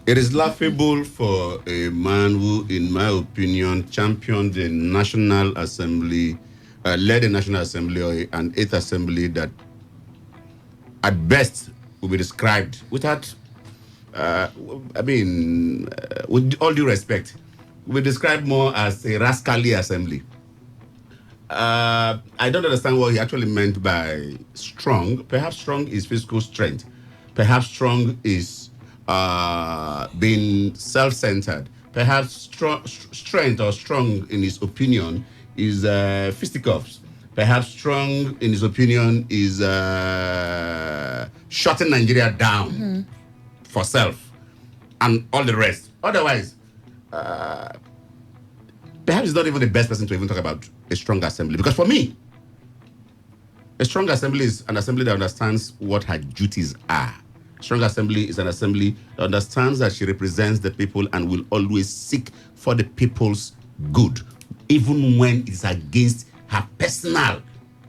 It is laughable for a man who, in my opinion, championed the National Assembly, led the National Assembly or an 8th Assembly that at best will be described without, with all due respect, will be described more as a rascally assembly. I don't understand what he actually meant by strong. Perhaps strong is physical strength. Perhaps strong is being self-centered. Perhaps strength or strong in his opinion is fisticuffs. Perhaps strong in his opinion is shutting Nigeria down for self and all the rest. Otherwise, perhaps he's not even the best person to even talk about a strong assembly. Because for me, a strong assembly is an assembly that understands what her duties are. A strong assembly is an assembly that understands that she represents the people and will always seek for the people's good, even when it is against her personal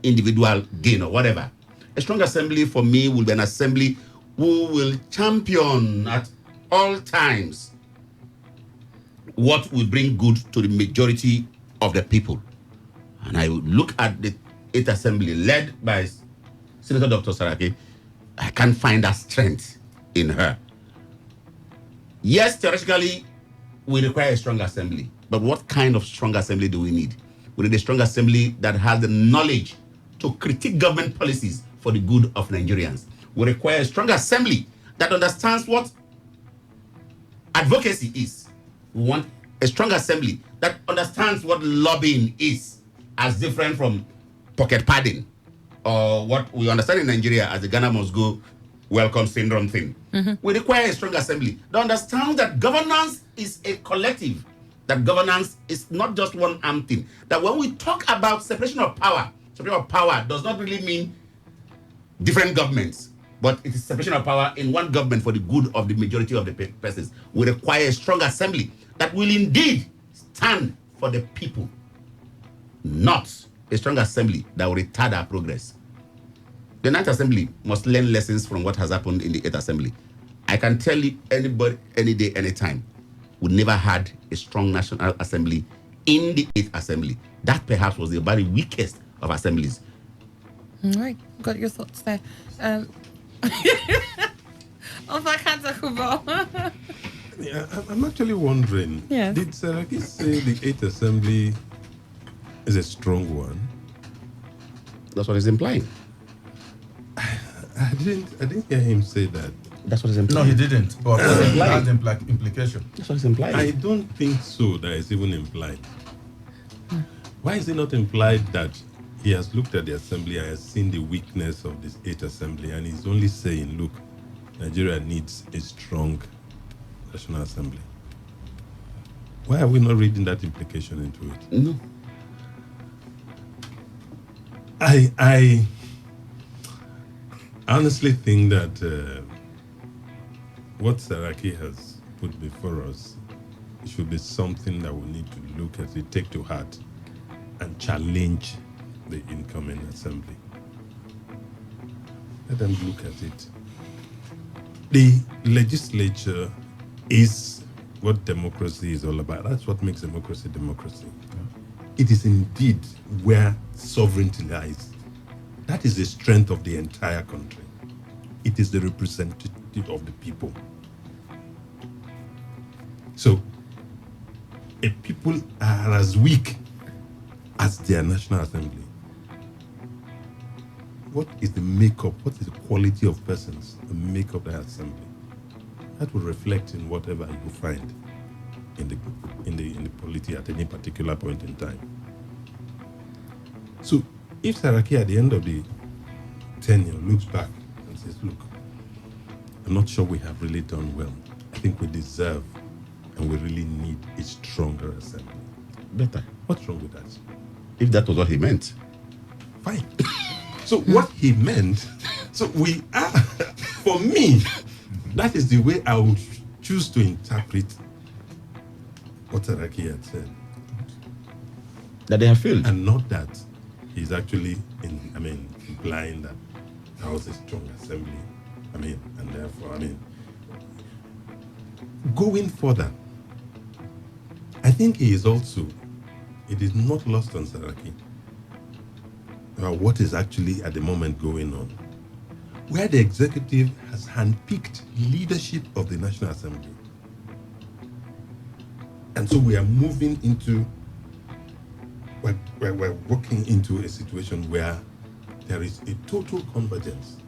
individual gain or whatever. A strong assembly for me will be an assembly who will champion at all times what will bring good to the majority of the people. And I would look at the 8th Assembly led by Senator Dr. Saraki. I can't find that strength in her. Yes, theoretically, we require a strong assembly. But what kind of strong assembly do we need? We need a strong assembly that has the knowledge to critique government policies for the good of Nigerians. We require a strong assembly that understands what advocacy is. We want a strong assembly that understands what lobbying is, as different from pocket padding, or what we understand in Nigeria as the Ghana must go welcome syndrome thing. We require a strong assembly that understands that governance is a collective, that governance is not just one arm thing. That when we talk about separation of power does not really mean different governments, but it is separation of power in one government for the good of the majority of the persons. We require a strong assembly that will indeed stand for the people, not a strong assembly that will retard our progress. The 9th Assembly must learn lessons from what has happened in the 8th Assembly. I can tell you anybody, any day, anytime, we never had a strong National Assembly in the 8th Assembly. That perhaps was the very weakest of assemblies. All right, got your thoughts there. Yeah, I'm actually wondering, did Saraki say the 8th Assembly is a strong one? That's what he's implying. I didn't hear him say that. That's what is implied. No, he didn't. But it has implication. That's what is implied. I don't think so. That is even implied. Why is it not implied that he has looked at the assembly and has seen the weakness of this 8th assembly, and he's only saying, look, Nigeria needs a strong National Assembly? Why are we not reading that implication into it? No. I honestly think that what Saraki has put before us should be something that we need to look at it, take to heart, and challenge the incoming assembly. Let them look at it. The legislature is what democracy is all about. That's what makes democracy democracy. It is indeed where sovereignty lies. That is the strength of the entire country. It is the representative of the people. So, a people are as weak as their National Assembly. What is the makeup? What is the quality of persons that make up that assembly? That will reflect in whatever you find in the polity at any particular point in time. So, if Saraki at the end of the tenure looks back and says, "Look, I'm not sure we have really done well. I think we deserve and we really need a stronger assembly." Better. What's wrong with that? If that was what he meant. Fine. So what he meant, so we are, for me, that is the way I would choose to interpret what Saraki had said. That they have failed. And not that he's actually, implying that was a strong assembly. And therefore, going further, I think it is not lost on Saraki about what is actually at the moment going on, where the executive has handpicked leadership of the National Assembly. And so we are moving into, we're walking into a situation where there is a total convergence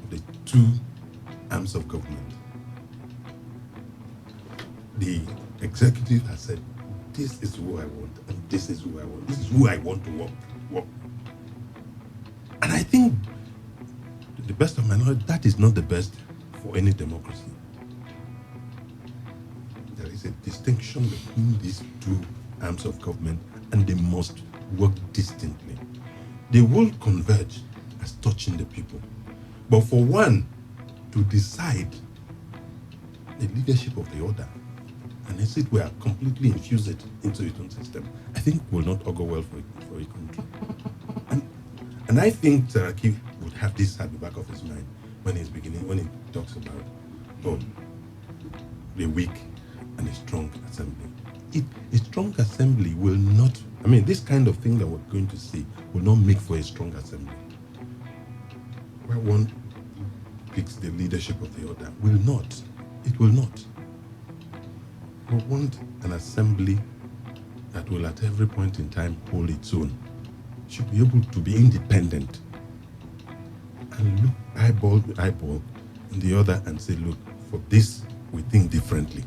of the two arms of government. The executive has said, this is who I want, and this is who I want. This is who I want to work. And I think, to the best of my knowledge, that is not the best for any democracy. There is a distinction between these two arms of government, and they must work distinctly. They will converge as touching the people. But for one to decide the leadership of the other, and as it were, completely infuse it into its own system, I think will not augur well for a country. And I think Saraki would have this at the back of his mind when he talks about the weak and a strong assembly. A strong assembly will not, this kind of thing that we're going to see will not make for a strong assembly. Where one picks the leadership of the other will not. It will not. We want an assembly that will at every point in time hold its own, should be able to be independent and look eyeball to eyeball in the other and say, look, for this we think differently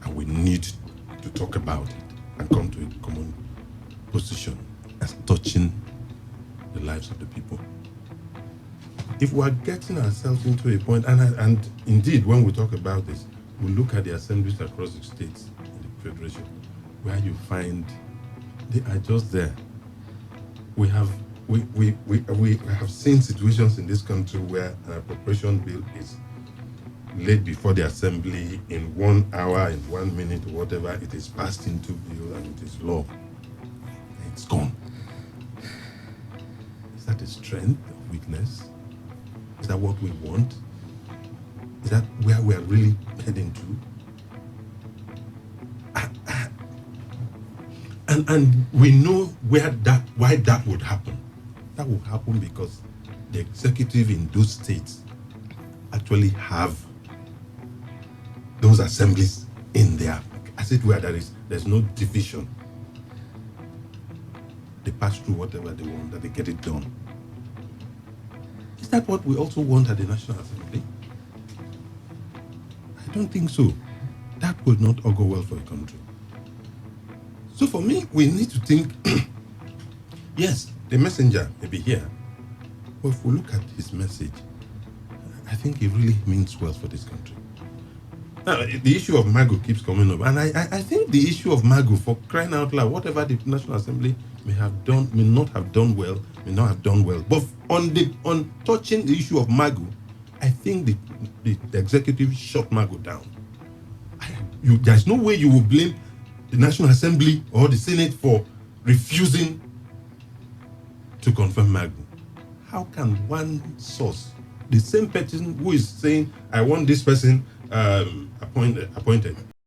and we need to talk about it and come to a common position as touching the lives of the people. If we are getting ourselves into a point, and indeed when we talk about this, we look at the assemblies across the states in the Federation, where you find they are just there. We have seen situations in this country where an appropriation bill is laid before the assembly in 1 hour, in 1 minute, or whatever, it is passed into bill and it is law. And it's gone. Is that a strength or weakness? Is that what we want? Is that where we are really heading to? And we know why that would happen. That will happen because the executive in those states actually have those assemblies in there. As it were, there's no division. They pass through whatever they want, that they get it done. Is that what we also want at the National Assembly? I don't think so. That would not augur well for a country. So for me, we need to think, yes, the messenger may be here, but if we look at his message, I think it really means well for this country. Now, the issue of Magu keeps coming up, and I think the issue of Magu, for crying out loud, whatever the National Assembly may not have done well, but on touching the issue of Magu, I think the executive shut Magu down. There's no way you will blame the National Assembly or the Senate for refusing to confirm Magu. How can one source, the same person who is saying, I want this person appointed,